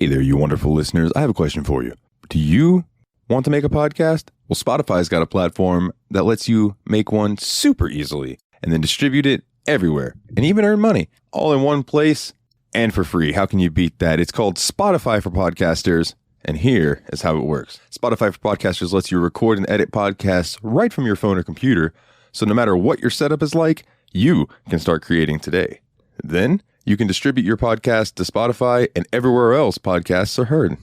Hey there, you wonderful listeners. I have a question for you. Do you want to make a podcast? Well, Spotify's got a platform that lets you make one super easily and then distribute it everywhere and even earn money all in one place and for free. How can you beat that? It's called Spotify for Podcasters. And here is how it works. Spotify for Podcasters lets you record and edit podcasts right from your phone or computer. So no matter what your setup is like, you can start creating today. Then you can distribute your podcast to Spotify and everywhere else podcasts are heard.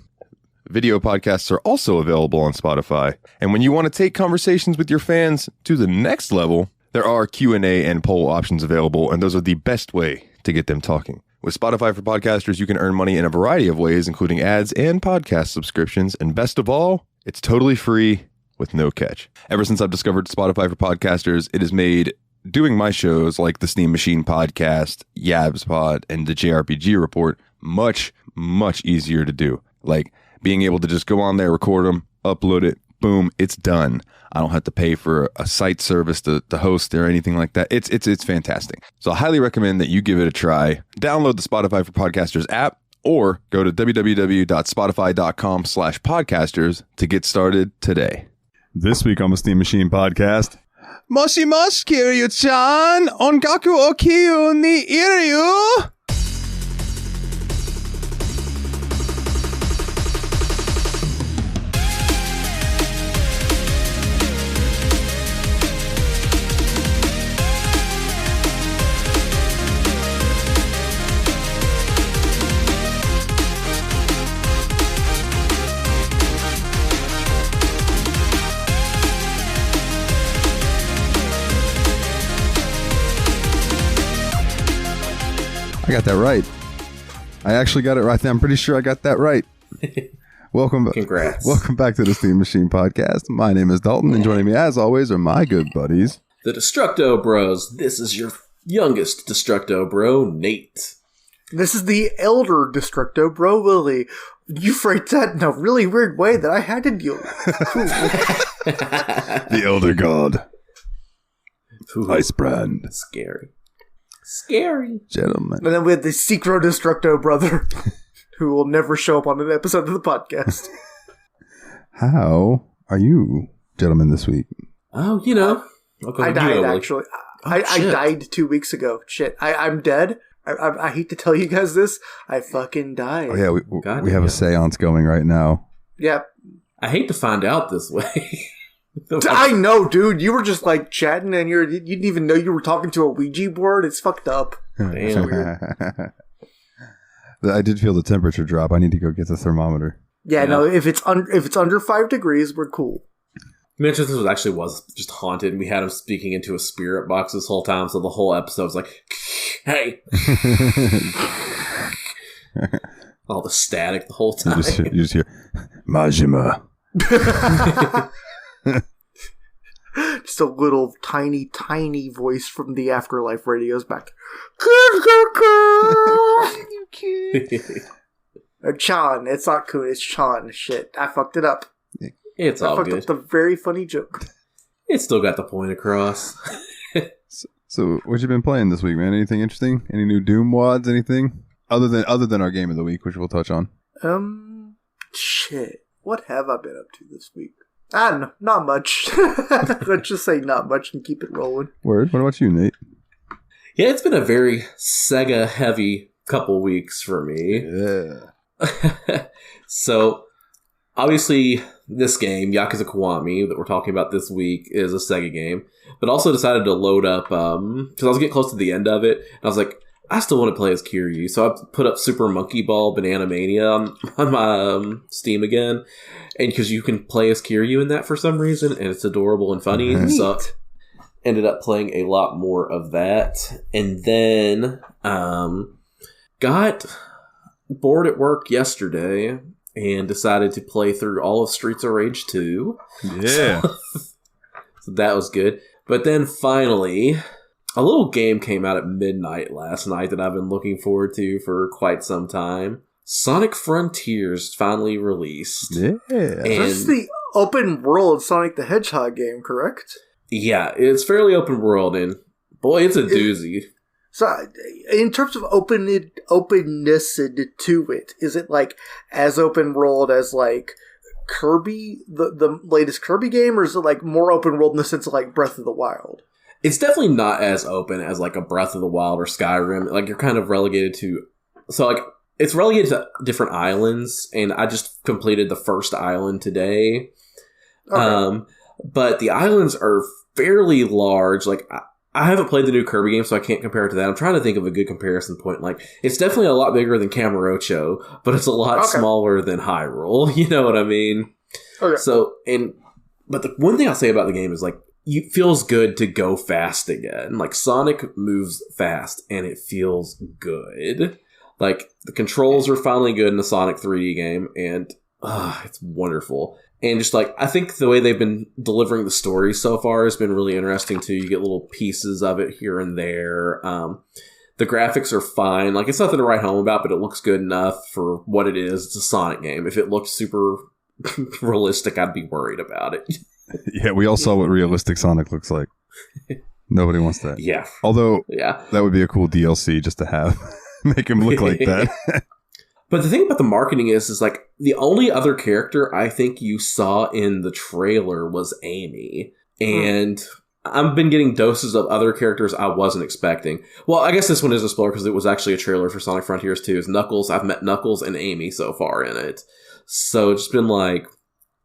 Video podcasts are also available on Spotify. And when you want to take conversations with your fans to the next level, there are Q&A and poll options available, and those are the best way to get them talking. With Spotify for Podcasters, you can earn money in a variety of ways, including ads and podcast subscriptions. And best of all, it's totally free with no catch. Ever since I've discovered Spotify for Podcasters, it has made doing my shows like the Steam Machine Podcast, Yabs Pod, and the JRPG Report much, much easier to do. Like being able to just go on there, record them, upload it, boom, it's done. I don't have to pay for a site service to host or anything like that. It's fantastic. So I highly recommend that you give it a try. Download the Spotify for Podcasters app or go to www.spotify.com/podcasters to get started today. This week on the Steam Machine Podcast. Moshi moshi Kiryu-chan, ongaku o kiyu ni iru. I got that right. I actually got it right. I'm pretty sure I got that right. Welcome. Congrats. Welcome back to the Steam Machine Podcast. My name is Dalton, and joining me as always are my good buddies, the Destructo Bros. This is your youngest Destructo Bro, Nate. This is the elder Destructo Bro, Willie. You phrased that in a really weird way that I had to deal with. Cool. the Elder God. Ooh, Ice Brand. Scary. Gentlemen. And then we had the Secro Destructo brother, who will never show up on an episode of the podcast. How are you, gentlemen, this week? Oh, you know. I died, actually. I died 2 weeks ago. Shit. I'm dead. I hate to tell you guys this. I fucking died. Oh, yeah. We have a seance going right now. Yeah. I hate to find out this way. I know, dude. You were just like chatting and you didn't even know you were talking to a Ouija board. It's fucked up. Damn. I did feel the temperature drop. I need to go get the thermometer. Yeah. No. If it's under 5 degrees, we're cool. Manchester was just haunted, and we had him speaking into a spirit box this whole time. So the whole episode was like, "Hey." All the static the whole time. You just hear Majima. Just a little tiny voice from the afterlife radios back. Chan. It's not Kun, it's Chan. Shit. I fucked it up. It's all good. I fucked up the very funny joke. It still got the point across. So what you been playing this week, man? Anything interesting? Any new Doom wads? Anything? Other than our game of the week, which we'll touch on. Shit. What have I been up to this week? I don't know. Not much. Let's just say not much and keep it rolling. Word. What about you, Nate? Yeah, it's been a very Sega-heavy couple weeks for me. Yeah. So, obviously, this game, Yakuza Kiwami, that we're talking about this week, is a Sega game. But also decided to load up, because I was getting close to the end of it, and I was like, I still want to play as Kiryu, so I put up Super Monkey Ball Banana Mania on my Steam again, and because you can play as Kiryu in that for some reason, and it's adorable and funny, so ended up playing a lot more of that, and then got bored at work yesterday and decided to play through all of Streets of Rage 2. Yeah. So that was good. But then finally, a little game came out at midnight last night that I've been looking forward to for quite some time. Sonic Frontiers finally released. Yeah. That's the open world Sonic the Hedgehog game, correct? Yeah, it's fairly open world, and boy, it's a doozy. So, in terms of openness to it, is it like as open world as like Kirby, the latest Kirby game, or is it like more open world in the sense of like Breath of the Wild? It's definitely not as open as like a Breath of the Wild or Skyrim. Like you're kind of relegated to, so like it's relegated to different islands, and I just completed the first island today. Okay. But the islands are fairly large. Like I haven't played the new Kirby game, so I can't compare it to that. I'm trying to think of a good comparison point. Like, it's definitely a lot bigger than Kamurocho, but it's a lot smaller than Hyrule. You know what I mean? Okay. So, but the one thing I'll say about the game is, like, it feels good to go fast again. Like, Sonic moves fast, and it feels good. Like, the controls are finally good in the Sonic 3D game, and it's wonderful. And just like, I think the way they've been delivering the story so far has been really interesting too. You get little pieces of it here and there. The graphics are fine. Like, it's nothing to write home about, but it looks good enough for what it is. It's a Sonic game. If it looked super realistic, I'd be worried about it. Yeah, we all saw what realistic Sonic looks like. Nobody wants that. Yeah. Although, that would be a cool DLC just to have. Make him look like that. But the thing about the marketing is like, the only other character I think you saw in the trailer was Amy. And I've been getting doses of other characters I wasn't expecting. Well, I guess this one is a spoiler because it was actually a trailer for Sonic Frontiers 2. Is Knuckles. I've met Knuckles and Amy so far in it. So it's been like,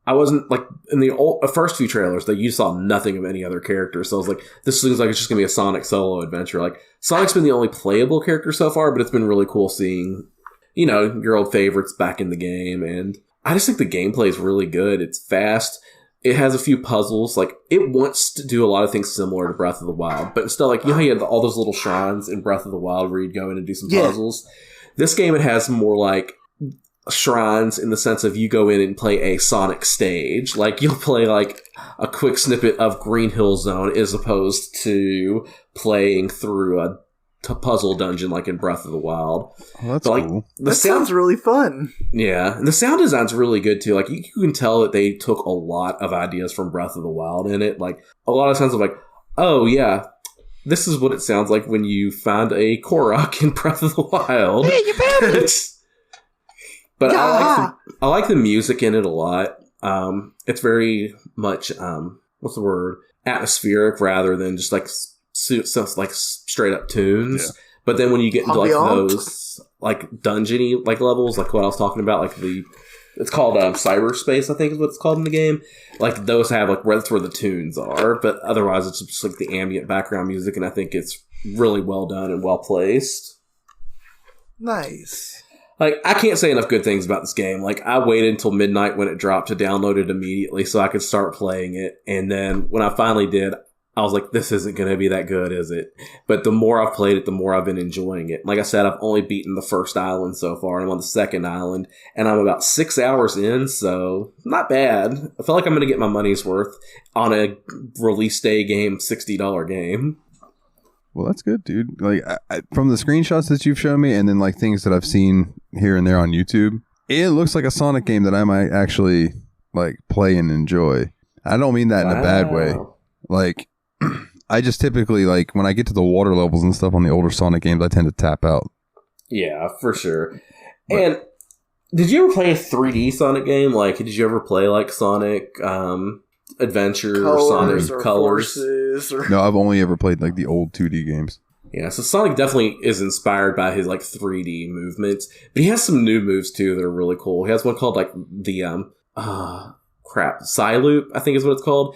I wasn't, like, in the first few trailers, that you saw nothing of any other characters. So I was like, this seems like it's just going to be a Sonic solo adventure. Like, Sonic's been the only playable character so far, but it's been really cool seeing, you know, your old favorites back in the game. And I just think the gameplay is really good. It's fast. It has a few puzzles. Like, it wants to do a lot of things similar to Breath of the Wild. But instead, like, you know how you had all those little shrines in Breath of the Wild where you'd go in and do some puzzles? This game, it has more, like, shrines in the sense of you go in and play a Sonic stage. Like, you'll play, like, a quick snippet of Green Hill Zone as opposed to playing through a puzzle dungeon like in Breath of the Wild. Oh, that's cool. That sounds really fun. Yeah. And the sound design's really good too. Like, you can tell that they took a lot of ideas from Breath of the Wild in it. Like, a lot of sounds of like, oh yeah, this is what it sounds like when you find a Korok in Breath of the Wild. Hey, you found it! But I like the music in it a lot. It's very much, what's the word? Atmospheric rather than just like straight up tunes. Yeah. But then when you get into like those like dungeony like levels, like what I was talking about, like it's called cyberspace, I think is what it's called in the game. Like those have like that's where the tunes are, but otherwise it's just like the ambient background music, and I think it's really well done and well placed. Nice. Like, I can't say enough good things about this game. Like, I waited until midnight when it dropped to download it immediately so I could start playing it. And then when I finally did, I was like, this isn't going to be that good, is it? But the more I've played it, the more I've been enjoying it. Like I said, I've only beaten the first island so far, and I'm on the second island, and I'm about 6 hours in, so not bad. I feel like I'm going to get my money's worth on a release day game, $60 game. Well, that's good, dude. Like, from the screenshots that you've shown me, and then like things that I've seen here and there on YouTube, it looks like a Sonic game that I might actually like play and enjoy. I don't mean that in a bad way. Like, I just typically, like, when I get to the water levels and stuff on the older Sonic games, I tend to tap out. Yeah, for sure. And did you ever play a 3D Sonic game? Like, did you ever play like Sonic Adventure or Sonic Colors? No, I've only ever played like the old 2D games. Yeah, so Sonic definitely is inspired by his like 3D movements, but he has some new moves too that are really cool. He has one called like the Psy-Loop, I think is what it's called.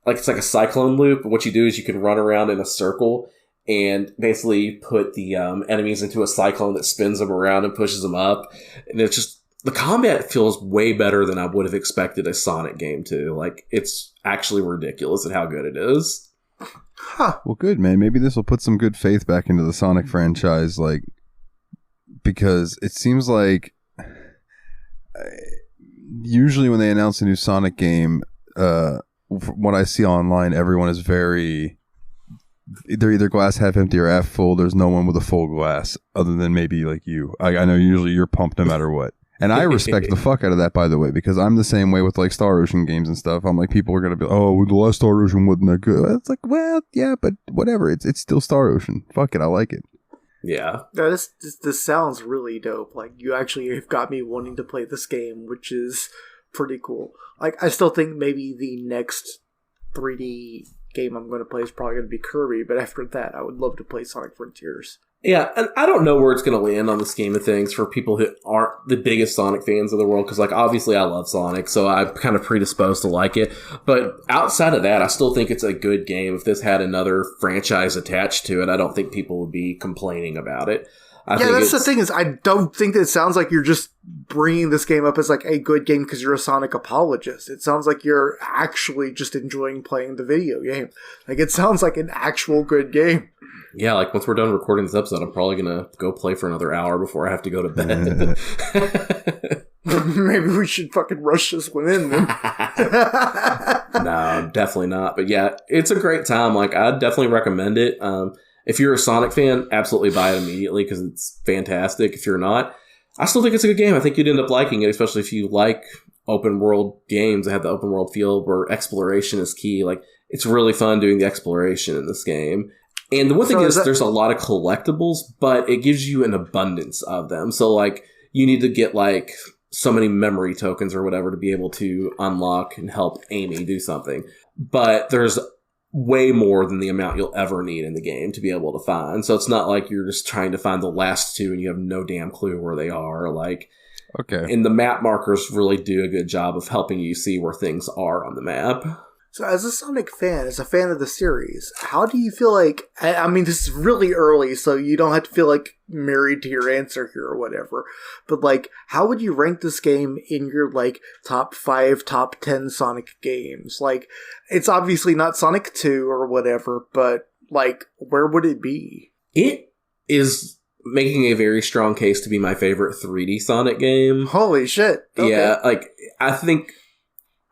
Like, it's like a cyclone loop. What you do is you can run around in a circle and basically put the enemies into a cyclone that spins them around and pushes them up. And it's just, the combat feels way better than I would have expected a Sonic game to. Like, it's actually ridiculous at how good it is. Huh. Well, good, man. Maybe this will put some good faith back into the Sonic franchise, like, because it seems like usually when they announce a new Sonic game, from what I see online, everyone is very, they're either glass half empty or half full. There's no one with a full glass other than maybe like you. I know usually you're pumped no matter what. And I respect the fuck out of that, by the way, because I'm the same way with like Star Ocean games and stuff. I'm like, people are going to be, oh, the last Star Ocean wasn't that good. It's like, well, yeah, but whatever. It's still Star Ocean. Fuck it. I like it. Yeah. No, this sounds really dope. Like, you actually have got me wanting to play this game, which is pretty cool. Like, I still think maybe the next 3D game I'm going to play is probably going to be Kirby, but after that, I would love to play Sonic Frontiers. Yeah, and I don't know where it's going to land on the scheme of things for people who aren't the biggest Sonic fans of the world, because, like, obviously I love Sonic, so I'm kind of predisposed to like it. But outside of that, I still think it's a good game. If this had another franchise attached to it, I don't think people would be complaining about it. Yeah, that's the thing is, I don't think that it sounds like you're just bringing this game up as like a good game because you're a Sonic apologist. It sounds like you're actually just enjoying playing the video game. Like, it sounds like an actual good game. Yeah, like, once we're done recording this episode, I'm probably going to go play for another hour before I have to go to bed. Maybe we should fucking rush this one in then. No, definitely not. But yeah, it's a great time. Like, I'd definitely recommend it. If you're a Sonic fan, absolutely buy it immediately because it's fantastic. If you're not, I still think it's a good game. I think you'd end up liking it, especially if you like open world games that have the open world feel where exploration is key. Like, it's really fun doing the exploration in this game. And the one thing is there's a lot of collectibles, but it gives you an abundance of them. So, like, you need to get, like, so many memory tokens or whatever to be able to unlock and help Amy do something. But there's way more than the amount you'll ever need in the game to be able to find. So it's not like you're just trying to find the last two and you have no damn clue where they are. Like, Okay. and the map markers really do a good job of helping you see where things are on the map. So as a Sonic fan, as a fan of the series, how do you feel like, I mean, this is really early, so you don't have to feel like married to your answer here or whatever, but like, how would you rank this game in your like top 5, top 10 Sonic games? Like, it's obviously not Sonic 2 or whatever, but like, where would it be? It is making a very strong case to be my favorite 3D Sonic game. Holy shit. Okay. Yeah, like, I think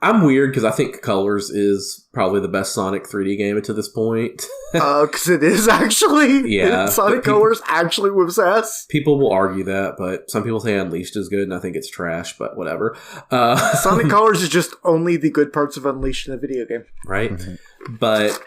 I'm weird because I think Colors is probably the best Sonic 3D game to this point. Because it is actually. Yeah. Sonic Colors actually whips ass. People will argue that, but some people say Unleashed is good, and I think it's trash, but whatever. Sonic Colors is just only the good parts of Unleashed in a video game. Right? But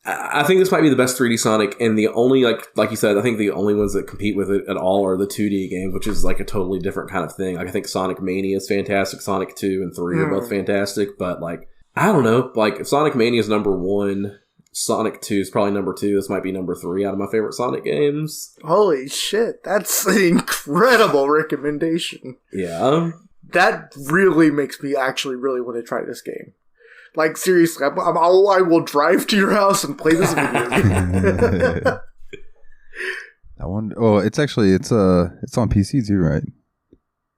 I think this might be the best 3D Sonic, and the only, like you said, I think the only ones that compete with it at all are the 2D games, which is like a totally different kind of thing. Like, I think Sonic Mania is fantastic, Sonic 2 and 3 are both fantastic, but like, I don't know, like, if Sonic Mania is number 1, Sonic 2 is probably number 2, this might be number 3 out of my favorite Sonic games. Holy shit, that's an incredible recommendation. Yeah. That really makes me actually really want to try this game. Like, seriously, I will drive to your house and play this video game. I wonder. Oh, it's on PC too, right?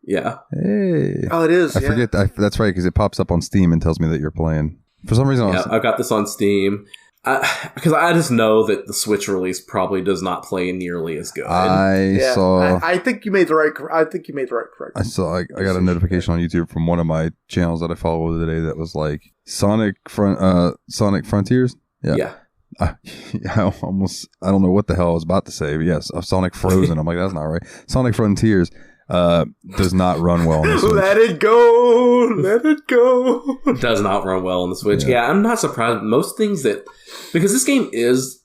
Yeah. Hey. Oh, it is. I forget. That's right, because it pops up on Steam and tells me that you're playing. For some reason, I got this on Steam. Because I just know that the Switch release probably does not play nearly as good. I think you made the right correction. I saw. I got a notification on YouTube from one of my channels that I follow today that was like Sonic Frontiers. Yeah. I don't know what the hell I was about to say, but yes, Sonic Frozen. I'm like, that's not right. Sonic Frontiers does not run well on the Switch. Let it go. Does not run well on the Switch. Yeah, I'm not surprised. Most things because this game is,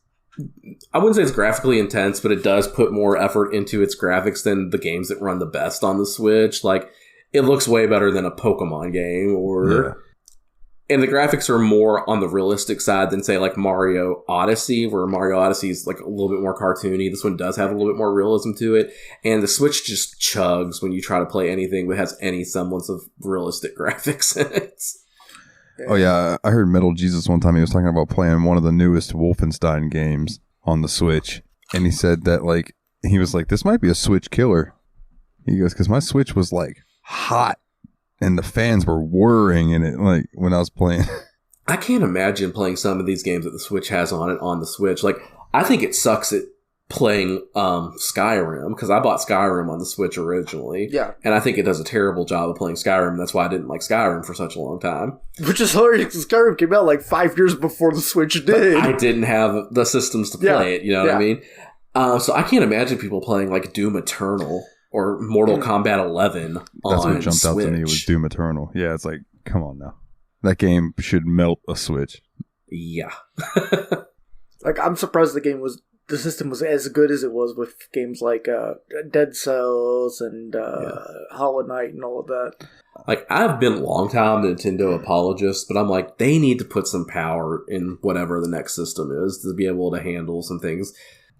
I wouldn't say it's graphically intense, but it does put more effort into its graphics than the games that run the best on the Switch. Like, it looks way better than a Pokemon game and the graphics are more on the realistic side than, say, like Mario Odyssey, where Mario Odyssey is like a little bit more cartoony. This one does have a little bit more realism to it. And the Switch just chugs when you try to play anything that has any semblance of realistic graphics in it. Oh, yeah. I heard Metal Jesus one time. He was talking about playing one of the newest Wolfenstein games on the Switch. And he said that, like, he was like, this might be a Switch killer. He goes, because my Switch was, like, hot. And the fans were whirring in it, like, when I was playing. I can't imagine playing some of these games that the Switch has on it on the Switch. Like, I think it sucks at playing Skyrim, because I bought Skyrim on the Switch originally. Yeah. And I think it does a terrible job of playing Skyrim. That's why I didn't like Skyrim for such a long time. Which is hilarious, because Skyrim came out like 5 years before the Switch did. But I didn't have the systems to play it, you know what I mean? So I can't imagine people playing, like, Doom Eternal or Mortal Kombat 11 on That's what jumped Switch. out to me was Doom Eternal. Yeah, it's like, come on now. That game should melt a Switch. Yeah. Like, I'm surprised the game was the system was as good as it was with games like Dead Cells and Hollow Knight and all of that. Like, I've been a long time Nintendo apologist, but I'm like, they need to put some power in whatever the next system is to be able to handle some things.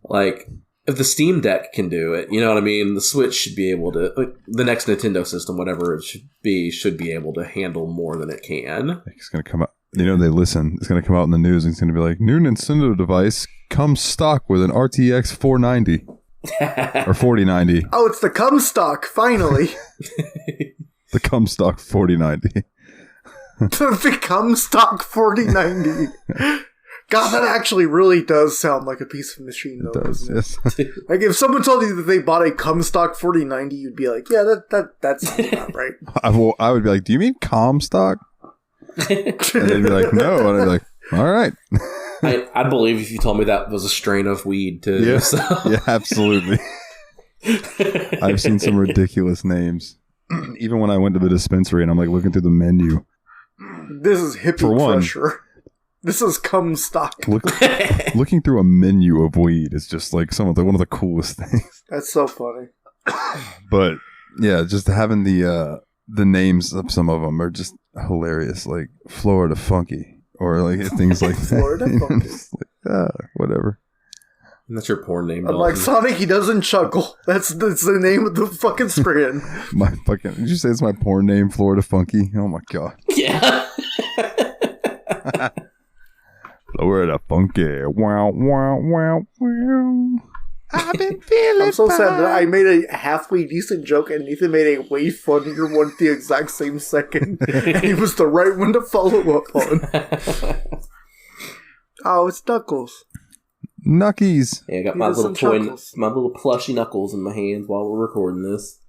Like, if the Steam Deck can do it, you know what I mean? The Switch should be able to, like, the next Nintendo system, whatever it should be able to handle more than it can. It's going to come out. You know, they listen. It's going to come out in the news and it's going to be like, new Nintendo device comes stock with an RTX 490 or 4090. Oh, it's the Cumstock, finally. The Cumstock 4090. The Cumstock 4090. God, that actually really does sound like a piece of machine, though. It does, yes. Like, if someone told you that they bought a Cumstock 4090, you'd be like, yeah, that's not right. I would be like, do you mean Comstock? And they'd be like, no. And I'd be like, all right. I'd believe if you told me that was a strain of weed, too. Yeah, So. Yeah, absolutely. I've seen some ridiculous names. Even when I went to the dispensary and I'm like looking through the menu. This is hippie pressure. This is Cumstock. Looking through a menu of weed is just like one of the coolest things. That's so funny. But yeah, just having the names of some of them are just hilarious, like Florida Funky or like things like Florida that. Funky. Just like, whatever. And that's your porn name. I'm like, Sonic, he doesn't chuckle. That's the name of the fucking strain. Did you say it's my porn name, Florida Funky? Oh my god. Yeah. Florida Funky. Wow, wow, wow, wow. I've been feeling I'm so sad that I made a halfway decent joke and Nathan made a way funnier one at the exact same second. And he was the right one to follow up on. Oh, it's Knuckles. Knuckies. Yeah, I got my little toy, my little plushy Knuckles in my hands while we're recording this.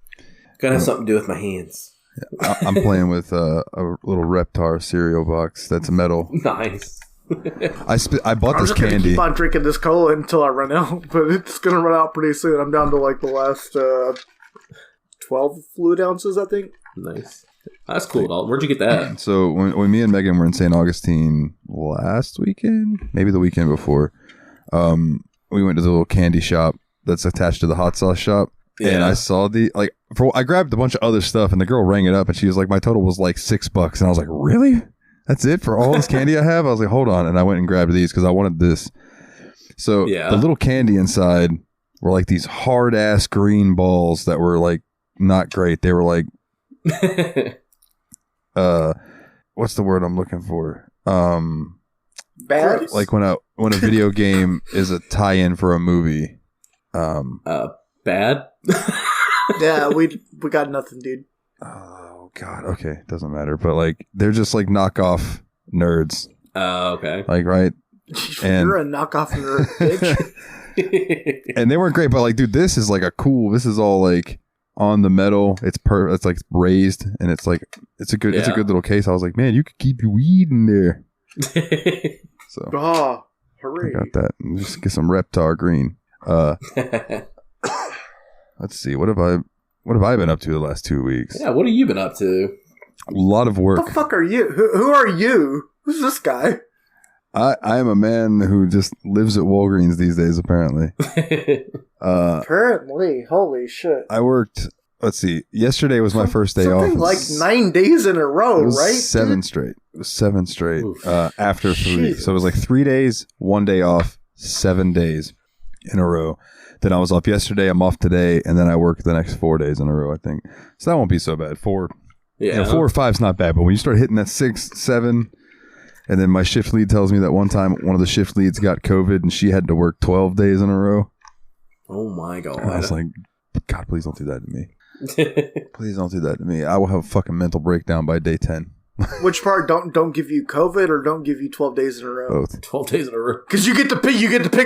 Gotta have something to do with my hands. I'm playing with a little Reptar cereal box that's metal. Nice. I bought this candy. Gonna keep on drinking this cola until I run out, but it's gonna run out pretty soon. I'm down to like the last 12 fluid ounces, I think. Nice. That's cool, dog. Where'd you get that? So when me and Megan were in St. Augustine last weekend, maybe the weekend before, we went to the little candy shop that's attached to the hot sauce shop. Yeah. And I saw I grabbed a bunch of other stuff and the girl rang it up and she was like, my total was like $6. And I was like, really? That's it for all this candy I have? I was like, hold on. And I went and grabbed these because I wanted this. So the little candy inside were like these hard ass green balls that were like not great. They were like, what's the word I'm looking for? Bad? Like when a video game is a tie-in for a movie. Bad? Yeah, we got nothing, dude. Oh god, okay, doesn't matter. But like they're just like knockoff nerds. Okay. Like, right? And you're a knockoff nerd, bitch. And they weren't great, but like, dude, this is like this is all like on the metal. It's like raised and it's like it's a good little case. I was like, man, you could keep your weed in there. So hooray. I got that. And just get some Reptar green. Let's see. What have I been up to the last 2 weeks? Yeah, what have you been up to? A lot of work. What the fuck are you? Who are you? Who's this guy? I am a man who just lives at Walgreens these days, apparently. Apparently. Holy shit. I worked, let's see, yesterday was my first day off. Something like 9 days in a row, right? 7 straight. It was 7 straight after 3. So it was like 3 days, 1 day off, 7 days in a row. Then I was off yesterday, I'm off today, and then I work the next 4 days in a row, I think. So that won't be so bad. 4 or 5 is not bad, but when you start hitting that 6, 7, and then my shift lead tells me that one time one of the shift leads got COVID and she had to work 12 days in a row. Oh my god. And I was like, God, please don't do that to me. Please don't do that to me. I will have a fucking mental breakdown by day 10. Which part don't give you COVID or don't give you 12 days in a row? Both. 12 days in a row. Because you get to pick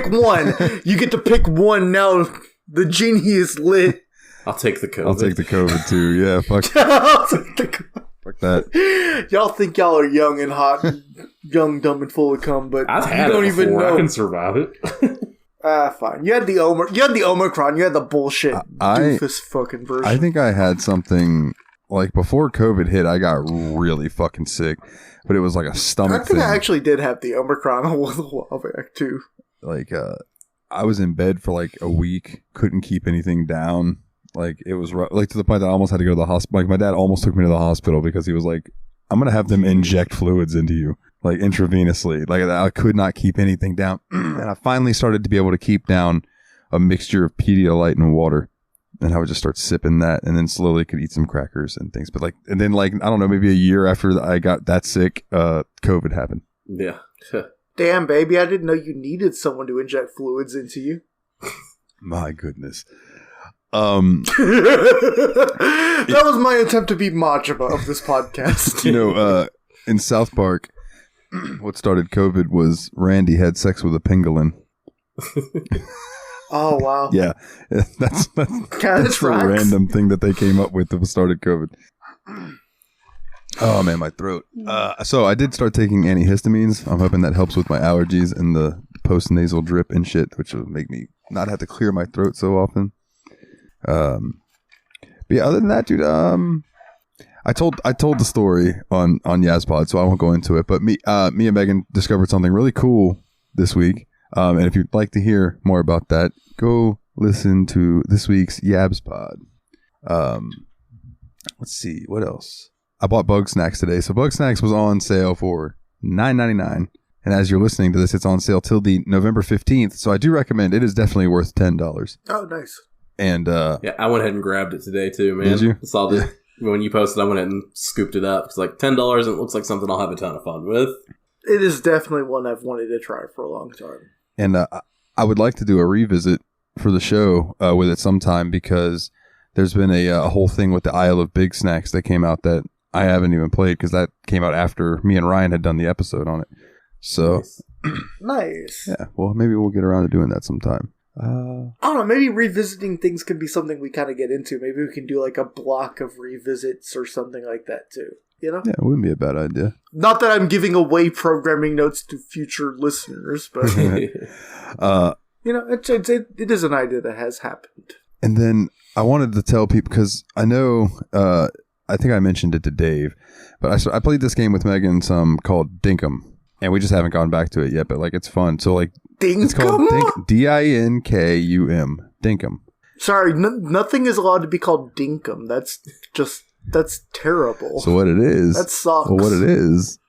one. You get to pick one. Now the genie is lit. I'll take the COVID. I'll take the COVID too. Yeah, fuck. I'll take the COVID. Fuck that. Y'all think y'all are young and hot, young, dumb, and full of cum, but I've had you don't it before. even know. I can survive it. Fine. You had the Omicron. You had the bullshit doofus fucking version. I think I had something like before COVID hit. I got really fucking sick, but it was like a stomach thing. I actually did have the Omicron a while back too. Like, I was in bed for like a week, couldn't keep anything down. Like it was like to the point that I almost had to go to the hospital. Like my dad almost took me to the hospital because he was like, I'm going to have them inject fluids into you, like intravenously. Like I could not keep anything down. And I finally started to be able to keep down a mixture of Pedialyte and water. And I would just start sipping that, and then slowly could eat some crackers and things. But like, and then like, I don't know, maybe a year after I got that sick, COVID happened. Yeah. Damn, baby, I didn't know you needed someone to inject fluids into you. My goodness. That was my attempt to be Majima of this podcast. In South Park, what started COVID was Randy had sex with a pangolin. Oh, wow. Yeah, that's the random thing that they came up with that started COVID. Oh man, my throat. So I did start taking antihistamines. I'm hoping that helps with my allergies and the post-nasal drip and shit, which will make me not have to clear my throat so often. But yeah, other than that, dude, I told the story on Yazpod, so I won't go into it. But me and Megan discovered something really cool this week. And if you'd like to hear more about that, go listen to this week's Yabs Pod. Let's see, what else? I bought Bug Snacks today. So Bug Snacks was on sale for $9.99. And as you're listening to this, it's on sale till the November 15th. So I do recommend it. Is definitely worth $10. Oh, nice. And yeah, I went ahead and grabbed it today too, man. Did you? I saw the when you posted, I went ahead and scooped it up. It's like $10, and it looks like something I'll have a ton of fun with. It is definitely one I've wanted to try for a long time. And I would like to do a revisit for the show with it sometime, because there's been a whole thing with the Isle of Big Snacks that came out that I haven't even played, because that came out after me and Ryan had done the episode on it. So, nice. Yeah, well, maybe we'll get around to doing that sometime. I don't know, maybe revisiting things could be something we kind of get into. Maybe we can do like a block of revisits or something like that too. You know? Yeah, it wouldn't be a bad idea. Not that I'm giving away programming notes to future listeners, but it is an idea that has happened. And then I wanted to tell people, because I know, I think I mentioned it to Dave, but I played this game with Megan called Dinkum, and we just haven't gone back to it yet. But like, it's fun. So like, Dinkum? It's called Dinkum. Dinkum. Sorry, nothing is allowed to be called Dinkum. That's terrible. So what it is? That sucks. Well, what it is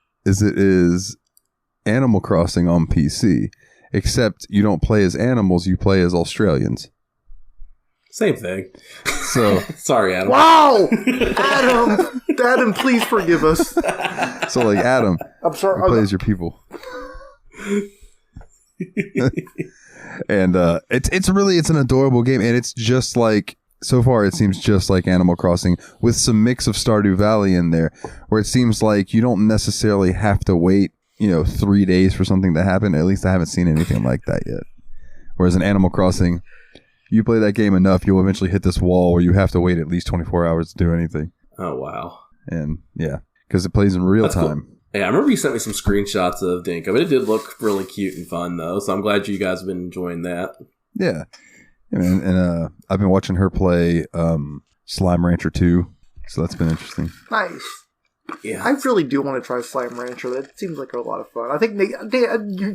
Animal Crossing on PC, except you don't play as animals, you play as Australians. Same thing. So sorry, Adam. Wow, Adam, please forgive us. So like Adam, I'm sorry. You play as your people. And it's an adorable game, and it's just like, so far it seems just like Animal Crossing with some mix of Stardew Valley in there, where it seems like you don't necessarily have to wait 3 days for something to happen. At least I haven't seen anything like that yet. Whereas in Animal Crossing, you play that game enough, you'll eventually hit this wall where you have to wait at least 24 hours to do anything. Oh wow. And yeah, because it plays in real time. Cool. Yeah, I remember you sent me some screenshots of Dinkum. It did look really cute and fun, though, so I'm glad you guys have been enjoying that. Yeah. And I've been watching her play Slime Rancher 2, so that's been interesting. Nice. Yeah. I really do want to try Slime Rancher. That seems like a lot of fun. I think, Nate,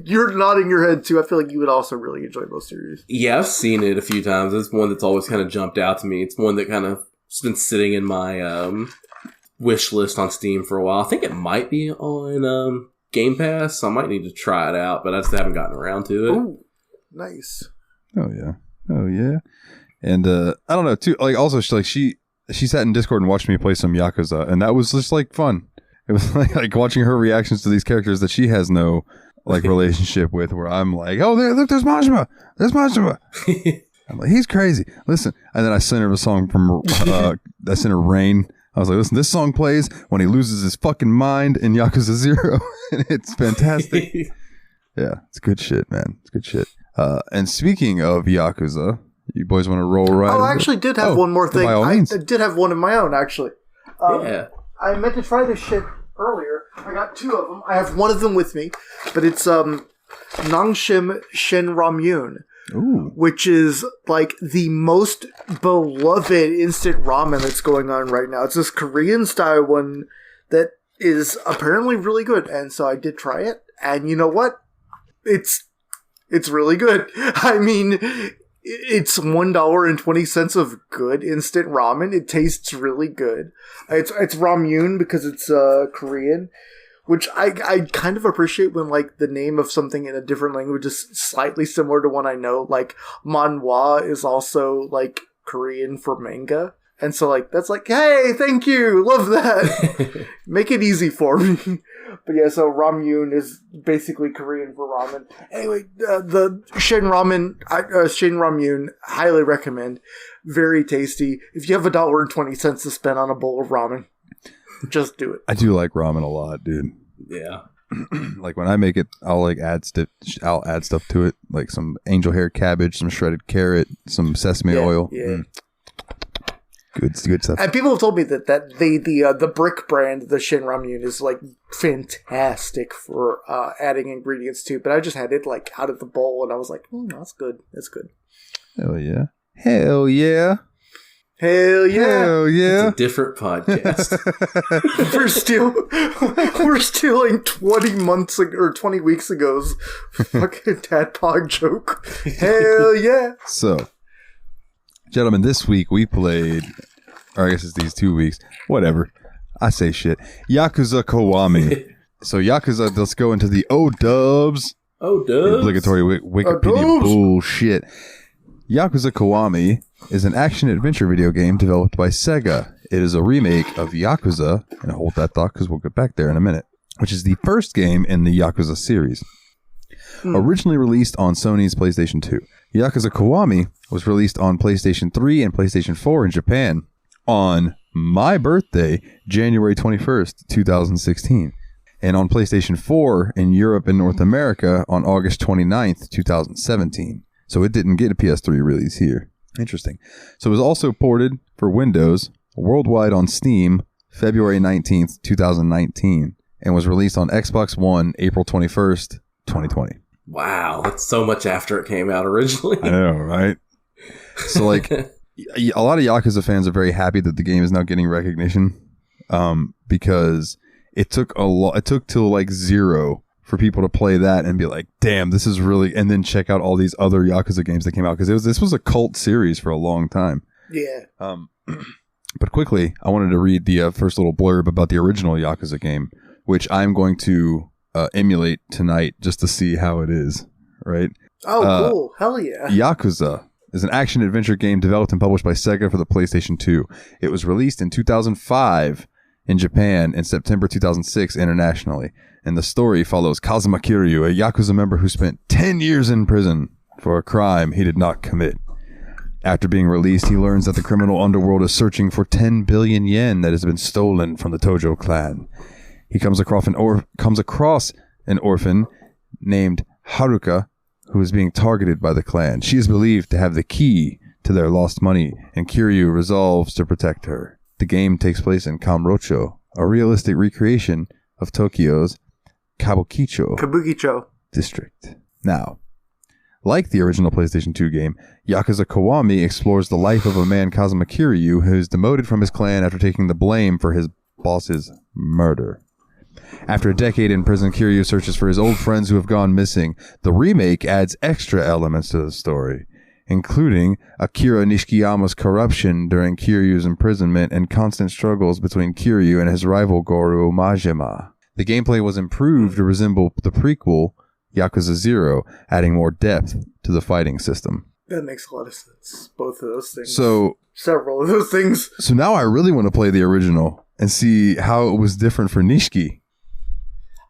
you're nodding your head, too. I feel like you would also really enjoy those series. Yeah, I've seen it a few times. It's one that's always kind of jumped out to me. It's one that kind of has been sitting in my wish list on Steam for a while. I think it might be on Game Pass, so I might need to try it out, but I just haven't gotten around to it. Ooh, nice. Oh yeah. And I don't know too. Like also, she sat in Discord and watched me play some Yakuza, and that was just like fun. It was like watching her reactions to these characters that she has no like relationship with. Where I'm like, oh, there's Majima. There's Majima. I'm like, he's crazy. Listen, and then I sent her a song from I sent her Rain. I was like, listen, this song plays when he loses his fucking mind in Yakuza 0, and it's fantastic. Yeah, it's good shit, man. It's good shit. And speaking of Yakuza, you boys want to roll right? Oh, I actually did have one more thing. I did have one of my own, actually. Yeah. I meant to try this shit earlier. I got two of them. I have one of them with me, but it's Nangshim Shinramyun. Ooh. Which is like the most beloved instant ramen that's going on right now. It's this Korean style one that is apparently really good, and so I did try it. And you know what? It's It's really good. I mean, it's $1.20 of good instant ramen. It tastes really good. It's ramyun because it's Korean, which I kind of appreciate when like the name of something in a different language is slightly similar to one I know. Like manhwa is also like Korean for manga. And so like that's like, hey, thank you, love that. Make it easy for me. But yeah, so ramyun is basically Korean for ramen. Anyway, the Shin ramyun, highly recommend. Very tasty. If you have $1.20 to spend on a bowl of ramen, just do it. I do like ramen a lot, dude. Yeah. Like when I make it, I'll add stuff to it, like some angel hair cabbage, some shredded carrot, some sesame oil. Yeah. Good stuff. And people have told me that the brick brand, the Shin ramyun, is like fantastic for adding ingredients to. But I just had it like out of the bowl, and I was like, that's good. That's good. Hell yeah! Hell yeah! Hell yeah! Hell yeah! It's a different podcast. we're stealing 20 months ago, or 20 weeks ago's fucking tadpog joke. Hell yeah! So, gentlemen, this week we played, or I guess it's these 2 weeks, whatever. I say shit. Yakuza Kiwami. So Yakuza, let's go into the O-dubs. O-dubs. Obligatory Wikipedia bullshit. Yakuza Kiwami is an action-adventure video game developed by Sega. It is a remake of Yakuza, and hold that thought because we'll get back there in a minute, which is the first game in the Yakuza series. Originally released on Sony's PlayStation 2. Yakuza Kiwami was released on PlayStation 3 and PlayStation 4 in Japan on my birthday, January 21st, 2016. And on PlayStation 4 in Europe and North America on August 29th, 2017. So it didn't get a PS3 release here. Interesting. So it was also ported for Windows worldwide on Steam February 19th, 2019. And was released on Xbox One April 21st, 2020. Wow, that's so much after it came out originally. I know, right? So, like, a lot of Yakuza fans are very happy that the game is now getting recognition, because it took till like zero for people to play that and be like, "Damn, this is really," and then check out all these other Yakuza games that came out because this was a cult series for a long time. Yeah. But quickly, I wanted to read the first little blurb about the original Yakuza game, which I'm going to emulate tonight just to see how it is, right? Oh, cool. Hell yeah. Yakuza is an action-adventure game developed and published by Sega for the PlayStation 2. It was released in 2005 in Japan and September 2006 internationally. And the story follows Kazuma Kiryu, a Yakuza member who spent 10 years in prison for a crime he did not commit. After being released, he learns that the criminal underworld is searching for 10 billion yen that has been stolen from the Tojo clan. He comes across an orphan named Haruka who is being targeted by the clan. She is believed to have the key to their lost money, and Kiryu resolves to protect her. The game takes place in Kamurocho, a realistic recreation of Tokyo's Kabukicho district. Now, like the original PlayStation 2 game, Yakuza Kiwami explores the life of a man, Kazuma Kiryu, who is demoted from his clan after taking the blame for his boss's murder. After a decade in prison, Kiryu searches for his old friends who have gone missing. The remake adds extra elements to the story, including Akira Nishikiyama's corruption during Kiryu's imprisonment and constant struggles between Kiryu and his rival Goro Majima. The gameplay was improved to resemble the prequel, Yakuza 0, adding more depth to the fighting system. That makes a lot of sense. Both of those things. Several of those things. So now I really want to play the original and see how it was different for Nishiki.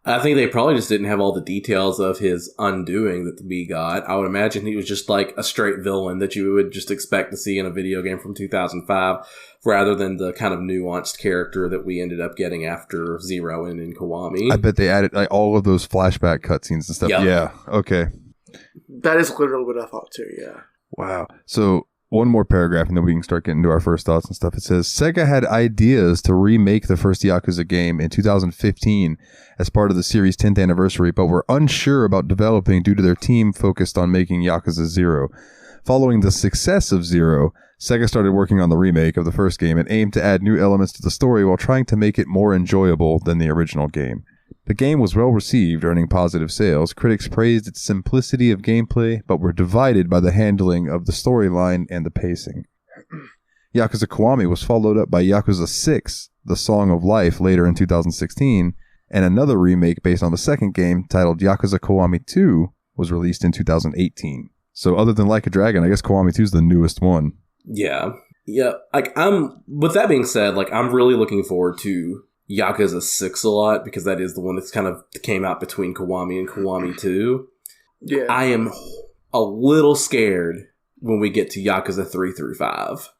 I think they probably just didn't have all the details of his undoing that we got. I would imagine he was just like a straight villain that you would just expect to see in a video game from 2005, rather than the kind of nuanced character that we ended up getting after Zero and in Kiwami. I bet they added like all of those flashback cutscenes and stuff. Yep. Yeah. Okay. That is literally what I thought too. Yeah. Wow. So one more paragraph and then we can start getting into our first thoughts and stuff. It says, Sega had ideas to remake the first Yakuza game in 2015 as part of the series' 10th anniversary, but were unsure about developing due to their team focused on making Yakuza 0. Following the success of 0, Sega started working on the remake of the first game and aimed to add new elements to the story while trying to make it more enjoyable than the original game. The game was well received, earning positive sales. Critics praised its simplicity of gameplay, but were divided by the handling of the storyline and the pacing. Yakuza Kiwami was followed up by Yakuza 6, The Song of Life, later in 2016, and another remake based on the second game, titled Yakuza Kiwami 2, was released in 2018. So other than Like a Dragon, I guess Kiwami 2 is the newest one. Yeah. Yeah. Like, with that being said, like, I'm really looking forward to Yakuza 6 a lot, because that is the one that's kind of came out between Kiwami and Kiwami 2. Yeah. I am a little scared when we get to Yakuza 3 through 5.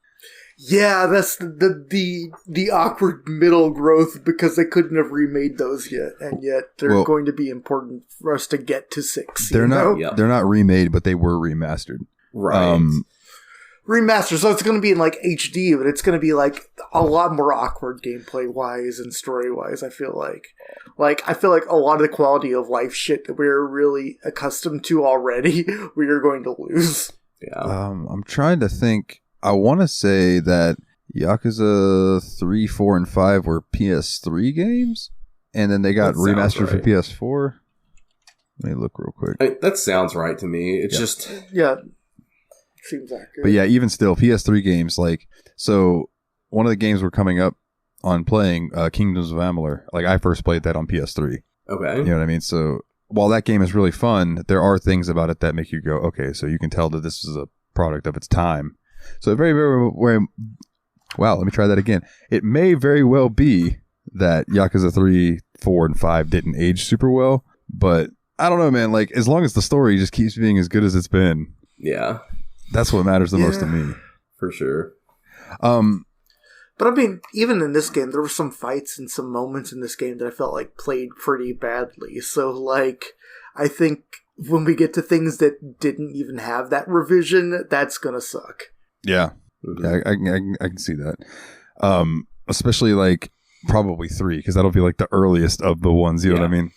Yeah, that's the awkward middle growth, because they couldn't have remade those yet, and yet they're going to be important for us to get to 6. They're not remade, but they were remastered. Right. Remastered, so it's going to be in like HD, but it's going to be like a lot more awkward gameplay wise and story wise. I feel like a lot of the quality of life shit that we're really accustomed to already, we are going to lose. Yeah. I'm trying to think. I want to say that Yakuza 3, 4, and 5 were PS3 games, and then they got remastered for PS4. Let me look real quick. That sounds right to me. It's just... Yeah. Seems accurate. But yeah, even still, PS3 games, like... So, one of the games we're coming up on playing, Kingdoms of Amalur, like, I first played that on PS3. Okay. You know what I mean? So, while that game is really fun, there are things about it that make you go, okay, so you can tell that this is a product of its time. So very, very, very, wow, let me try that again. It may very well be that Yakuza 3, 4, and 5 didn't age super well, but I don't know, man. Like, as long as the story just keeps being as good as it's been, yeah, that's what matters the most to me. For sure. But I mean, even in this game, there were some fights and some moments in this game that I felt like played pretty badly. So, like, I think when we get to things that didn't even have that revision, that's gonna suck. Yeah, yeah, I can see that. Especially like probably 3, because that'll be like the earliest of the ones. You know what I mean?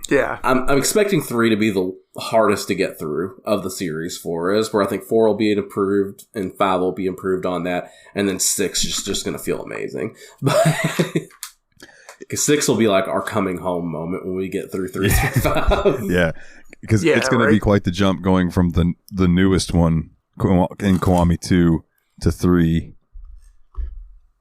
Yeah, I'm expecting 3 to be the hardest to get through of the series for us. Where I think 4 will be improved and 5 will be improved on that, and then 6 is just going to feel amazing. But 6 will be like our coming home moment when we get through 3 through 5. Yeah, because it's going to be quite the jump going from the newest one in Kiwami 2 to 3.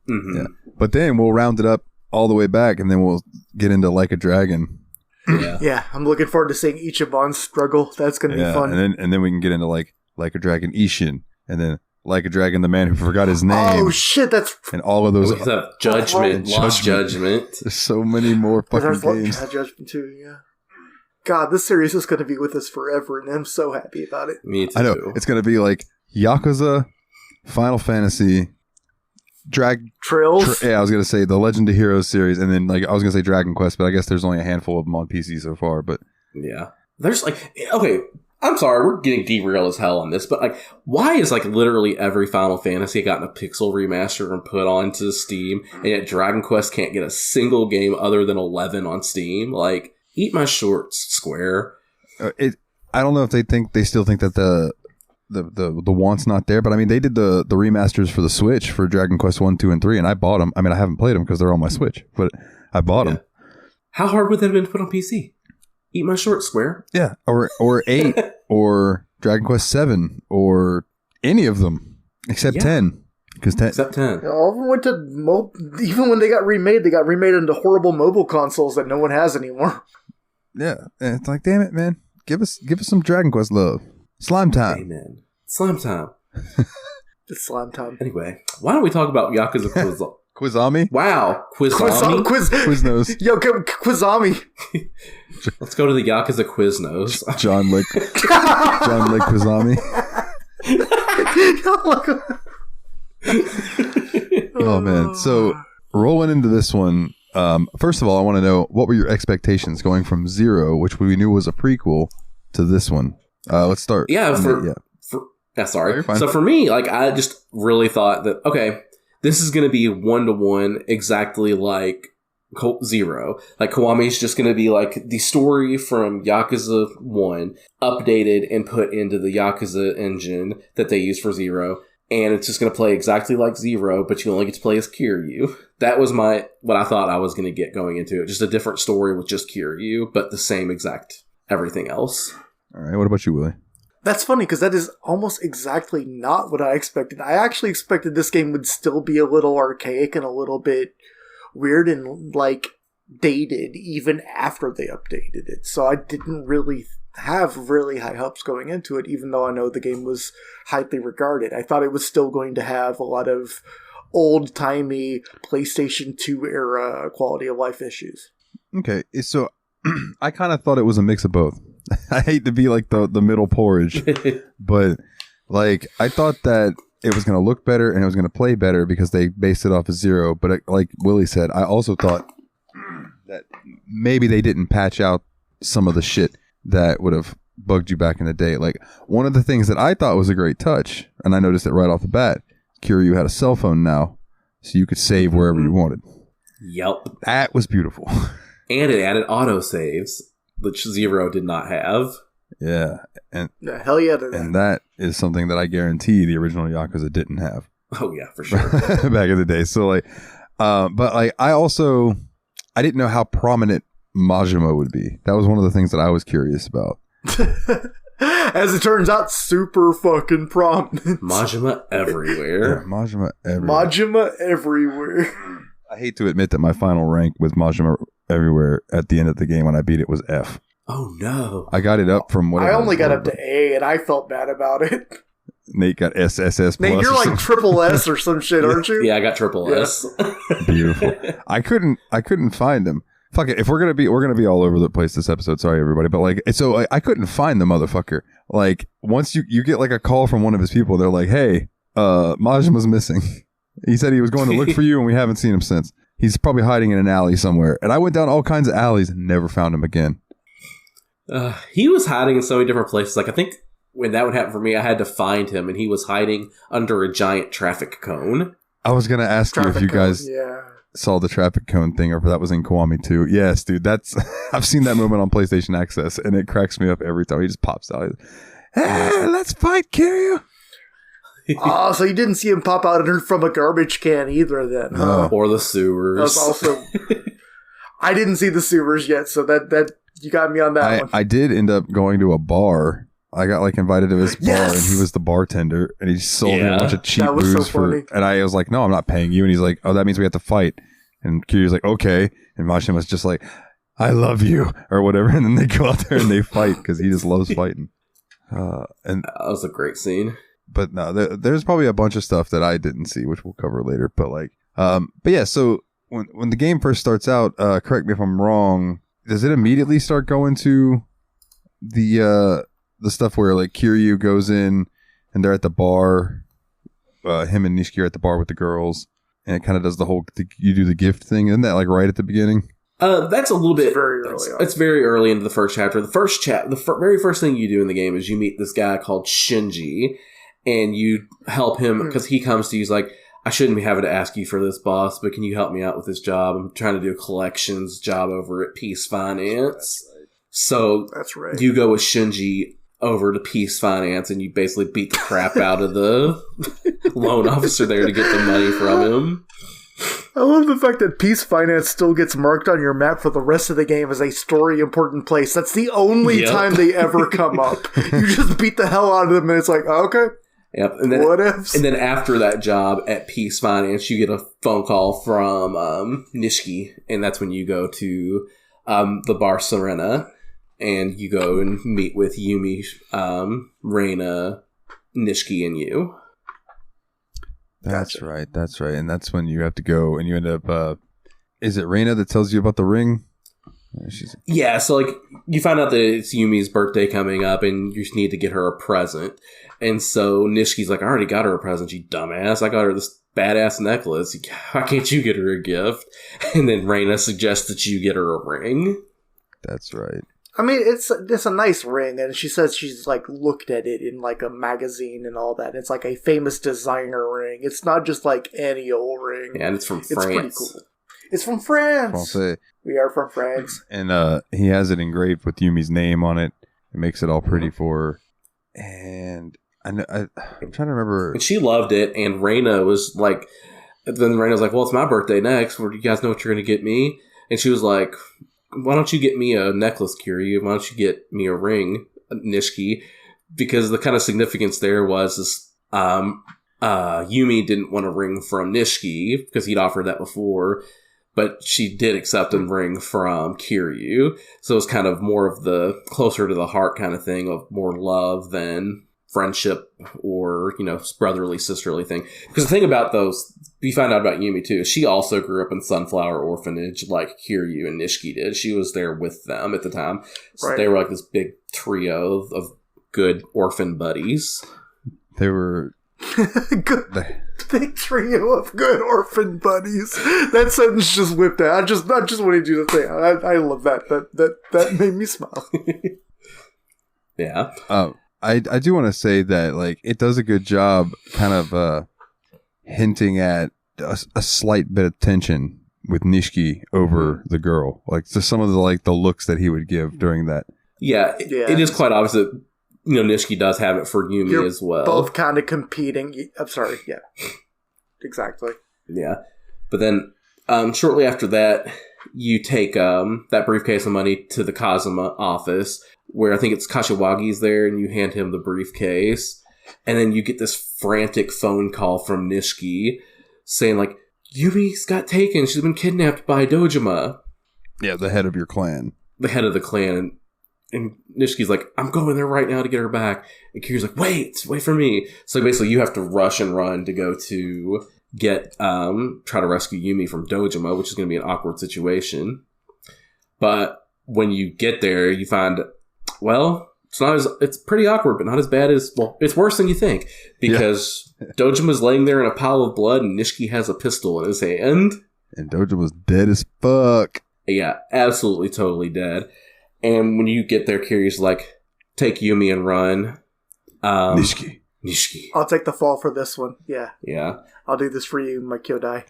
Mm-hmm. Yeah. But then we'll round it up all the way back, and then we'll get into Like a Dragon. Yeah, I'm looking forward to seeing Ichiban's struggle. That's going to be fun. And then we can get into like a Dragon Ishin, and then Like a Dragon, the man who forgot his name. Oh shit, that's and all of those. We have Judgment, Lost Judgment. There's so many more fucking games. Judgment too, yeah. God, this series is going to be with us forever, and I'm so happy about it. Me too. I know. It's going to be like Yakuza, Final Fantasy, Trails. I was going to say the Legend of Heroes series, and then like I was going to say Dragon Quest, but I guess there's only a handful of them on PC so far. But yeah, there's like, okay, I'm sorry, we're getting derailed as hell on this, but like, why is like literally every Final Fantasy gotten a pixel remaster and put onto Steam, and yet Dragon Quest can't get a single game other than 11 on Steam? Like, eat my shorts, Square. I don't know if they still think that the want's not there, but I mean they did the remasters for the Switch for Dragon Quest 1, 2, and 3, and I bought them. I mean I haven't played them because they're on my Switch, but I bought them. How hard would that have been to put on PC? Eat my shorts, Square. Yeah, or 8 or Dragon Quest 7 or any of them except 10. Except 10. All of them went to even when they got remade into horrible mobile consoles that no one has anymore. Yeah, and it's like, damn it, man, give us some Dragon Quest love. Slime time. Amen. Slime time. It's slime time. Anyway, why don't we talk about Yakuza Quizami? Wow, Quizami. Quiznos. Yo, Quizami. Let's go to the Yakuza Quiznos. John Lake Quizami. Oh man! So rolling into this one, first of all, I want to know what were your expectations going from 0, which we knew was a prequel, to this one. Let's start. Sorry. So for me, like, I just really thought that, okay, this is going to be 1-to-1 exactly like 0. Like, Kiwami's just going to be like the story from Yakuza 1 updated and put into the Yakuza engine that they use for 0. And it's just going to play exactly like 0, but you only get to play as Kiryu. That was what I thought I was going to get going into it. Just a different story with just Kiryu, but the same exact everything else. All right, what about you, Willie? That's funny because that is almost exactly not what I expected. I actually expected this game would still be a little archaic and a little bit weird and like dated even after they updated it. So I didn't really have really high hopes going into it, even though I know the game was highly regarded. I thought it was still going to have a lot of old-timey PlayStation 2 era quality of life issues. Okay, so I kind of thought it was a mix of both. I hate to be like the middle porridge, but like I thought that it was going to look better and it was going to play better because they based it off of Zero. But like Willie said, I also thought that maybe they didn't patch out some of the shit that would have bugged you back in the day. Like one of the things that I thought was a great touch, and I noticed it right off the bat, Kiryu had a cell phone now, so you could save wherever you wanted. Yep. That was beautiful. And it added autosaves, which Zero did not have. Yeah. And Yeah, hell yeah to that. and that is something that I guarantee the original Yakuza didn't have. Oh, yeah, for sure. Back in the day. So like but like I didn't know how prominent Majima would be. That was one of the things that I was curious about. As it turns out, super fucking prominent. Majima everywhere. Yeah, Majima everywhere. Majima everywhere. I hate to admit that my final rank with Majima everywhere at the end of the game when I beat it was F. Oh, no. I got it up from what I only got up to A, and I felt bad about it. Nate got SSS plus. Nate, you're like triple S or some shit, aren't you? Yeah, I got triple S. Beautiful. I couldn't find him. Fuck it. If we're gonna be all over the place this episode. Sorry, everybody. But like, so I couldn't find the motherfucker. Like, once you get like a call from one of his people, they're like, "Hey, Majima's missing. He said he was going to look for you, and we haven't seen him since. He's probably hiding in an alley somewhere." And I went down all kinds of alleys and never found him again. He was hiding in so many different places. Like, I think when that would happen for me, I had to find him, and he was hiding under a giant traffic cone. I was gonna ask you if you guys saw the traffic cone thing, or if that was in Kiwami too. Yes, dude. That's I've seen that moment on PlayStation Access, and it cracks me up every time. He just pops out. Hey, let's fight, Kiryu. Oh, so you didn't see him pop out from a garbage can either, then? Huh? Or the sewers. That was also. I didn't see the sewers yet, so that you got me on that one. I did end up going to a bar. I got like invited to his bar, and he was the bartender, and he sold me a bunch of cheap booze and I was like, "No, I'm not paying you." And he's like, "Oh, that means we have to fight." And Kiryu's like, "Okay," and Mashima's just like, "I love you," or whatever, and then they go out there and they fight because he just loves fighting. And that was a great scene. But no, there's probably a bunch of stuff that I didn't see, which we'll cover later. But like, but yeah, so when the game first starts out, correct me if I'm wrong, does it immediately start going to the stuff where like Kiryu goes in and they're at the bar, him and Nishiki are at the bar with the girls, and it kind of does the whole you do the gift thing, isn't that like right at the beginning? That's a little bit very early on. It's very early into the first chapter. The very first thing you do in the game is you meet this guy called Shinji, and you help him because he comes to you. He's like, "I shouldn't be having to ask you for this, boss, but can you help me out with this job? I'm trying to do a collections job over at Peace Finance." So that's right. You go with Shinji over to Peace Finance, and you basically beat the crap out of the loan officer there to get the money from him. I love the fact that Peace Finance still gets marked on your map for the rest of the game as a story important place. That's the only time they ever come up. You just beat the hell out of them, and it's like, oh, okay. Yep. And then, what ifs? And then after that job at Peace Finance, you get a phone call from Nishiki, and that's when you go to the bar Serena, and you go and meet with Yumi, Reina, Nishiki, and you. That's right. That's right. And that's when you have to go, and you end up. Is it Reina that tells you about the ring? Yeah, so like you find out that it's Yumi's birthday coming up, and you just need to get her a present. And so Nishiki's like, "I already got her a present, you dumbass. I got her this badass necklace. Why can't you get her a gift?" And then Reina suggests that you get her a ring. That's right. I mean, it's a nice ring, and she says she's like looked at it in like a magazine and all that. It's like a famous designer ring. It's not just like any old ring. Yeah, and it's from France. It's pretty cool. It's from France. Francais. We are from France. And he has it engraved with Yumi's name on it. It makes it all pretty for her. And I'm trying to remember. And she loved it, and Reina was like, And then Reina's like, well, it's my birthday next. Where do you guys know what you're going to get me? And she was like, why don't you get me a necklace, Kiryu? Why don't you get me a ring, Nishiki? Because the kind of significance there was this, Yumi didn't want a ring from Nishiki because he'd offered that before, but she did accept a ring from Kiryu. So it was kind of more of the closer to the heart kind of thing of more love than friendship or, brotherly, sisterly thing. Because the thing about those, we find out about Yumi too, she also grew up in Sunflower Orphanage like Kiryu and Nishiki did. She was there with them at the time. So They were like this big trio of good orphan buddies. They were... good. Big trio of good orphan buddies. That sentence just whipped out. I just wanted you to say, I love that. That made me smile. Yeah. I do want to say that like it does a good job kind of hinting at a slight bit of tension with Nishiki over the girl. Like just some of the looks that he would give during that. Yeah, it is quite obvious that Nishiki does have it for Yumi as well. Both kind of competing. I'm sorry. Yeah, exactly. Yeah, but then shortly after that, you take that briefcase of money to the Kazuma office, where I think it's Kashiwagi's there, and you hand him the briefcase, and then you get this frantic phone call from Nishiki saying like, Yumi's got taken. She's been kidnapped by Dojima. Yeah, the head of your clan. The head of the clan. And Nishiki's like, I'm going there right now to get her back. And Kiryu's like, wait for me. So basically you have to rush and run to go to get, try to rescue Yumi from Dojima, which is going to be an awkward situation. But when you get there, you find, well, it's pretty awkward, but not as bad as, well, it's worse than you think. Because Dojima's laying there in a pile of blood and Nishiki has a pistol in his hand. And Dojima's dead as fuck. Yeah, absolutely, totally dead. And when you get there, Kiryu's like, take Yumi and run. Nishiki. I'll take the fall for this one. Yeah. Yeah. I'll do this for you, my Kyodai.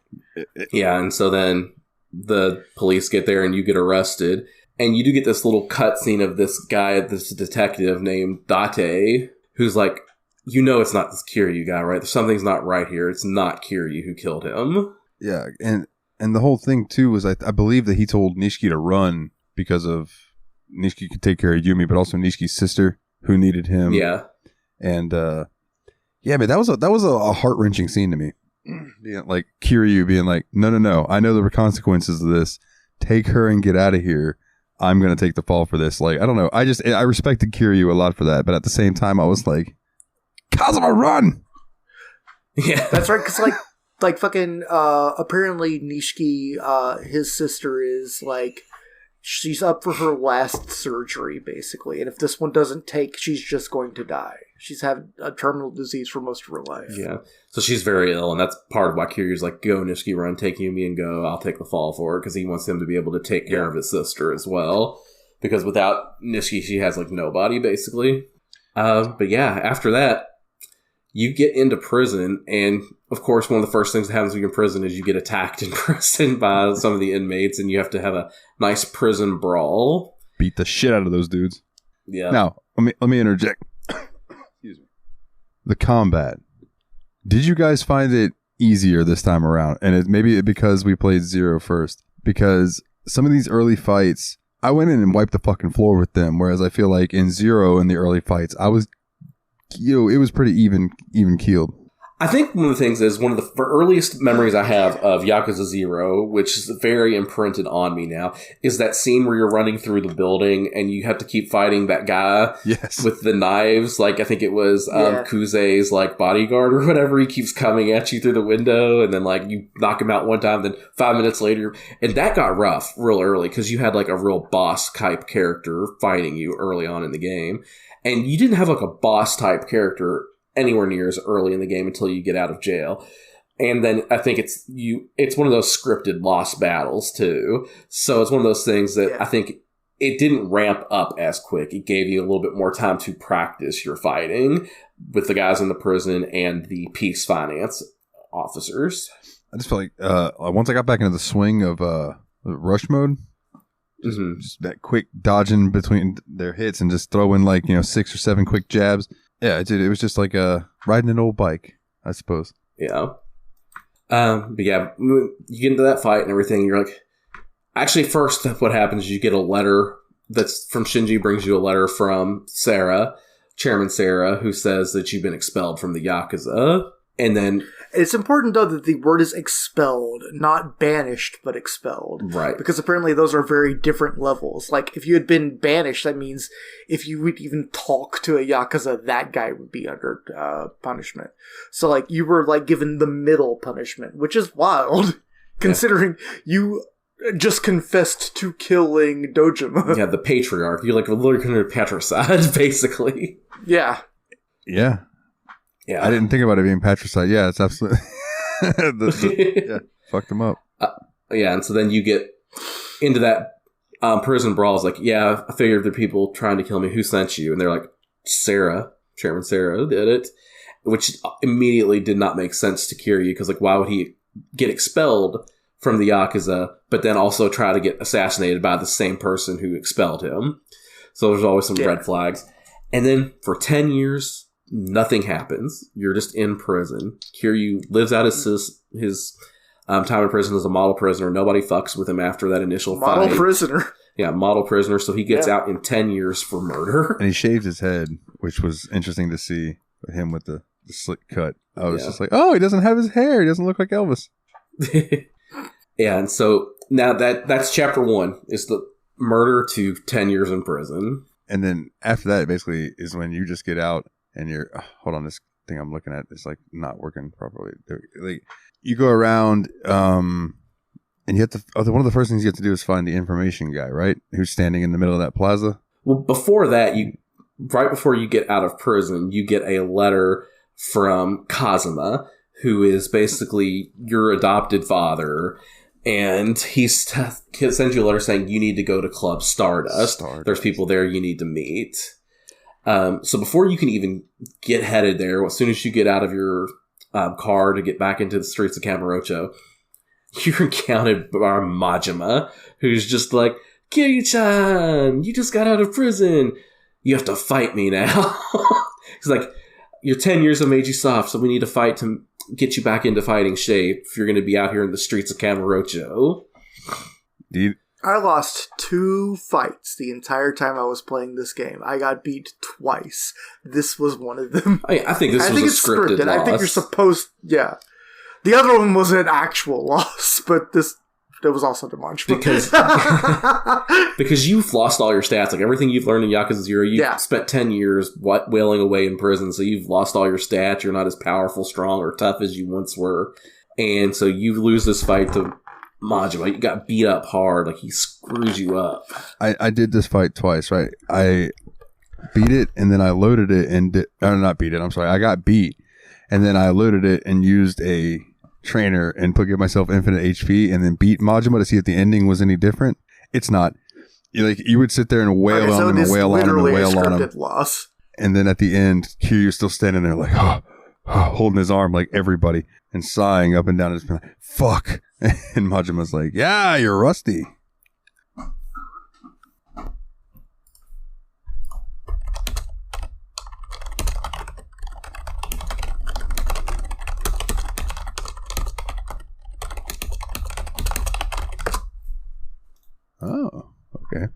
Yeah, and so then the police get there and you get arrested. And you do get this little cutscene of this guy, this detective named Date, who's like, it's not this Kiryu guy, right? Something's not right here. It's not Kiryu who killed him. Yeah, and the whole thing, too, was I believe that he told Nishiki to run because of Nishiki could take care of Yumi, but also Nishiki's sister who needed him. Yeah. And, but that was a heart-wrenching scene to me. Like, Kiryu being like, no, I know there were consequences of this. Take her and get out of here. I'm going to take the fall for this. Like, I don't know. I respected Kiryu a lot for that, but at the same time, I was like, Kazuma, run! Yeah. That's right, because, like fucking, apparently Nishiki, his sister is, like, she's up for her last surgery, basically. And if this one doesn't take, she's just going to die. She's had a terminal disease for most of her life. Yeah. So she's very ill, and that's part of why Kiryu's like, go, Nishiki, run, take Yumi and go. I'll take the fall for her, because he wants him to be able to take care of his sister as well. Because without Nishiki, she has, like, nobody, basically. But yeah, after that, you get into prison, and of course, one of the first things that happens when you're in prison is you get attacked in prison by some of the inmates, and you have to have a nice prison brawl. Beat the shit out of those dudes. Yeah. Now, let me interject. Excuse me. The combat. Did you guys find it easier this time around? And maybe because we played Zero first. Because some of these early fights, I went in and wiped the fucking floor with them, whereas I feel like in Zero, in the early fights, it was pretty even keeled. I think one of the things is one of the earliest memories I have of Yakuza 0, which is very imprinted on me now, is that scene where you're running through the building and you have to keep fighting that guy with the knives. Like, I think it was Kuze's like bodyguard or whatever. He keeps coming at you through the window, and then like you knock him out one time, then 5 minutes later. And that got rough real early because you had like a real boss type character fighting you early on in the game. And you didn't have like a boss type character anywhere near as early in the game until you get out of jail. And then I think it's one of those scripted lost battles too. So it's one of those things that I think it didn't ramp up as quick. It gave you a little bit more time to practice your fighting with the guys in the prison and the peace finance officers. I just felt like once I got back into the swing of rush mode, just that quick dodging between their hits and just throwing like 6 or 7 quick jabs. Yeah, it was just like riding an old bike, I suppose. Yeah. But yeah, you get into that fight and everything. You're like, actually, first, what happens is you get a letter that's from Shinji, brings you a letter from Sarah, Chairman Sarah, who says that you've been expelled from the Yakuza. And then it's important, though, that the word is expelled, not banished, but expelled. Right. Because apparently those are very different levels. Like, if you had been banished, that means if you would even talk to a Yakuza, that guy would be under punishment. So, like, you were, like, given the middle punishment, which is wild, considering you just confessed to killing Dojima. Yeah, the patriarch. You're, like, literally committed patricide, basically. Yeah. Yeah. Yeah. I didn't think about it being patricide. Yeah, it's absolutely... yeah, fucked him up. Yeah, and so then you get into that prison brawl. It's like, yeah, I figured the people trying to kill me. Who sent you? And they're like, Sarah. Chairman Sarah did it. Which immediately did not make sense to Kiryu, because, like, why would he get expelled from the Yakuza, but then also try to get assassinated by the same person who expelled him? So there's always some red flags. And then for 10 years... nothing happens. You're just in prison. Kiryu lives out his time in prison as a model prisoner. Nobody fucks with him after that initial fight. Model prisoner. Yeah, model prisoner. So he gets out in 10 years for murder. And he shaved his head, which was interesting to see with him with the slick cut. I was just like, oh, he doesn't have his hair. He doesn't look like Elvis. Yeah, and so now that's chapter 1, is the murder to 10 years in prison. And then after that, basically, is when you just get out. And you're, hold on, this thing I'm looking at is like not working properly. Like, you go around, and you have to, one of the first things you have to do is find the information guy, right? Who's standing in the middle of that plaza. Well, before that, right before you get out of prison, you get a letter from Kazuma, who is basically your adopted father. And he sends you a letter saying you need to go to Club Stardust. There's people there you need to meet. So before you can even get headed there, as soon as you get out of your car to get back into the streets of Kamurocho, you're encountered by Majima, who's just like, Kiryu-chan, you just got out of prison. You have to fight me now. He's like, your 10 years have made you soft, so we need to fight to get you back into fighting shape if you're going to be out here in the streets of Kamurocho. I lost 2 fights the entire time I was playing this game. I got beat twice. This was one of them. I think this was a scripted loss. I think you're supposed... Yeah. The other one was an actual loss, but this... It was also demonstrable. Because you've lost all your stats. Like, everything you've learned in Yakuza 0, you've spent 10 years wailing away in prison, so you've lost all your stats. You're not as powerful, strong, or tough as you once were. And so you lose this fight to Majima. You got beat up hard. Like, he screws you up. I did this fight twice, right? I beat it, and then I loaded it and not beat it, I'm sorry. I got beat, and then I loaded it and used a trainer and give myself infinite HP, and then beat Majima to see if the ending was any different. It's not. You would sit there and wail on him and wail on him and wail on him. Loss. And then at the end, Kiryu's still standing there like, holding his arm like everybody and sighing up and down his back. Like, fuck. And Majima's like, yeah, you're rusty. Oh, okay.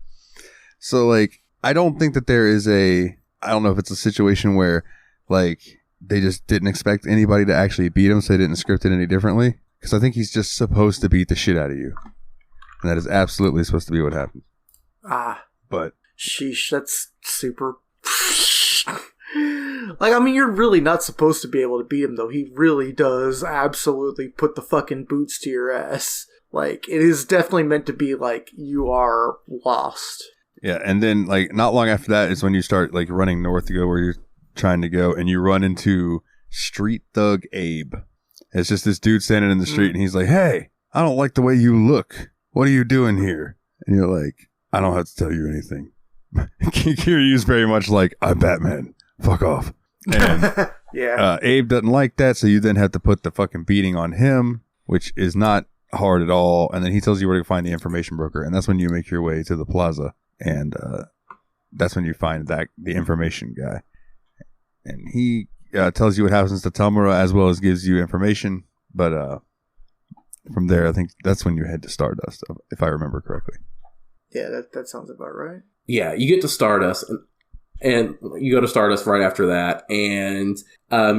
So, like, I don't think that there is I don't know if it's a situation where, like, they just didn't expect anybody to actually beat him, so they didn't script it any differently. Because I think he's just supposed to beat the shit out of you. And that is absolutely supposed to be what happens. But. Sheesh, that's super... Like, I mean, you're really not supposed to be able to beat him, though. He really does absolutely put the fucking boots to your ass. Like, it is definitely meant to be like, you are lost. Yeah, and then, like, not long after that is when you start, like, running north to go where you're trying to go, and you run into Street Thug Abe. It's just this dude standing in the street, and he's like, hey, I don't like the way you look. What are you doing here? And you're like, I don't have to tell you anything. Kiryu's very much like, I'm Batman. Fuck off. And yeah. Abe doesn't like that, so you then have to put the fucking beating on him, which is not hard at all. And then he tells you where to find the information broker, and that's when you make your way to the plaza, and that's when you find the information guy, and he tells you what happens to Tamura as well as gives you information. But from there, I think that's when you head to Stardust, if I remember correctly. Yeah, that sounds about right. Yeah, you get to Stardust, and you go to Stardust right after that, and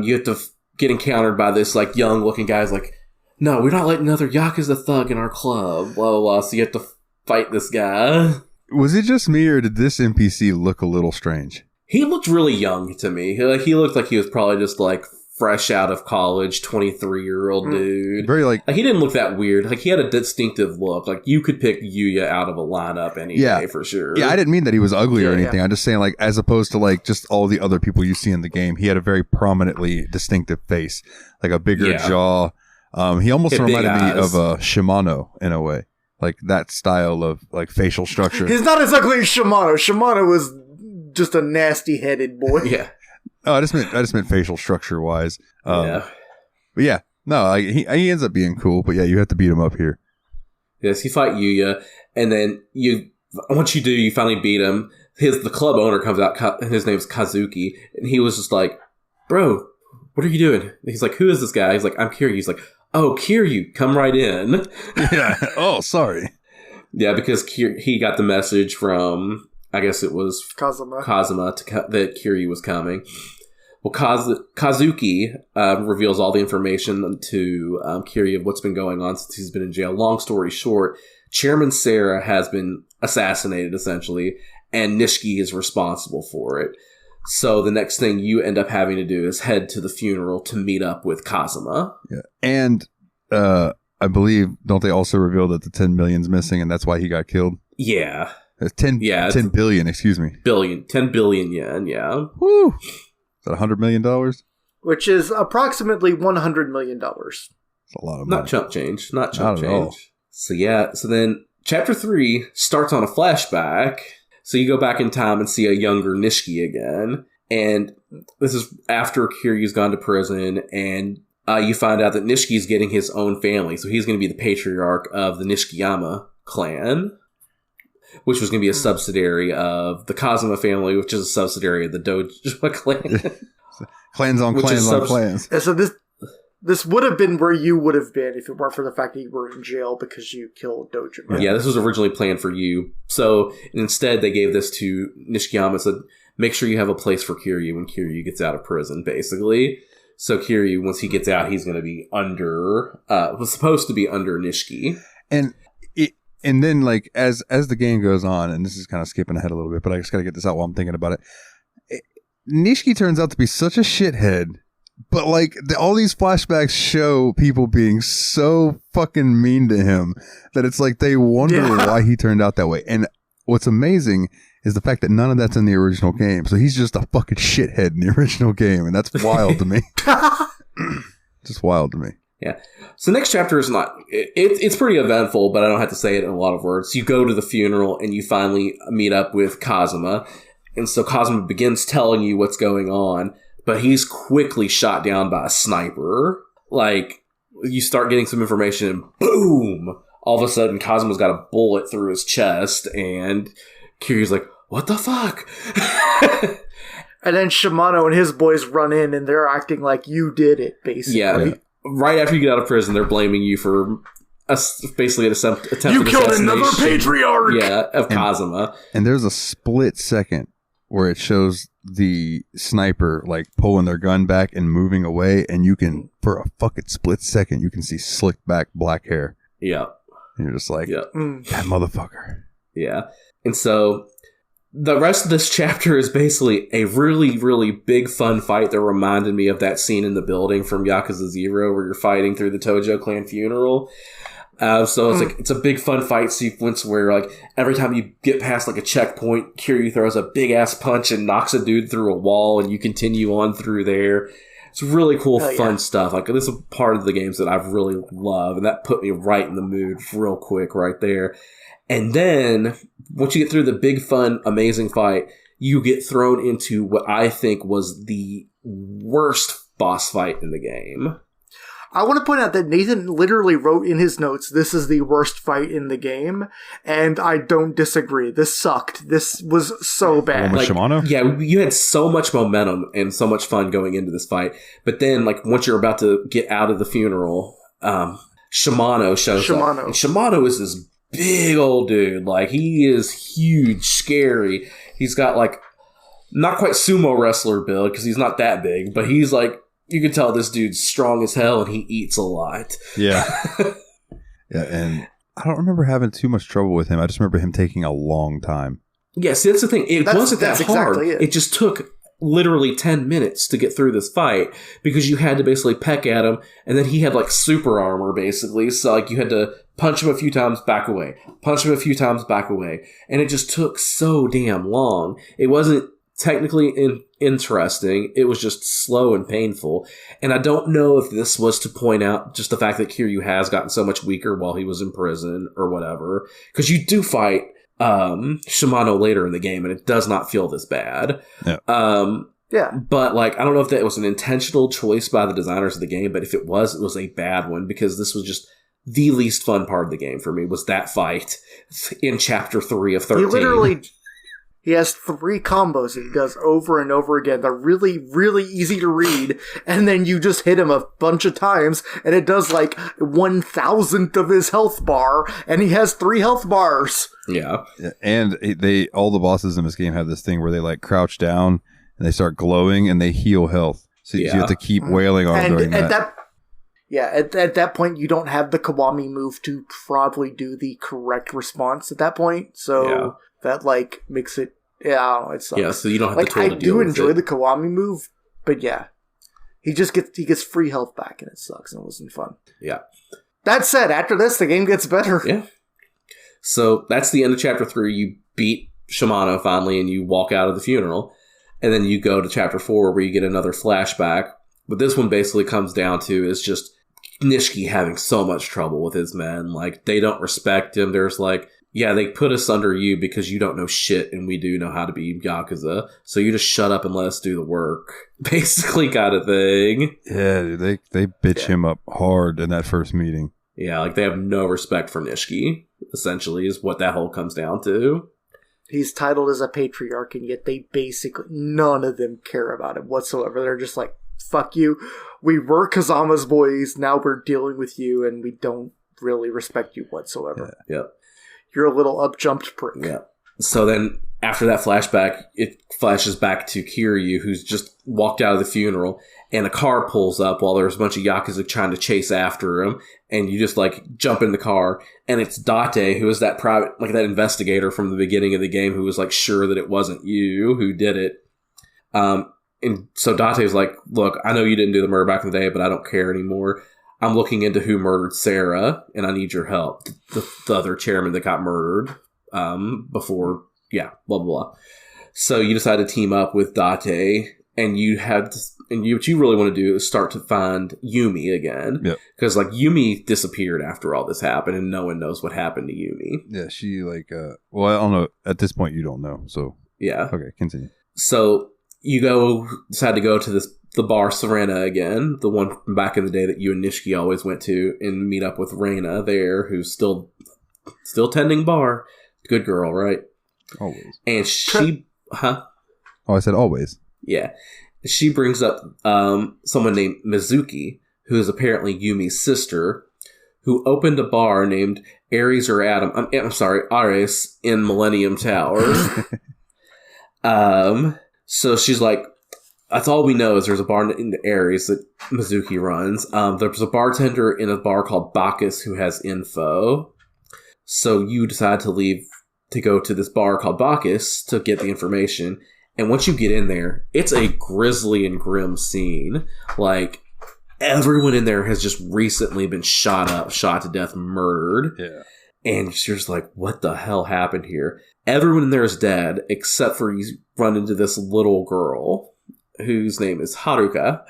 you have to get encountered by this like young looking guy's like, no, we're not letting another Yakuza thug in our club, blah blah blah. So you have to fight this guy. Was it just me, or did this NPC look a little strange? He looked really young to me. He looked like he was probably just like fresh out of college, 23-year-old dude. Very like he didn't look that weird. Like he had a distinctive look. Like you could pick Yuya out of a lineup any day for sure. Yeah, I didn't mean that he was ugly or anything. I'm just saying, like, as opposed to like just all the other people you see in the game, he had a very prominently distinctive face, like a bigger jaw. He almost reminded me of Shimano in a way, like that style of like facial structure. He's not as ugly as Shimano. Shimano was just a nasty-headed boy. Yeah. Oh, I just meant facial structure wise. But yeah, no, he ends up being cool. But yeah, you have to beat him up here. Yes, you fight Yuya, and then once you do, you finally beat him. The club owner comes out. His name's Kazuki, and he was just like, "Bro, what are you doing?" And he's like, "Who is this guy?" He's like, "I'm Kiryu." He's like, "Oh, Kiryu, come right in." Yeah. Oh, sorry. Yeah, because he got the message from, I guess it was Kazuma that Kiryu was coming. Well, Kazuki reveals all the information to Kiryu of what's been going on since he's been in jail. Long story short, Chairman Sarah has been assassinated, essentially, and Nishiki is responsible for it. So the next thing you end up having to do is head to the funeral to meet up with Kazuma. Yeah. And I believe, don't they also reveal that the 10 million's missing and that's why he got killed? Yeah. 10 billion, excuse me. 10 billion yen, yeah. Woo! Is that $100 million? Which is approximately $100 million. It's a lot of money. Not chump change. Not chump change. So yeah, so then chapter 3 starts on a flashback. So you go back in time and see a younger Nishiki again. And this is after Kiryu's gone to prison, and you find out that Nishiki's getting his own family. So he's going to be the patriarch of the Nishikiyama clan, which was going to be a subsidiary of the Kazuma family, which is a subsidiary of the Dojo clan. Clans on clans on clans. And so this would have been where you would have been if it weren't for the fact that you were in jail because you killed Dojo. Right? Yeah, this was originally planned for you. So instead, they gave this to Nishikiyama and said, make sure you have a place for Kiryu when Kiryu gets out of prison, basically. So Kiryu, once he gets out, he's going to be was supposed to be under Nishiki. And then, like, as the game goes on, and this is kind of skipping ahead a little bit, but I just got to get this out while I'm thinking about it. Nishiki turns out to be such a shithead, but, like, all these flashbacks show people being so fucking mean to him that it's like they wonder why he turned out that way. And what's amazing is the fact that none of that's in the original game. So he's just a fucking shithead in the original game, and that's wild to me. Just wild to me. Yeah. So next chapter is not... It's pretty eventful, but I don't have to say it in a lot of words. You go to the funeral, and you finally meet up with Kazuma. And so Kazuma begins telling you what's going on, but he's quickly shot down by a sniper. Like, you start getting some information, and boom! All of a sudden, Kazuma's got a bullet through his chest, and Kiryu's like, what the fuck? And then Shimano and his boys run in, and they're acting like you did it, basically. Yeah. Right after you get out of prison, they're blaming you for basically an attempt you killed another patriarch! Yeah, of Kazuma. And there's a split second where it shows the sniper, like, pulling their gun back and moving away, and you can, for a fucking split second, you can see slicked back black hair. Yeah. And you're just like, that motherfucker. Yeah. And so the rest of this chapter is basically a really, really big fun fight that reminded me of that scene in the building from Yakuza 0 where you're fighting through the Tojo clan funeral. So it's like, it's a big fun fight sequence where, like, every time you get past, like, a checkpoint, Kiryu throws a big ass punch and knocks a dude through a wall, and you continue on through there. It's really cool, fun stuff. Like, this is part of the games that I've really loved, and that put me right in the mood real quick right there. And then, once you get through the big, fun, amazing fight, you get thrown into what I think was the worst boss fight in the game. I want to point out that Nathan literally wrote in his notes, this is the worst fight in the game, and I don't disagree. This sucked. This was so bad. Like, Shimano? Yeah, you had so much momentum and so much fun going into this fight, but then, like, once you're about to get out of the funeral, Shimano shows up. And Shimano is this big old dude. Like, he is huge, scary. He's got, like, not quite sumo wrestler build, because he's not that big, but he's, like, you can tell this dude's strong as hell, and he eats a lot. Yeah. Yeah, and I don't remember having too much trouble with him. I just remember him taking a long time. Yeah, see, that's the thing. It wasn't that hard. Exactly it just took literally 10 minutes to get through this fight, because you had to basically peck at him, and then he had, like, super armor, basically. So, like, you had to punch him a few times, back away. Punch him a few times, back away. And it just took so damn long. It wasn't technically interesting. It was just slow and painful. And I don't know if this was to point out just the fact that Kiryu has gotten so much weaker while he was in prison or whatever. Because you do fight Shimano later in the game, and it does not feel this bad. Yeah. Yeah. But, like, I don't know if that was an intentional choice by the designers of the game, but if it was a bad one, because this was just the least fun part of the game for me, was that fight in Chapter 3 of 13. He has 3 combos he does over and over again. They're really, really easy to read. And then you just hit him a bunch of times, and it does like 1,000th of his health bar, and he has 3 health bars. Yeah. And all the bosses in this game have this thing where they like crouch down and they start glowing and they heal health. So you have to keep wailing on them during that. At that point, you don't have the Kiwami move to probably do the correct response at that point. So that, like, makes it, it sucks. Yeah, so you don't have like, the tool to deal with it. I do enjoy the Kiwami move, but yeah. He gets free health back, and it sucks, and it wasn't fun. Yeah. That said, after this, the game gets better. Yeah. So that's the end of Chapter 3. You beat Shimano finally, and you walk out of the funeral. And then you go to Chapter 4, where you get another flashback. But this one basically comes down to is just Nishiki having so much trouble with his men. Like, they don't respect him. There's like, yeah, they put us under you because you don't know shit, and we do know how to be Yakuza. So you just shut up and let us do the work. Basically kind of thing. Yeah, dude, they bitch him up hard in that first meeting. Yeah, like, they have no respect for Nishiki, essentially, is what that whole comes down to. He's titled as a patriarch, and yet they basically, none of them care about him whatsoever. They're just like, fuck you. We were Kazama's boys, now we're dealing with you, and we don't really respect you whatsoever. Yeah. You're a little up-jumped prick. Yeah. So then, after that flashback, it flashes back to Kiryu, who's just walked out of the funeral, and a car pulls up while there's a bunch of Yakuza trying to chase after him, and you just, like, jump in the car, and it's Date, who is that private, like, that investigator from the beginning of the game who was, like, sure that it wasn't you who did it. And so Date's like, look, I know you didn't do the murder back in the day, but I don't care anymore. I'm looking into who murdered Sarah, and I need your help. The other chairman that got murdered before, blah, blah, blah. So you decide to team up with Date, and what you really want to do is start to find Yumi again. Because, like, Yumi disappeared after all this happened, and no one knows what happened to Yumi. Yeah, she, like, well, I don't know. At this point, you don't know, so. Yeah. Okay, continue. So you decide to go to the bar Serena again, the one from back in the day that you and Nishiki always went to, and meet up with Reina there, who's still tending bar. Good girl, right? Always. And she, Oh, I said always. Yeah. She brings up someone named Mizuki, who is apparently Yumi's sister, who opened a bar named Ares or Adam. Ares in Millennium Towers. So she's like, that's all we know is there's a bar in the Ares that Mizuki runs. There's a bartender in a bar called Bacchus who has info. So you decide to leave to go to this bar called Bacchus to get the information. And once you get in there, it's a grisly and grim scene. Like, everyone in there has just recently been shot to death, murdered. Yeah. And you're just like, what the hell happened here? Everyone in there is dead, except for you run into this little girl whose name is Haruka.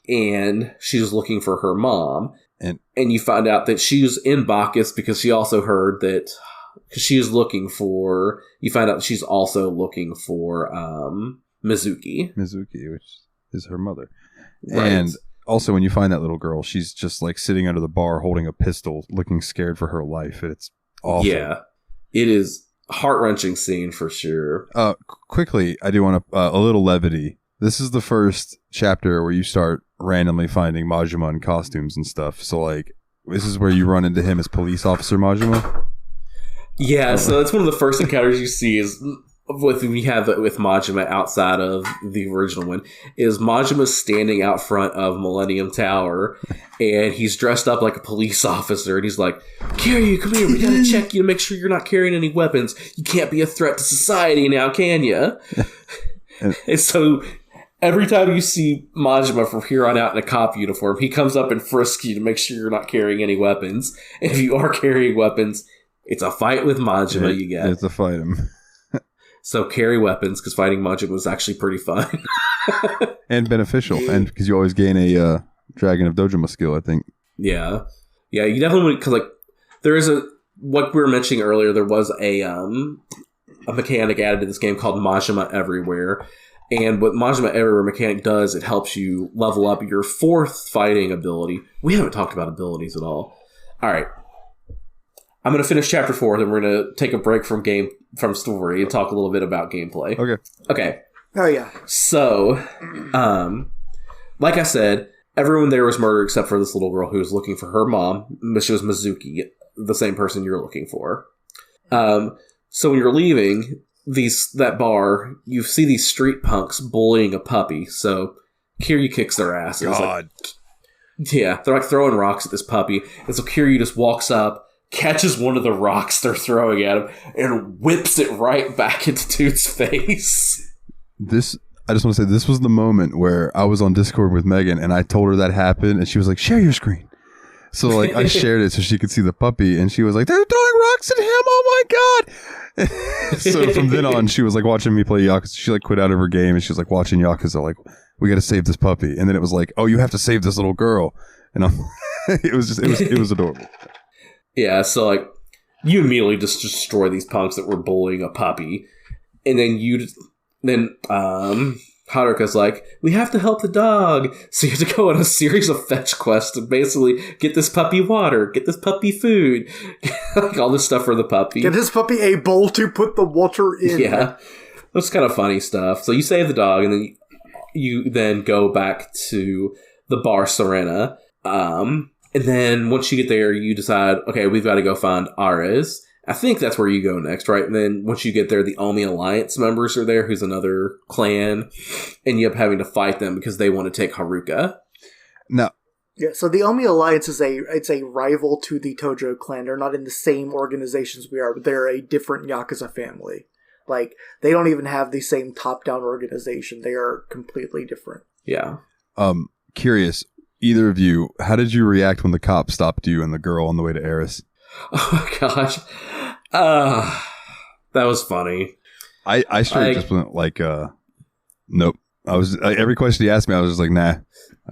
And she's looking for her mom. And you find out that she was in Bacchus because she also heard that... Because she is looking for... You find out she's also looking for Mizuki. Mizuki, which is her mother. Right. And also, when you find that little girl, she's just, like, sitting under the bar holding a pistol, looking scared for her life. It's awful. Yeah. It is a heart-wrenching scene for sure. Quickly, I do want a little levity. This is the first chapter where you start randomly finding Majima in costumes and stuff. So, like, this is where you run into him as police officer Majima. Yeah, so that's one of the first encounters you see is with Majima outside of the original one. Is Majima standing out front of Millennium Tower, and he's dressed up like a police officer, and he's like, "Kiryu, come here. We gotta check you to make sure you're not carrying any weapons. You can't be a threat to society now, can you?" And so every time you see Majima from here on out in a cop uniform, he comes up and frisks you to make sure you're not carrying any weapons. And if you are carrying weapons, it's a fight with Majima you get. It's a fight him. So carry weapons, because fighting Majima was actually pretty fun. And beneficial. And because you always gain a Dragon of Dojima skill, I think. Yeah. Yeah, you definitely would, because like, there is what we were mentioning earlier, there was a mechanic added to this game called Majima Everywhere. And what Majima Everywhere mechanic does, it helps you level up your 4th fighting ability. We haven't talked about abilities at all. All right. I'm going to finish chapter 4, then we're going to take a break from story and talk a little bit about gameplay. Okay. Oh, yeah. So, like I said, everyone there was murdered except for this little girl who was looking for her mom. She was Mizuki, the same person you're looking for. So when you're leaving that bar, you see these street punks bullying a puppy. So Kiryu kicks their asses. God. Yeah, they're like throwing rocks at this puppy. And so Kiryu just walks up, catches one of the rocks they're throwing at him, and whips it right back into dude's face. I just want to say, this was the moment where I was on Discord with Megan, and I told her that happened, and she was like, share your screen. So, like, I shared it so she could see the puppy, and she was like, they're throwing rocks at him, oh my god! So, from then on, she was, like, watching me play Yakuza. She, like, quit out of her game, and she was, like, watching Yakuza, like, we gotta save this puppy. And then it was like, oh, you have to save this little girl. And it was adorable. Yeah, so, like, you immediately just destroy these punks that were bullying a puppy. And then Haruka's like, we have to help the dog. So you have to go on a series of fetch quests to basically get this puppy water, get this puppy food, like all this stuff for the puppy. Get this puppy a bowl to put the water in. Yeah, that's kind of funny stuff. So you save the dog, and then you then go back to the bar Serena. And then once you get there, you decide, okay, we've got to go find Ares. I think that's where you go next, right? And then once you get there, the Omi Alliance members are there, who's another clan, and you end up having to fight them because they want to take Haruka. No. Yeah, so the Omi Alliance is a rival to the Tojo clan. They're not in the same organizations we are, but they're a different Yakuza family. Like, they don't even have the same top-down organization. They are completely different. Yeah. Curious, either of you, how did you react when the cop stopped you and the girl on the way to Eris? Oh my gosh. That was funny. I straight just went like, nope. Every question he asked me, I was just like, nah.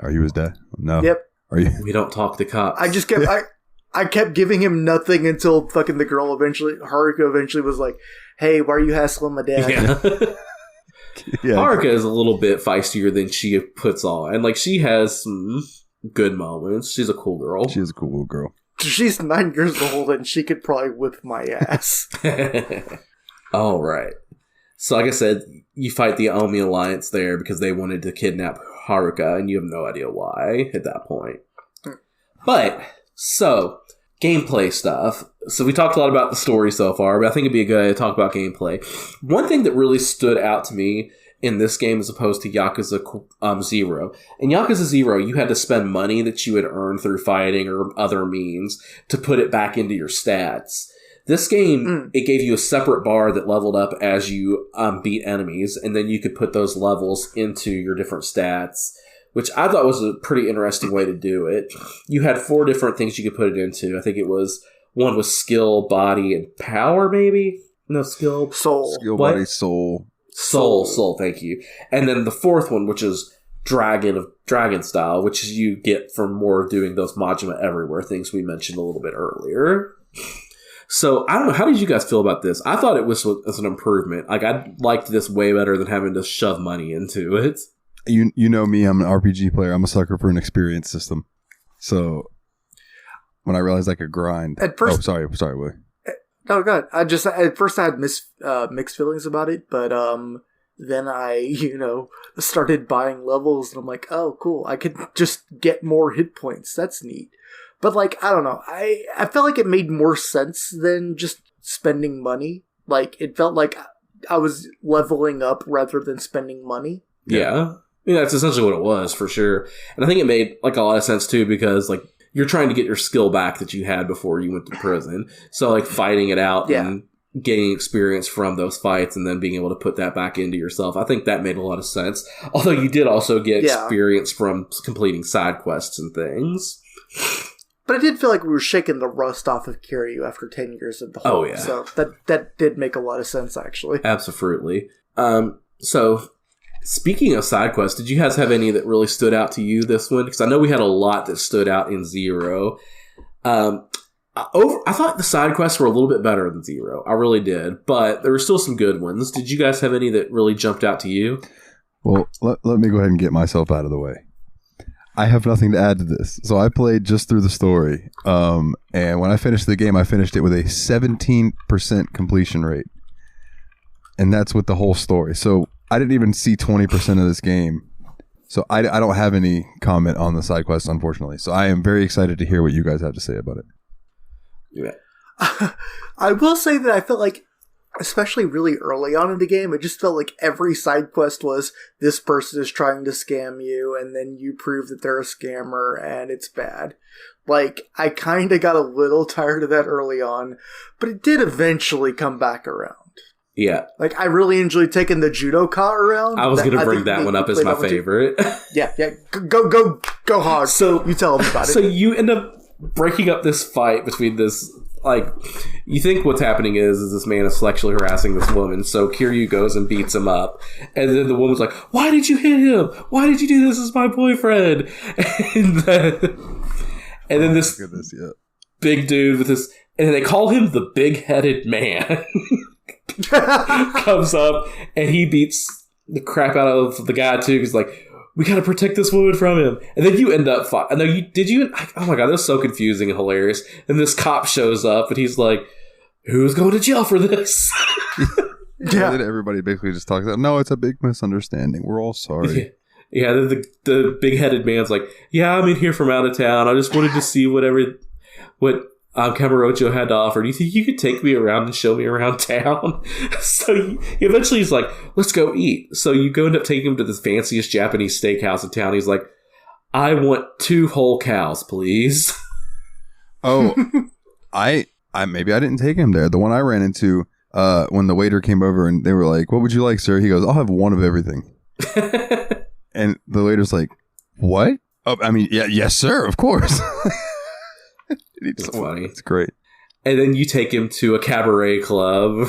Are you his dad? No. Yep. Are you? We don't talk to cops. I kept giving him nothing until fucking Haruka eventually was like, hey, why are you hassling my dad? Yeah. Yeah. Haruka is a little bit feistier than she puts on. And, like, she has some good moments. She's a cool girl. She is a cool little girl. She's 9 years old, and she could probably whip my ass. All right. So, like I said, you fight the Omi Alliance there because they wanted to kidnap Haruka, and you have no idea why at that point. But, so, gameplay stuff. So we talked a lot about the story so far, but I think it'd be a good idea to talk about gameplay. One thing that really stood out to me in this game as opposed to Yakuza 0. In Yakuza 0, you had to spend money that you had earned through fighting or other means to put it back into your stats. This game, it gave you a separate bar that leveled up as you beat enemies, and then you could put those levels into your different stats, which I thought was a pretty interesting way to do it. You had 4 different things you could put it into. I think it was, one was skill, body, and power, maybe? No, skill. Soul. Skill, what? body, soul. Soul, thank you. And then the 4th one, which is dragon style, which you get from more of doing those Majima Everywhere things we mentioned a little bit earlier. So, I don't know, how did you guys feel about this? I thought it was an improvement. Like, I liked this way better than having to shove money into it. You know me, I'm an RPG player. I'm a sucker for an experience system. So, when I realized I could grind... At first... Oh, sorry, Willie. No, God. At first I had mixed feelings about it, but then I, started buying levels, and I'm like, oh, cool. I could just get more hit points. That's neat. But, like, I don't know. I felt like it made more sense than just spending money. Like, it felt like I was leveling up rather than spending money. Yeah. I mean, that's essentially what it was, for sure. And I think it made, like, a lot of sense, too, because, like, you're trying to get your skill back that you had before you went to prison. So, like, fighting it out and gaining experience from those fights and then being able to put that back into yourself. I think that made a lot of sense. Although you did also get experience from completing side quests and things. But I did feel like we were shaking the rust off of Kiryu after 10 years of the whole. Oh, yeah. So that did make a lot of sense, actually. Absolutely. So, speaking of side quests, did you guys have any that really stood out to you this one? Because I know we had a lot that stood out in Zero. I thought the side quests were a little bit better than Zero. I really did. But there were still some good ones. Did you guys have any that really jumped out to you? Well, let me go ahead and get myself out of the way. I have nothing to add to this. So I played just through the story. And when I finished the game, I finished it with a 17% completion rate. And that's with the whole story. So I didn't even see 20% of this game. So I don't have any comment on the side quests, unfortunately. So I am very excited to hear what you guys have to say about it. Yeah. I will say that I felt like, especially really early on in the game, it just felt like every side quest was, this person is trying to scam you, and then you prove that they're a scammer, and it's bad. Like, I kind of got a little tired of that early on, but it did eventually come back around. Yeah. Like, I really enjoyed taking the judoka around. I was going to bring that one up as my favorite. Yeah. Go hard. So you tell them about it. So you end up breaking up this fight between this, like, you think what's happening is this man is sexually harassing this woman, so Kiryu goes and beats him up, and then the woman's like, why did you hit him? Why did you do this as my boyfriend? And then this big dude with this, and they call him the big-headed man, comes up, and he beats the crap out of the guy, too, because, like, we gotta protect this woman from him. And then you end up fighting. Oh my god, that was so confusing and hilarious. And this cop shows up and he's like, who's going to jail for this? Yeah. Then everybody basically just talks about, no, it's a big misunderstanding. We're all sorry. Yeah, then the big-headed man's like, yeah, I'm in here from out of town. I just wanted to see what Kamurocho had to offer. Do you think you could take me around and show me around town? So eventually he's like, let's go eat. So you go end up taking him to the fanciest Japanese steakhouse in town. He's like, I want 2 whole cows, please. Oh, maybe I didn't take him there. The one I ran into when the waiter came over and they were like, what would you like, sir? He goes, I'll have one of everything. And the waiter's like, what? Oh, I mean, yeah, yes, sir, of course. It's funny. It's great. And then you take him to a cabaret club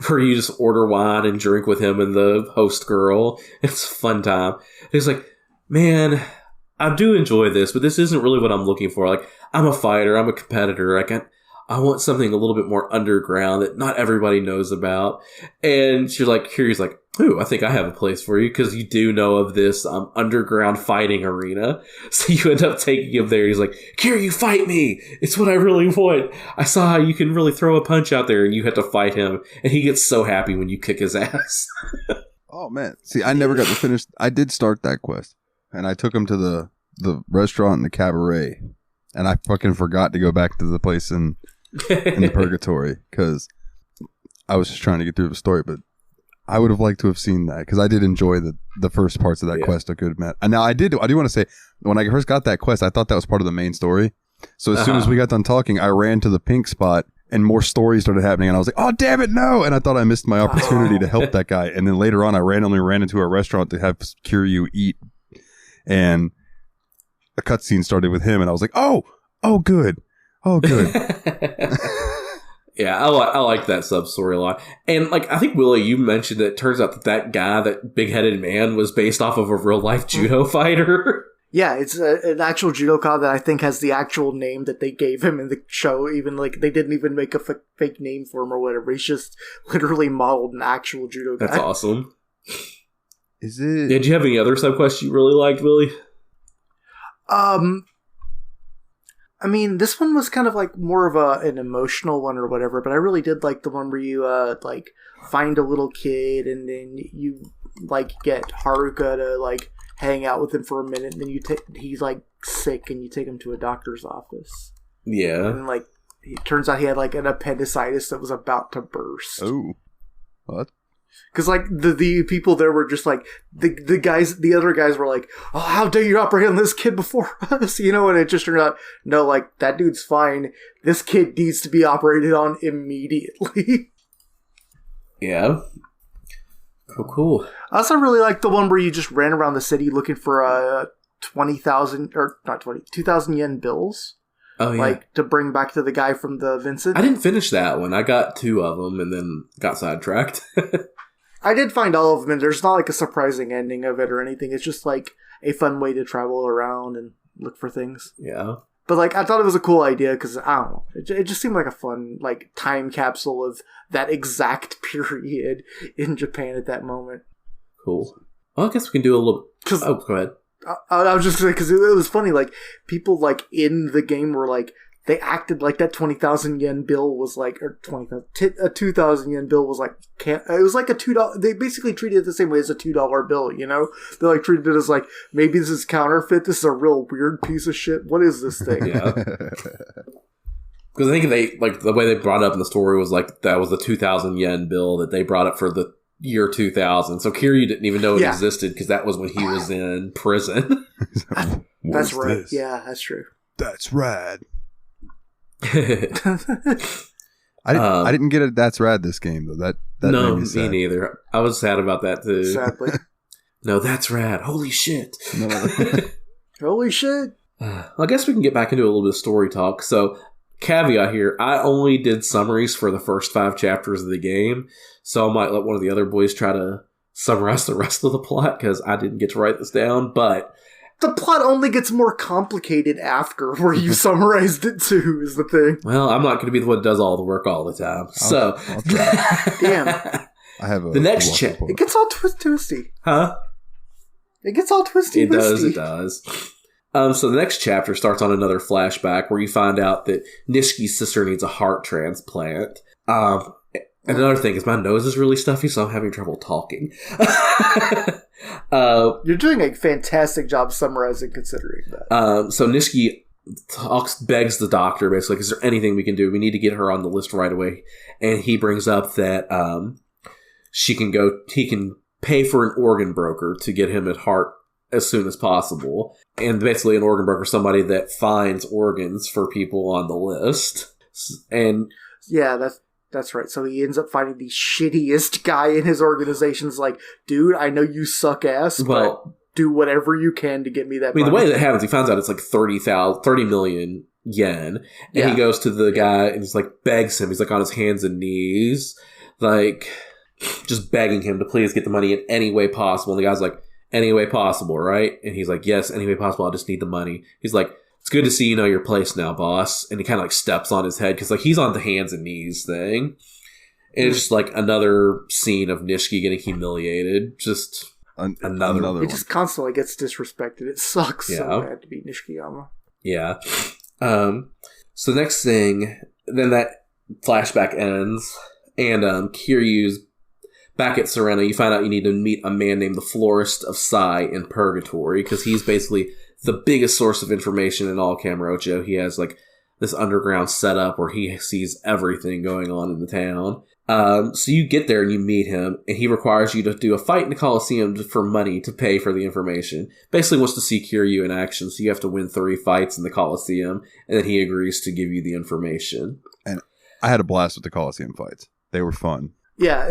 where you just order wine and drink with him and the host girl. It's a fun time. And he's like, man, I do enjoy this, but this isn't really what I'm looking for. Like, I'm a fighter. I'm a competitor. I want something a little bit more underground that not everybody knows about. And she's like, Kiryu's like, ooh, I think I have a place for you because you do know of this underground fighting arena. So you end up taking him there. He's like, Kiryu, fight me. It's what I really want. I saw how you can really throw a punch out there and you have to fight him. And he gets so happy when you kick his ass. Oh, man. See, I never got to finish. I did start that quest. And I took him to the restaurant and the cabaret. And I fucking forgot to go back to the place in the purgatory because I was just trying to get through the story. But I would have liked to have seen that because I did enjoy the first parts of that quest a good amount. And now I do want to say, when I first got that quest, I thought that was part of the main story. So as soon as we got done talking, I ran to the pink spot and more stories started happening. And I was like, oh, damn it, no. And I thought I missed my opportunity to help that guy. And then later on, I randomly ran into a restaurant to have Kiryu eat. And a cutscene started with him. And I was like, oh, good. Oh, good. Yeah, I like that sub-story a lot. And, like, I think, Willie, you mentioned that it turns out that guy, that big-headed man, was based off of a real-life judo fighter. Yeah, it's an actual judoka that I think has the actual name that they gave him in the show. Even, like, they didn't even make a fake name for him or whatever. He's just literally modeled an actual judo guy. That's awesome. Is it... Did you have any other sub-quests you really liked, Willie? I mean, this one was kind of like more of an emotional one or whatever, but I really did like the one where you like find a little kid and then you like get Haruka to like hang out with him for a minute, and then he's like sick and you take him to a doctor's office. Yeah. And like, it turns out he had like an appendicitis that was about to burst. Oh, what? Because like the people there were just like the other guys were like, oh, how dare you operate on this kid before us, you know? And it just turned out, no, like that dude's fine. This kid needs to be operated on immediately. Yeah. Cool. I also really like the one where you just ran around the city looking for 2,000 yen bills. Oh yeah. Like to bring back to the guy from the Vincent. I didn't finish that one. I got 2 of them and then got sidetracked. I did find all of them, and there's not like a surprising ending of it or anything. It's just like a fun way to travel around and look for things. Yeah. But like, I thought it was a cool idea because I don't know, it just seemed like a fun like time capsule of that exact period in Japan at that moment. Cool. Well, I guess we can do a little. Oh, go ahead. I was just saying because it was funny. Like people like in the game were like they acted like that 20,000 yen bill was like, or 2,000 yen bill was like, it was like a $2. They basically treated it the same way as a $2 bill, you know? They like treated it as like, maybe this is counterfeit. This is a real weird piece of shit. What is this thing? Yeah. Because I think they, like, the way they brought it up in the story was like, that was the 2,000 yen bill that they brought up for the year 2000. So Kiryu didn't even know it existed because that was when he was in prison. That's right. This? Yeah, that's true. That's rad. I I didn't get it. That's rad. This game though. That no, made me sad. neither. I was sad about that too. Sadly. No, that's rad. Holy shit. No. Holy shit. I guess we can get back into a little bit of story talk. So, caveat here, I only did summaries for the first 5 chapters of the game, so I might let one of the other boys try to summarize the rest of the plot, because I didn't get to write this down, but... The plot only gets more complicated after where you summarized it too, is the thing. Well, I'm not going to be the one that does all the work all the time, so... I'll try. Damn. I have the next chapter. It gets all twisty. Huh? It gets all twisty. It does. So the next chapter starts on another flashback where you find out that Nishiki's sister needs a heart transplant. Another thing is my nose is really stuffy, so I'm having trouble talking. You're doing a fantastic job summarizing considering that. So Nishiki begs the doctor, basically, is there anything we can do? We need to get her on the list right away. And he brings up that he can pay for an organ broker to get him a heart as soon as possible. And basically an organ broker, somebody that finds organs for people on the list. And yeah, that's right. So he ends up finding the shittiest guy in his organization's like, dude, I know you suck ass, but do whatever you can to get me that money. The way that happens, he finds out it's like 30 million yen. And he goes to the guy and he's like, begs him. He's like on his hands and knees, like just begging him to please get the money in any way possible. And the guy's like, any way possible, right? And he's like, yes, any way possible. I just need the money. He's like, it's good to see you know your place now, boss. And he kind of like steps on his head because like he's on the hands and knees thing. And it's just like another scene of Nishiki getting humiliated. Just another He one. just constantly gets disrespected. It sucks so bad to be Nishikiyama. Yeah. So the next thing, then that flashback ends, and Kiryu's back at Serena. You find out you need to meet a man named the Florist of Sai in Purgatory, because he's basically the biggest source of information in all Kamurocho. He has like this underground setup where he sees everything going on in the town. So you get there and you meet him, and he requires you to do a fight in the Coliseum for money to pay for the information. Basically wants to see Kiryu in action, so you have to win 3 fights in the Coliseum, and then he agrees to give you the information. And I had a blast with the Coliseum fights. They were fun. Yeah,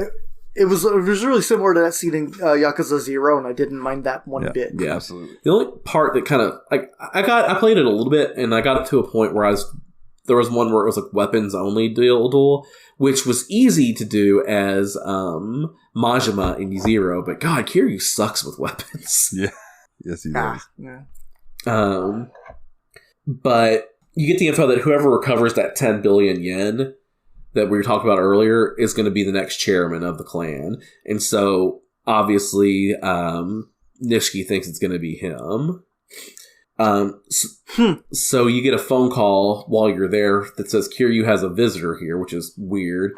it was really similar to that scene in Yakuza 0, and I didn't mind that one bit. Yeah, absolutely. The only part that kind of like I played it a little bit, and I got it to a point where there was one where it was like weapons only duel, which was easy to do as Majima in 0, but God, Kiryu sucks with weapons. Yeah, yes he does. Yeah. But you get the info that whoever recovers that 10 billion yen that we were talking about earlier is going to be the next chairman of the clan. And so, obviously, Nishiki thinks it's going to be him. So you get a phone call while you're there that says Kiryu has a visitor here, which is weird.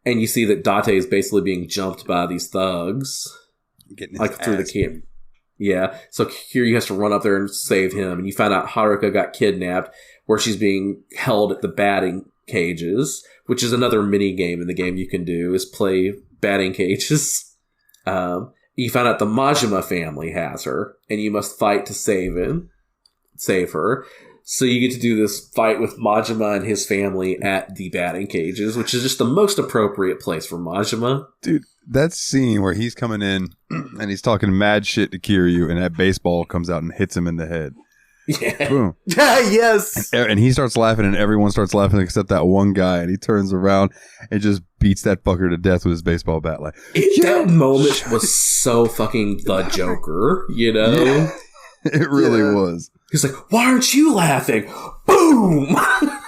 And you see that Date is basically being jumped by these thugs. Getting his like through the ass camp. Yeah, so Kiryu has to run up there and save him, and you find out Haruka got kidnapped, where she's being held at the batting cages, which is another mini game in the game you can do, is play batting cages. You find out the Majima family has her, and you must fight to save her. So you get to do this fight with Majima and his family at the batting cages, which is just the most appropriate place for Majima. Dude, that scene where he's coming in and he's talking mad shit to Kiryu, and that baseball comes out and hits him in the head. Yeah. Boom. Yes. And he starts laughing, and everyone starts laughing except that one guy, and he turns around and just beats that fucker to death with his baseball bat. Like, that moment was so fucking the Joker, you know? Yeah, it really was. He's like, why aren't you laughing? Boom!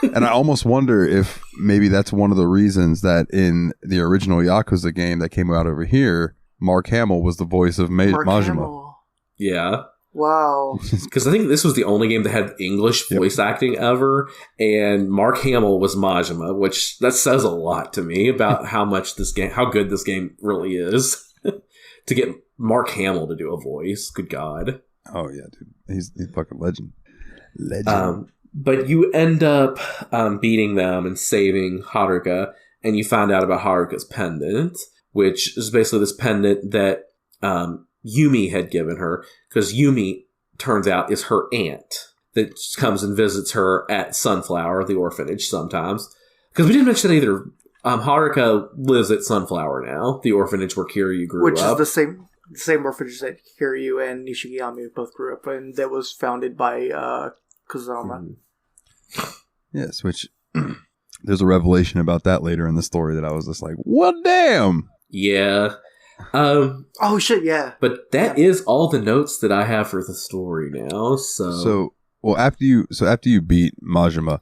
And I almost wonder if maybe that's one of the reasons that in the original Yakuza game that came out over here, Mark Hamill was the voice of Majima. Hamill. Yeah. Wow. Because I think this was the only game that had English voice acting ever, and Mark Hamill was Majima, which that says a lot to me about how good this game really is. To get Mark Hamill to do a voice, good God. Oh yeah, dude, he's fucking legend. But you end up beating them and saving Haruka, and you find out about Haruka's pendant, which is basically this pendant that Yumi had given her, because Yumi, turns out, is her aunt that comes and visits her at Sunflower, the orphanage, sometimes. Because we didn't mention that either. Haruka lives at Sunflower now, the orphanage where Kiryu grew up. Which is the same orphanage that Kiryu and Nishigami both grew up in, that was founded by Kazama. Yes, which there's a revelation about that later in the story that I was just like, well, damn. Yeah. Oh shit, yeah. But that is all the notes that I have for the story now. After you beat Majima,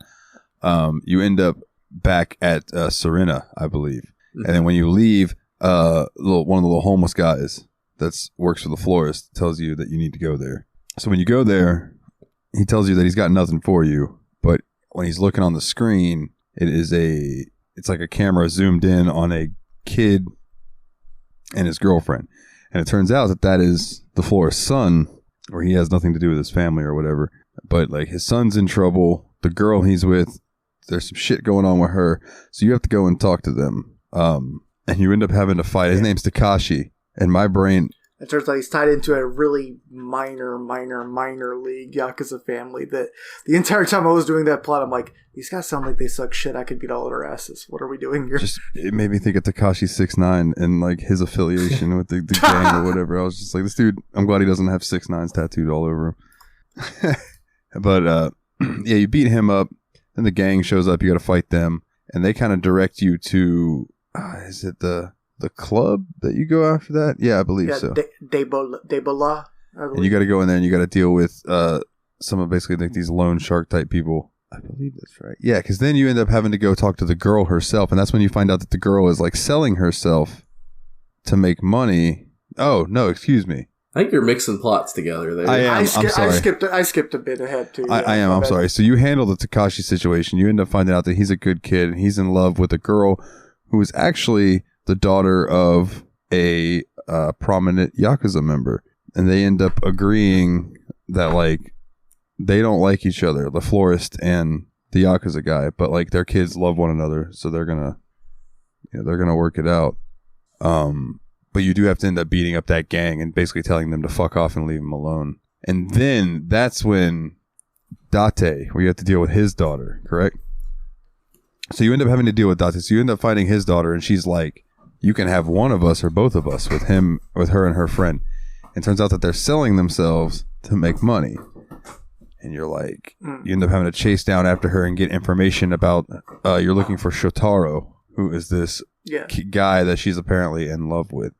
you end up back at Serena, I believe. Mm-hmm. And then when you leave, one of the little homeless guys that works for the florist tells you that you need to go there. So when you go there, he tells you that he's got nothing for you, but when he's looking on the screen, it's like a camera zoomed in on a kid and his girlfriend, and it turns out that is the florist's son, or he has nothing to do with his family or whatever, but like his son's in trouble, the girl he's with, there's some shit going on with her, so you have to go and talk to them, and you end up having to fight. His name's Takashi, and my brain, it turns out he's tied into a really minor league Yakuza family that the entire time I was doing that plot, I'm like, these guys sound like they suck shit. I could beat all of their asses. What are we doing here? It made me think of Tekashi 6ix9ine and like his affiliation with the gang or whatever. I was just like, this dude, I'm glad he doesn't have 6ix9ines tattooed all over him. But yeah, you beat him up, then the gang shows up, you got to fight them, and they kind of direct you to, is it the club that you go after that? Yeah, I believe so. Debola. And you got to go in there and you got to deal with some of basically like these loan shark type people. I believe that's right. Yeah, because then you end up having to go talk to the girl herself, and that's when you find out that the girl is like selling herself to make money. Oh no, excuse me. I think you're mixing plots together there. I'm sorry. I skipped a bit ahead too. I am. I'm sorry. So you handle the Takashi situation. You end up finding out that he's a good kid and he's in love with a girl who is actually the daughter of a prominent Yakuza member, and they end up agreeing that like they don't like each other, the florist and the Yakuza guy, but like their kids love one another, so they're gonna work it out. But you do have to end up beating up that gang and basically telling them to fuck off and leave them alone. And then that's when Date, where you have to deal with his daughter, correct? So you end up having to deal with Date. So you end up fighting his daughter, and she's like, you can have one of us or both of us with her and her friend. And it turns out that they're selling themselves to make money. And you're like, you end up having to chase down after her and get information about, you're looking for Shotaro, who is this guy that she's apparently in love with.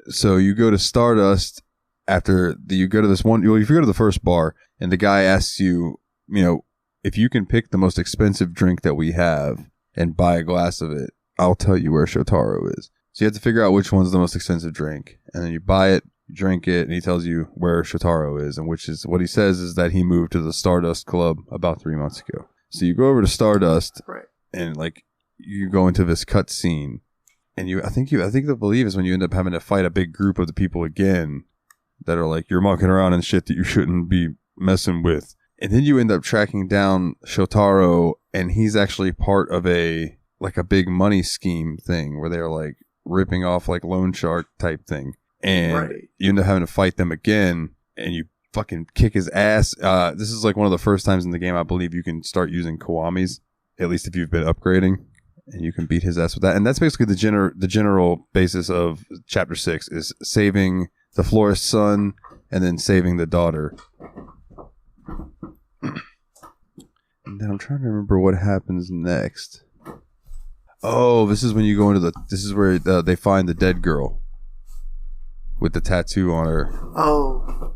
So you go to Stardust after you go to this one, if you go to the first bar and the guy asks you, if you can pick the most expensive drink that we have and buy a glass of it, I'll tell you where Shotaro is. So you have to figure out which one's the most expensive drink, and then you buy it, drink it, and he tells you where Shotaro is, and which is what he says is that he moved to the Stardust Club about 3 months ago. So you go over to Stardust, right, and like you go into this cut scene, and I think the believe is when you end up having to fight a big group of the people again that are like, you're mucking around and shit that you shouldn't be messing with. And then you end up tracking down Shotaro, and he's actually part of a big money scheme thing where they're like ripping off like loan shark type thing. And you end up having to fight them again, and you fucking kick his ass. This is like one of the first times in the game I believe you can start using Kiwamis, at least if you've been upgrading, and you can beat his ass with that. And that's basically the general basis of Chapter 6 is saving the florist's son and then saving the daughter. And then I'm trying to remember what happens next. Oh, this is when you go into this is where they find the dead girl with the tattoo on her. Oh.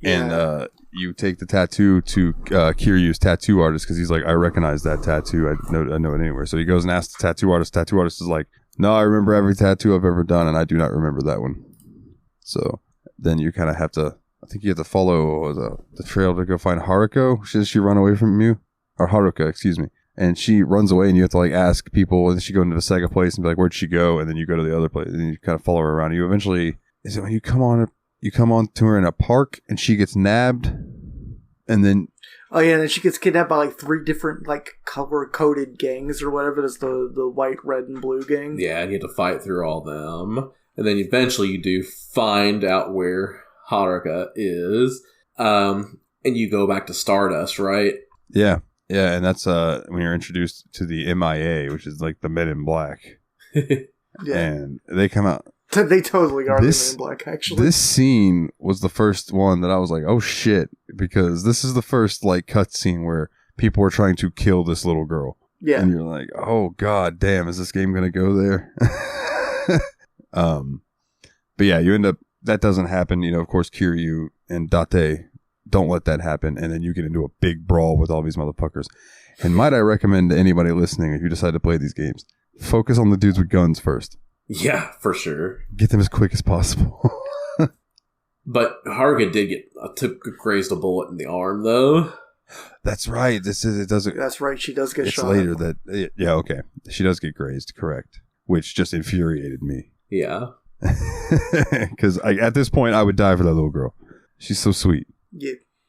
Yeah. And you take the tattoo to Kiryu's tattoo artist because he's like, I recognize that tattoo. I know it anywhere. So he goes and asks the tattoo artist. Tattoo artist is like, no, I remember every tattoo I've ever done, and I do not remember that one. So then you kind of have to, I think you have to follow the trail to go find Haruko. Does she run away from you? Or Haruka, excuse me. And she runs away, and you have to like ask people, and then she go into the second place and be like, where'd she go? And then you go to the other place, and you kind of follow her around. You eventually, is it when you come on to her in a park, and she gets nabbed, and then oh yeah, and then she gets kidnapped by like 3 different like color coded gangs or whatever. There's the white, red, and blue gang. Yeah, and you have to fight through all them, and then eventually you do find out where Haruka is, and you go back to Stardust, right? Yeah, and that's when you're introduced to the MIA, which is like the Men in Black. Yeah, and they come out. They totally are the Men in Black, actually. This scene was the first one that I was like, oh shit, because this is the first like cutscene where people were trying to kill this little girl. Yeah. And you're like, oh god damn, is this game gonna go there? But yeah, you end up, that doesn't happen. You know, of course, Kiryu and Date don't let that happen, and then you get into a big brawl with all these motherfuckers. And might I recommend to anybody listening, if you decide to play these games, focus on the dudes with guns first. Yeah, for sure. Get them as quick as possible. But Haruka did grazed a bullet in the arm, though. That's right. That's right. She does get shot. It's later that. Yeah, okay. She does get grazed, correct. Which just infuriated me. Yeah. Because at this point, I would die for that little girl. She's so sweet.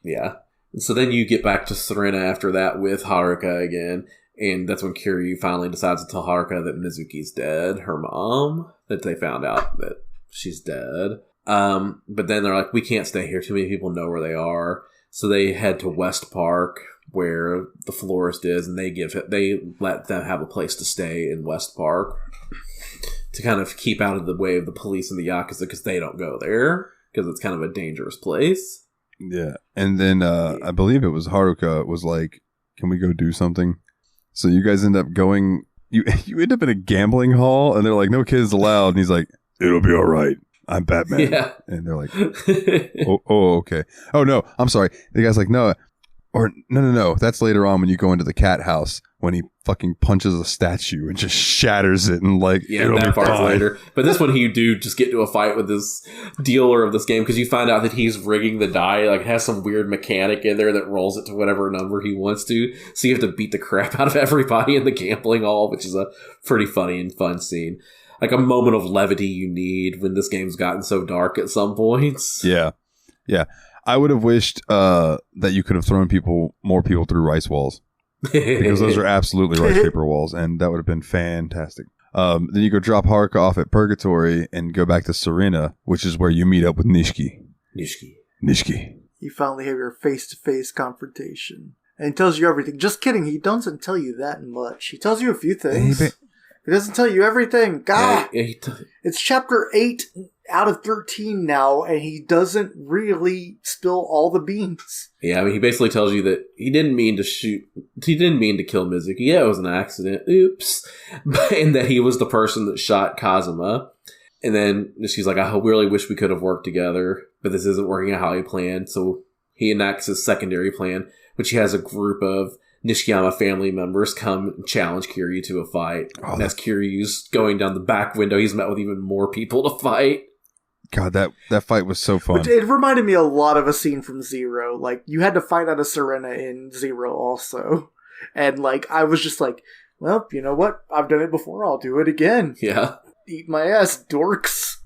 Yeah. And so then you get back to Serena after that with Haruka again. And that's when Kiryu finally decides to tell Haruka that Mizuki's dead, her mom, that they found out that she's dead. But then they're like, we can't stay here. Too many people know where they are. So they head to West Park, where the florist is, and they let them have a place to stay in West Park to kind of keep out of the way of the police and the Yakuza, because they don't go there, because it's kind of a dangerous place. Yeah. And then I believe it was Haruka was like, can we go do something? So you guys end up going, you end up in a gambling hall, and they're like, no kids allowed. And he's like, it'll be all right. I'm Batman. Yeah. And they're like, oh, okay. Oh, no, I'm sorry. The guy's like, no. Or, no. That's later on when you go into the cat house, when he fucking punches a statue and just shatters it, and like, yeah, it'll that be part's fine. later. But this one, you do just get into a fight with this dealer of this game, because you find out that he's rigging the die. Like, it has some weird mechanic in there that rolls it to whatever number he wants to. So you have to beat the crap out of everybody in the gambling hall, which is a pretty funny and fun scene. Like a moment of levity you need when this game's gotten so dark at some points. Yeah. I would have wished that you could have thrown more people through rice walls. Because those are absolutely rice paper walls, and that would have been fantastic. Then you go drop Haruka off at Purgatory and go back to Serena, which is where you meet up with Nishiki. You finally have your face-to-face confrontation. And he tells you everything. Just kidding, he doesn't tell you that much. He tells you a few things. He doesn't tell you everything. God! Yeah, It's chapter 8 out of 13 now, and he doesn't really spill all the beans. Yeah, I mean, he basically tells you that he didn't mean to kill Mizuki. Yeah, it was an accident. Oops. And that he was the person that shot Kazuma. And then she's like, I really wish we could have worked together, but this isn't working out how he planned. So he enacts his secondary plan, which he has a group of Nishiyama family members come and challenge Kiryu to a fight. And as Kiryu's going down the back window, he's met with even more people to fight. God, that fight was so fun. It reminded me a lot of a scene from Zero. Like, you had to fight out of Serena in Zero also. And, like, I was just like, well, you know what? I've done it before. I'll do it again. Yeah. Eat my ass, dorks.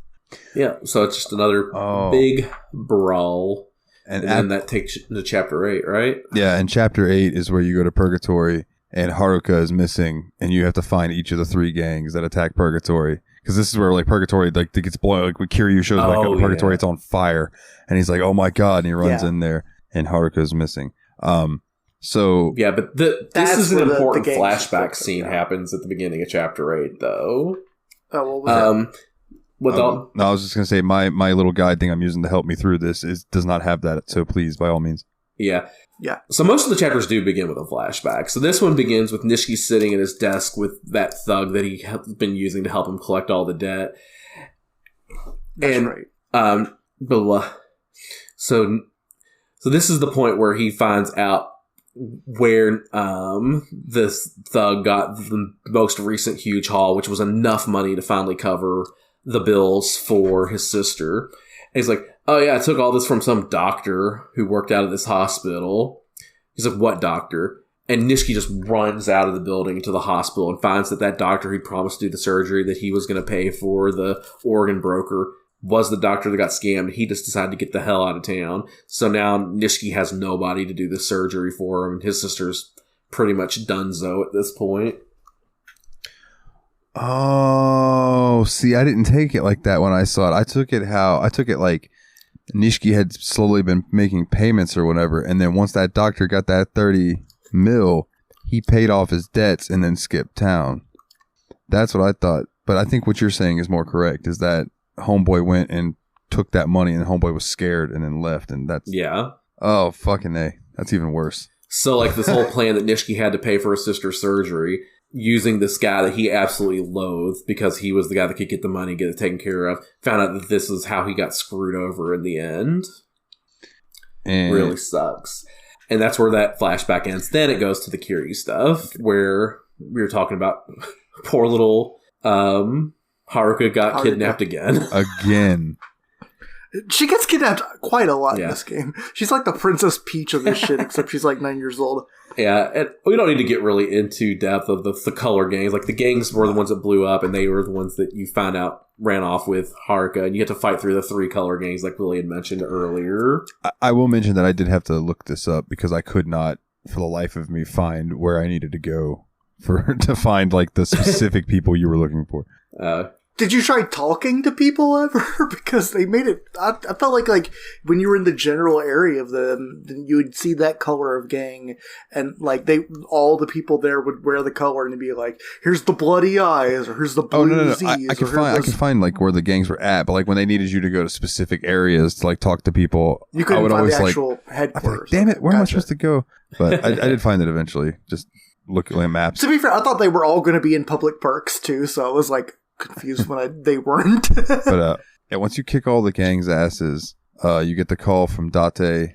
Yeah, so it's just another big brawl. And then that takes you to chapter 8, right? Yeah, and chapter 8 is where you go to Purgatory, and Haruka is missing, and you have to find each of the 3 gangs that attack Purgatory. Because this is where, like, Purgatory, like, it gets blown. Like, when Kiryu shows back up, Purgatory, it's on fire. And he's like, oh my god, and he runs in there, and Haruka is missing. So... Yeah, but this is an important flashback scene happens at the beginning of chapter 8, though. Oh, what was that? No, I was just going to say, my little guide thing I'm using to help me through this does not have that, so please, by all means. Yeah. So most of the chapters do begin with a flashback. So this one begins with Nishiki sitting at his desk with that thug that he has been using to help him collect all the debt. That's right. So this is the point where he finds out where this thug got the most recent huge haul, which was enough money to finally cover the bills for his sister. And he's like, oh yeah, I took all this from some doctor who worked out of this hospital. He's like, what doctor? And Nishiki just runs out of the building to the hospital and finds that doctor he promised to do the surgery that he was going to pay for the organ broker was the doctor that got scammed. He just decided to get the hell out of town. So now Nishiki has nobody to do the surgery for him. His sister's pretty much donezo at this point. Oh, see, I didn't take it like that when I saw it. I took it like Nishiki had slowly been making payments or whatever, and then once that doctor got that 30 mil, he paid off his debts and then skipped town. That's what I thought. But I think what you're saying is more correct, is that Homeboy went and took that money and Homeboy was scared and then left, and that's... Yeah. Oh, fucking A. That's even worse. So, like, this whole plan that Nishiki had to pay for his sister's surgery... using this guy that he absolutely loathed because he was the guy that could get the money, get it taken care of, found out that this is how he got screwed over in the end. And really sucks. And that's where that flashback ends. Then it goes to the Kiryu stuff, where we were talking about poor little Haruka got kidnapped again. Again. She gets kidnapped quite a lot in this game. She's like the Princess Peach of this shit, except she's like 9 years old. Yeah, and we don't need to get really into depth of the color gangs. Like, the gangs were the ones that blew up, and they were the ones that you found out ran off with Haruka, and you had to fight through the 3 color gangs like Willie had mentioned earlier. I will mention that I did have to look this up because I could not, for the life of me, find where I needed to go to find, like, the specific people you were looking for. Did you try talking to people ever? Because they made it... I felt like when you were in the general area of them, then you would see that color of gang, and like all the people there would wear the color and be like, here's the bloody eyes, or here's the blue Z's. I can find like where the gangs were at, but like when they needed you to go to specific areas to like talk to people, you couldn't find the actual headquarters. Damn it, where am I supposed to go? But I did find it eventually. Just looking at maps. To be fair, I thought they were all going to be in public parks too, so I was like confused when they weren't. But once you kick all the gang's asses, you get the call from Date,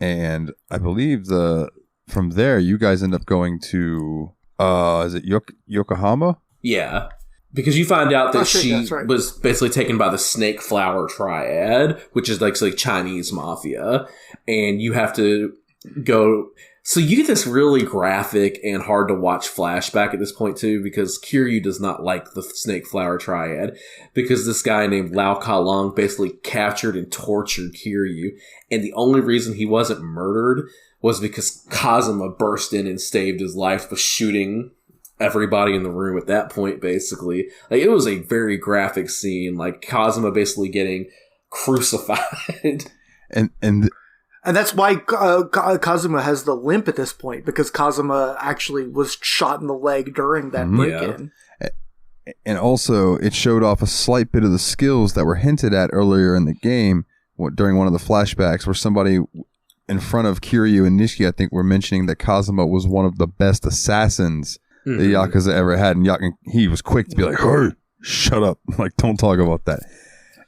and I believe from there you guys end up going to is it Yokohama? Yeah, because you find out that she was basically taken by the Snake Flower Triad, which is like Chinese mafia, and you have to go. So you get this really graphic and hard to watch flashback at this point too, because Kiryu does not like the Snake Flower Triad, because this guy named Lao Kalong basically captured and tortured Kiryu, and the only reason he wasn't murdered was because Kazuma burst in and saved his life by shooting everybody in the room at that point, basically. Like, it was a very graphic scene, like Kazuma basically getting crucified. And that's why Kazuma has the limp at this point, because Kazuma actually was shot in the leg during that break-in. Yeah. And also, it showed off a slight bit of the skills that were hinted at earlier in the game during one of the flashbacks, where somebody in front of Kiryu and Nishiki, I think, were mentioning that Kazuma was one of the best assassins the Yakuza ever had. And he was quick to be like, hey, shut up. Like, don't talk about that.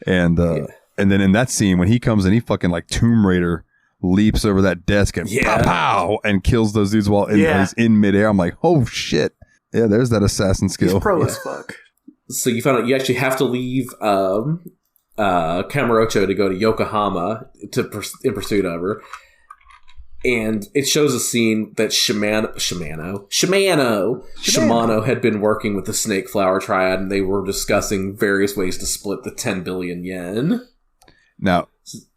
And then in that scene, when he comes in, he fucking like Tomb Raider leaps over that desk and pow pow and kills those dudes while he's in midair. I'm like, oh shit. Yeah, there's that assassin skill. He's pro as fuck. So you found out you actually have to leave Kamurocho to go to Yokohama in pursuit of her. And it shows a scene that Shimano had been working with the Snake Flower Triad, and they were discussing various ways to split the 10 billion yen. Now,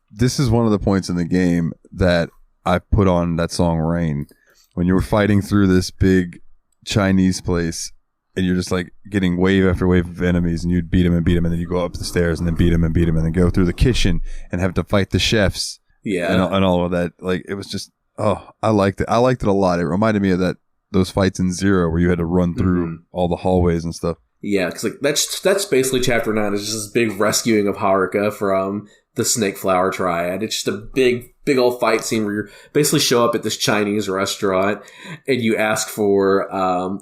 this is one of the points in the game that I put on that song Rain. When you were fighting through this big Chinese place, and you're just like getting wave after wave of enemies, and you'd beat them, and then you go up the stairs, and then beat them, and then go through the kitchen and have to fight the chefs. Yeah. And all of that. Like, it was just, I liked it. I liked it a lot. It reminded me of those fights in Zero where you had to run through all the hallways and stuff. Yeah, because like, that's basically Chapter 9 is just this big rescuing of Haruka from the Snake Flower Triad. It's just a big old fight scene where you basically show up at this Chinese restaurant and you ask for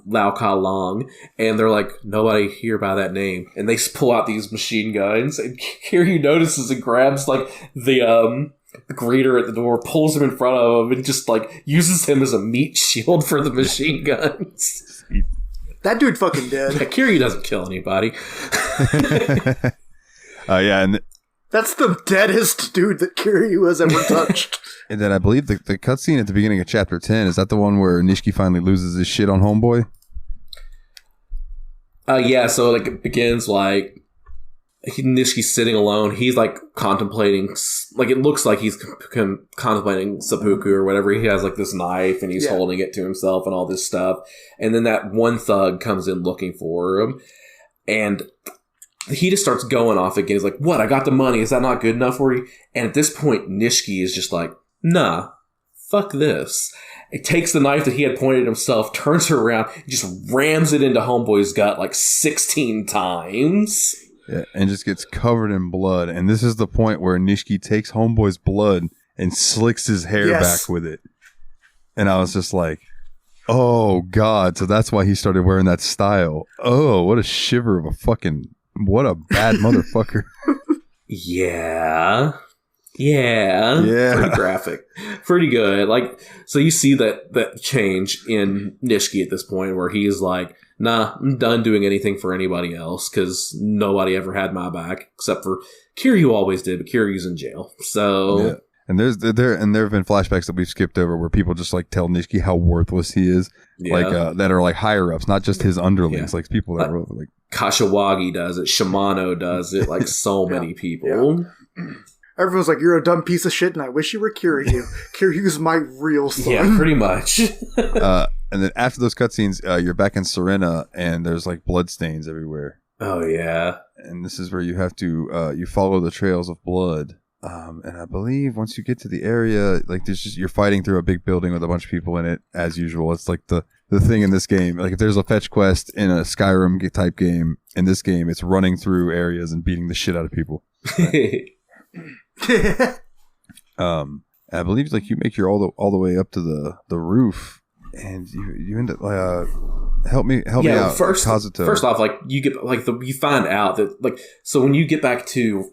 Lao Ka Long, and they're like, nobody here by that name. And they pull out these machine guns, and Kiryu notices and grabs like the greeter at the door, pulls him in front of him, and just like uses him as a meat shield for the machine guns. That dude fucking dead. Yeah, Kiryu doesn't kill anybody. Yeah, and that's the deadest dude that Kiryu has ever touched. and then I believe the cutscene at the beginning of Chapter 10, is that the one where Nishiki finally loses his shit on Homeboy? Yeah, so like it begins like Nishiki's sitting alone. He's like contemplating, like it looks like he's contemplating seppuku or whatever. He has like this knife and he's holding it to himself and all this stuff. And then that one thug comes in looking for him, and he just starts going off again. He's like, what? I got the money. Is that not good enough for you? And at this point, Nishiki is just like, nah, fuck this. It takes the knife that he had pointed at himself, turns it around, and just rams it into Homeboy's gut like 16 times. Yeah, and just gets covered in blood. And this is the point where Nishiki takes Homeboy's blood and slicks his hair back with it. And I was just like, oh, God. So that's why he started wearing that style. Oh, what a shiver of a fucking... What a bad motherfucker. Yeah. Pretty graphic. Pretty good. Like, so you see that change in Nishiki at this point where he's like, nah, I'm done doing anything for anybody else because nobody ever had my back except for Kiryu always did, but Kiryu's in jail. So. Yeah. And there have been flashbacks that we've skipped over where people just like tell Nishiki how worthless he is, like that are like higher ups, not just his underlings, like people that are like Kashiwagi does it, Shimano does it, like so many people. Yeah. Everyone's like, you're a dumb piece of shit, and I wish you were Kiryu. Kiryu's my real son. Yeah, pretty much. And then after those cutscenes, you're back in Serena, and there's like bloodstains everywhere. Oh yeah. And this is where you have to you follow the trails of blood. And I believe once you get to the area, like there's just, you're fighting through a big building with a bunch of people in it as usual. It's like the thing in this game. Like if there's a fetch quest in a Skyrim type game, in this game it's running through areas and beating the shit out of people. I believe like you make your all the way up to the roof, and you end up help me out. First off, like you get like you find out that like, so when you get back to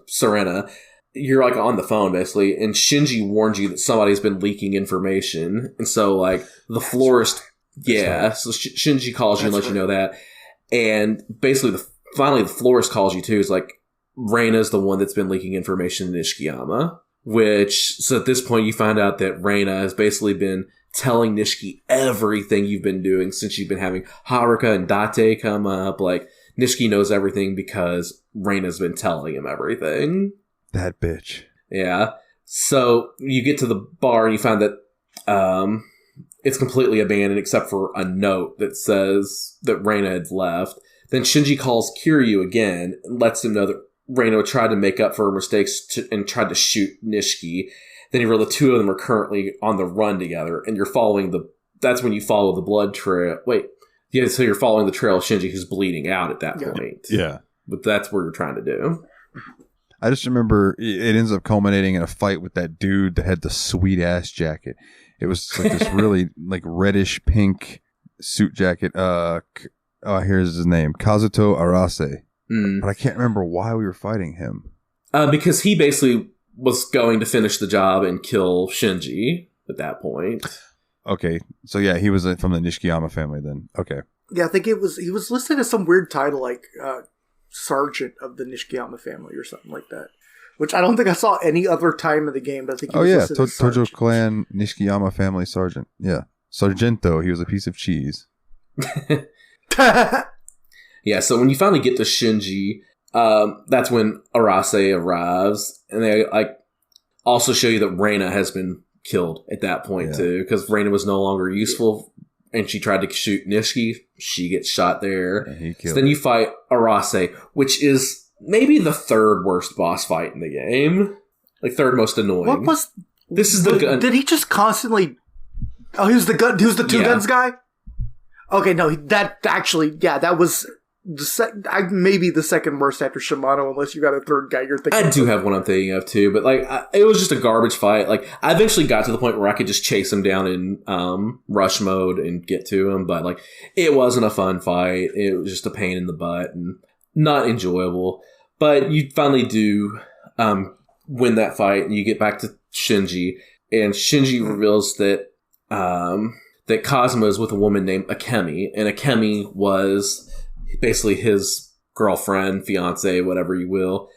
Serena, you're like on the phone basically, and Shinji warns you that somebody's been leaking information, and so like the florist, so Shinji calls you and lets you know that, and basically finally the florist calls you too. Is like Reina's the one that's been leaking information to Nishikiyama, so at this point you find out that Reina has basically been telling Nishiki everything you've been doing since you've been having Haruka and Date come up. Like Nishiki knows everything because Reina's been telling him everything. That bitch. Yeah. So you get to the bar and you find that it's completely abandoned except for a note that says that Reina had left. Then Shinji calls Kiryu again and lets him know that Reina tried to make up for her mistakes and tried to shoot Nishiki. Then you realize the two of them are currently on the run together, and you're following that's when you follow the blood trail. Wait. Yeah, so you're following the trail of Shinji who's bleeding out at that point. Yeah. But that's what you're trying to do. I just remember it ends up culminating in a fight with that dude that had the sweet ass jacket. It was like this really like reddish pink suit jacket. Here's his name. Kazuto Arase. But I can't remember why we were fighting him. Because he basically was going to finish the job and kill Shinji at that point. Okay, so yeah, he was from the Nishikiyama family then. Okay. Yeah, I think he was listed as some weird title like Sergeant of the Nishikiyama family or something like that. which I don't think I saw any other time in the game, but I think he Oh was yeah, listed as Tojo Sergeant. Clan Nishikiyama family sergeant. Yeah, Sargento. He was a piece of cheese. Yeah, so when you finally get to Shinji, that's when Arase arrives, and they also show you that Reina has been killed at that point too, because Reina was no longer useful, and she tried to shoot Nishiki. She gets shot there. So then you fight Arase, which is maybe the third worst boss fight in the game, like third most annoying. What was this? Is the gun? Did he just constantly? Oh, he was the gun. He was the two guns guy. Okay, no, that actually, that was maybe the second worst after Shimano, unless you got a third guy you're thinking. I do have one I'm thinking of too, but it was just a garbage fight. Like I eventually got to the point where I could just chase him down in rush mode and get to him, but like it wasn't a fun fight. It was just a pain in the butt and not enjoyable. But you finally do win that fight, and you get back to Shinji, and Shinji reveals that that Kazuma is with a woman named Akemi, and Akemi was basically his girlfriend, fiance, whatever you will.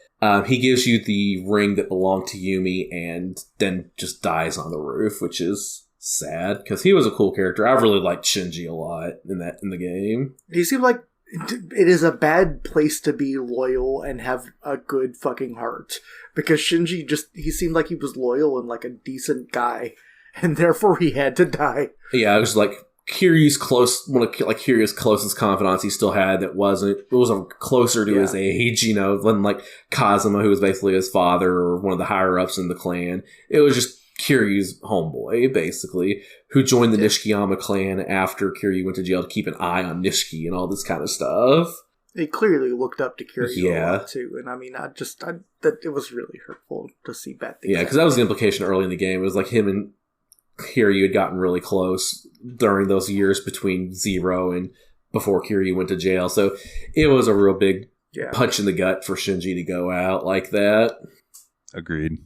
He gives you the ring that belonged to Yumi and then just dies on the roof, which is sad because he was a cool character. I really liked Shinji a lot in the game. He seemed like it is a bad place to be loyal and have a good fucking heart, because Shinji he seemed like he was loyal and like a decent guy, and therefore he had to die. Yeah, it was like Kiryu's one of Kiryu's closest confidants he still had it was closer to his age, than like Kazuma, who was basically his father or one of the higher ups in the clan. It was just Kiryu's homeboy, basically, who joined the Nishikiyama clan after Kiryu went to jail to keep an eye on Nishiki and all this kind of stuff. He clearly looked up to Kiryu a lot too, and I mean, that it was really hurtful to see bad things. Yeah, because that was the implication early in the game. It was like him and Kiryu had gotten really close during those years between Zero and before Kiryu went to jail. So it was a real big punch in the gut for Shinji to go out like that. Agreed.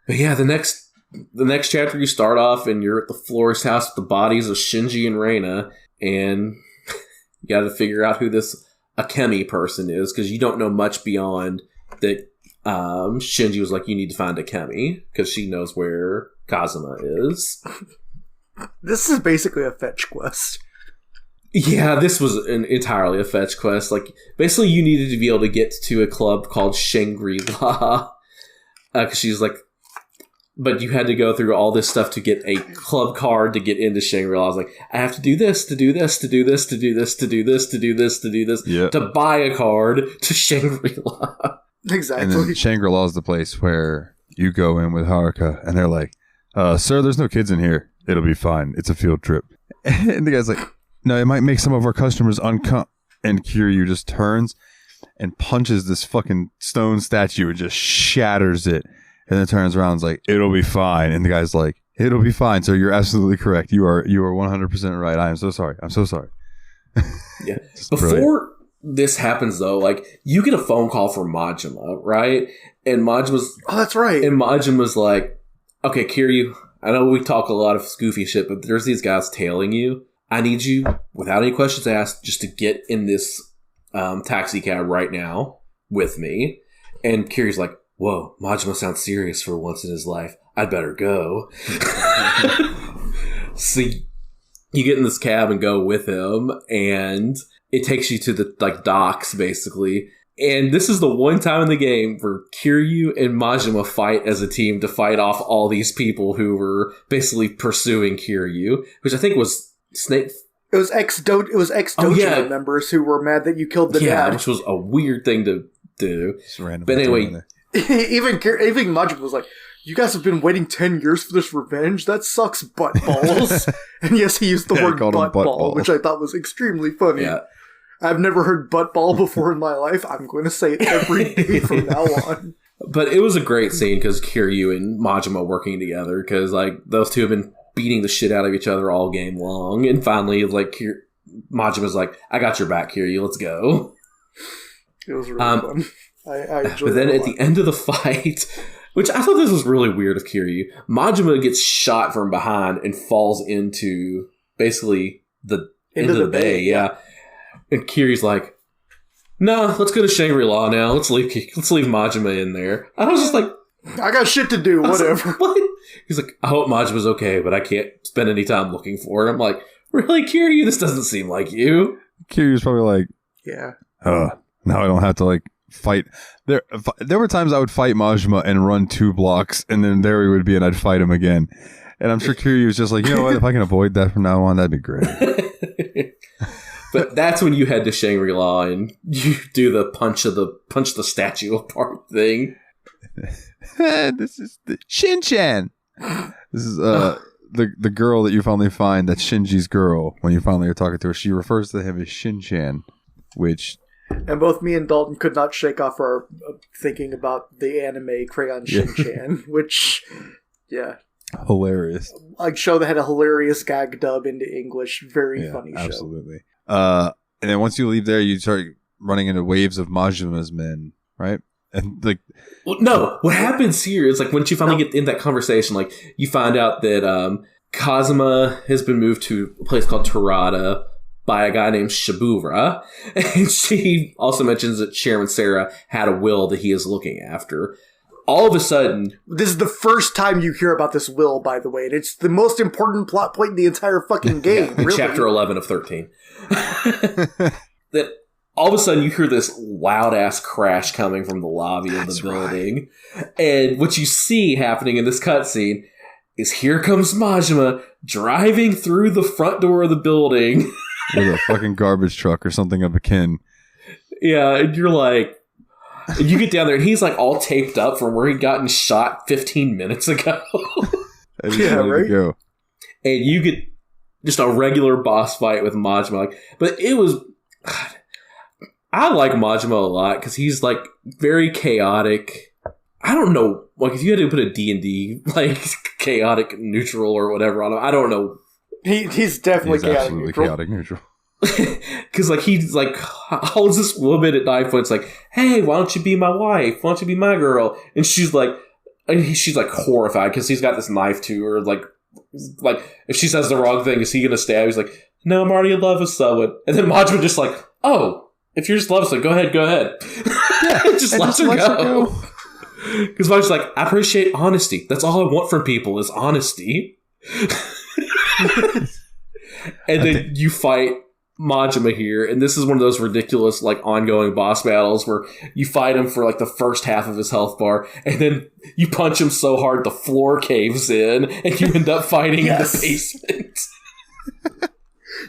But yeah, the next chapter you start off and you're at the florist house with the bodies of Shinji and Reina, and you got to figure out who this Akemi person is, because you don't know much beyond that. Shinji was like, you need to find Akemi because she knows where Kazuma is. This is basically a fetch quest. Yeah, this was entirely a fetch quest. Like, basically, you needed to be able to get to a club called Shangri-La. Because she's like, but you had to go through all this stuff to get a club card to get into Shangri-La. I was like, I have to do this, to do this, to do this, to do this, to do this, to do this, to do this, to buy a card to Shangri-La. Exactly. And then Shangri-La is the place where you go in with Haruka, and they're like, sir, there's no kids in here. It'll be fine. It's a field trip. And the guy's like, no, it might make some of our customers uncomfortable. And Kiryu just turns and punches this fucking stone statue and just shatters it. And then turns around and is like, it'll be fine. And the guy's like, it'll be fine, sir. You're absolutely correct. You are 100% right. I am so sorry. I'm so sorry. Yeah. Before this happens, though, like, you get a phone call from Majima, right? And Majima's... Oh, that's right. And Majima's like, okay, Kiryu, I know we talk a lot of goofy shit, but there's these guys tailing you. I need you, without any questions asked, just to get in this taxi cab right now with me. And Kiryu's like, whoa, Majima sounds serious for once in his life. I'd better go. So you get in this cab and go with him, and it takes you to the docks, basically. And this is the one time in the game where Kiryu and Majima fight as a team to fight off all these people who were basically pursuing Kiryu, which I think was Snake. It was ex-Dojo members who were mad that you killed the dad. Which was a weird thing to do. But anyway, even Majima was like, you guys have been waiting 10 years for this revenge? That sucks, butt balls. And yes, he used the word butt ball, which I thought was extremely funny. Yeah. I've never heard butt ball before in my life. I'm going to say it every day from now on. But it was a great scene because Kiryu and Majima working together, because like those two have been beating the shit out of each other all game long. And finally, like, Majima's like, I got your back, Kiryu, let's go. It was really fun. I enjoyed it. But then at the end of the fight, which I thought this was really weird of Kiryu, Majima gets shot from behind and falls into basically into the bay. Yeah. And Kiryu's like, no, let's go to Shangri-La now. Let's leave Majima in there. I was just like, I got shit to do, whatever. Like, what? He's like, I hope Majima's okay, but I can't spend any time looking for it. I'm like, really, Kiryu? This doesn't seem like you. Kiryu's probably like, Yeah. now I don't have to like fight. There were times I would fight Majima and run 2 blocks, and then there he would be, and I'd fight him again. And I'm sure Kiryu was just like, you know what? If I can avoid that from now on, that'd be great. But that's when you head to Shangri-La and you do the punch the statue apart thing. This is the Shin-chan. This is the girl that you finally find. That's Shinji's girl. When you finally are talking to her, she refers to him as Shin-chan, which. And both me and Dalton could not shake off our thinking about the anime Crayon Shin-chan, which, yeah. Hilarious. A show that had a hilarious gag dub into English. Very funny show. Absolutely. And then once you leave there, you start running into waves of Majima's men, right? And like, well, no, what happens here is like once you finally get in that conversation, like you find out that Kazuma has been moved to a place called Terada by a guy named Shibura, and she also mentions that Chairman Sarah had a will that he is looking after. All of a sudden, this is the first time you hear about this will, by the way, and it's the most important plot point in the entire fucking game. Really. Chapter 11 of 13. That all of a sudden you hear this loud ass crash coming from the lobby of the building, and what you see happening in this cutscene is here comes Majima driving through the front door of the building with a fucking garbage truck or something of akin. Yeah, and you're like. And you get down there, and he's like all taped up from where he'd gotten shot 15 minutes ago. Yeah, right. Go. And you get just a regular boss fight with Majima. Like, but it was, God, I like Majima a lot because he's like very chaotic. I don't know, like if you had to put a D&D like chaotic neutral or whatever on him, I don't know. He's definitely absolutely chaotic neutral. Because like he's like holds this woman at knife points like, hey, why don't you be my wife, why don't you be my girl? And she's like horrified because he's got this knife to her, like if she says the wrong thing, is he gonna stab? He's like, no, I'm already in love with someone. And then Majima just like, oh, if you're just in love with someone, go ahead. Yeah, just lets her go. Because Majima's like, I appreciate honesty, that's all I want from people is honesty. And then you fight Majima here, and this is one of those ridiculous like ongoing boss battles where you fight him for like the first half of his health bar, and then you punch him so hard the floor caves in, and you end up fighting in the basement.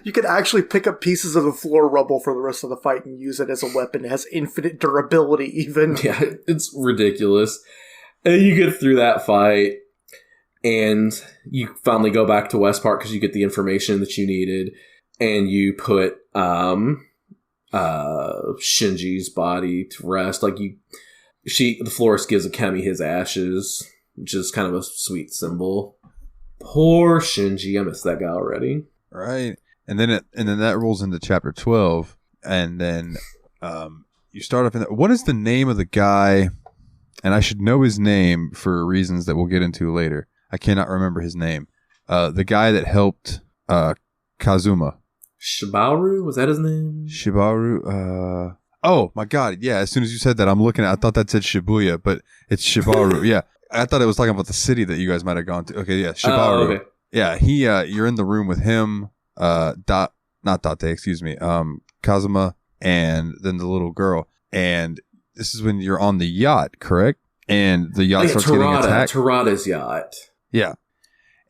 You can actually pick up pieces of the floor rubble for the rest of the fight and use it as a weapon. It has infinite durability even. Yeah, it's ridiculous. And you get through that fight, and you finally go back to West Park because you get the information that you needed. And you put Shinji's body to rest. Like the florist gives Akemi his ashes, which is kind of a sweet symbol. Poor Shinji, I missed that guy already. Right, and then that rolls into chapter 12, and then you start off in. What is the name of the guy? And I should know his name for reasons that we'll get into later. I cannot remember his name. The guy that helped Kazuma. Shibaru? Was that his name? Shibaru? Oh my god, yeah, as soon as you said that, I'm looking at I thought that said Shibuya, but it's Shibaru. Yeah. I thought it was talking about the city that you guys might have gone to. Okay, yeah, Shibaru. Okay. Yeah, he you're in the room with him, Kazuma, and then the little girl. And this is when you're on the yacht, correct? And the yacht starts getting attacked. Terada's yacht. Yeah.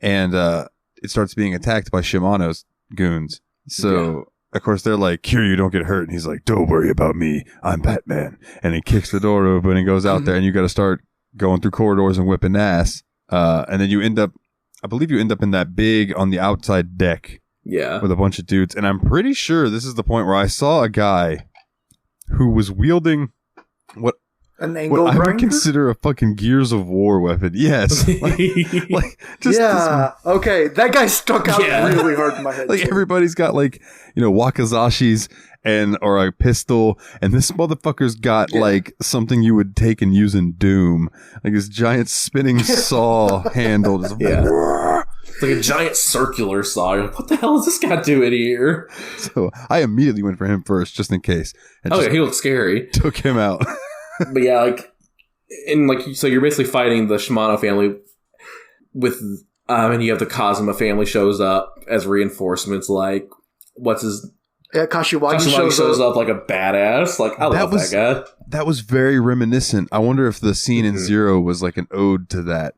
And it starts being attacked by Shimano's goons. So, of course, they're like, Kiryu, don't get hurt. And he's like, don't worry about me. I'm Batman. And he kicks the door open and goes out there, and you got to start going through corridors and whipping ass. And then you end up in that big on the outside deck. Yeah. With a bunch of dudes. And I'm pretty sure this is the point where I saw a guy who was wielding what I would consider a fucking Gears of War weapon. Yes. Okay. That guy stuck out really hard in my head. Like everybody's got like, wakazashis or a pistol, and this motherfucker's got like something you would take and use in Doom. Like this giant spinning saw handle. Just like a giant circular saw. You're like, what the hell is this guy doing here? So I immediately went for him first, just in case. And Yeah, he looks scary. Took him out. But yeah, so you're basically fighting the Shimano family with, and you have the Kazuma family shows up as reinforcements. Like, Kashiwagi shows up like a badass. Like, I love that guy. That was very reminiscent. I wonder if the scene in Zero was like an ode to that.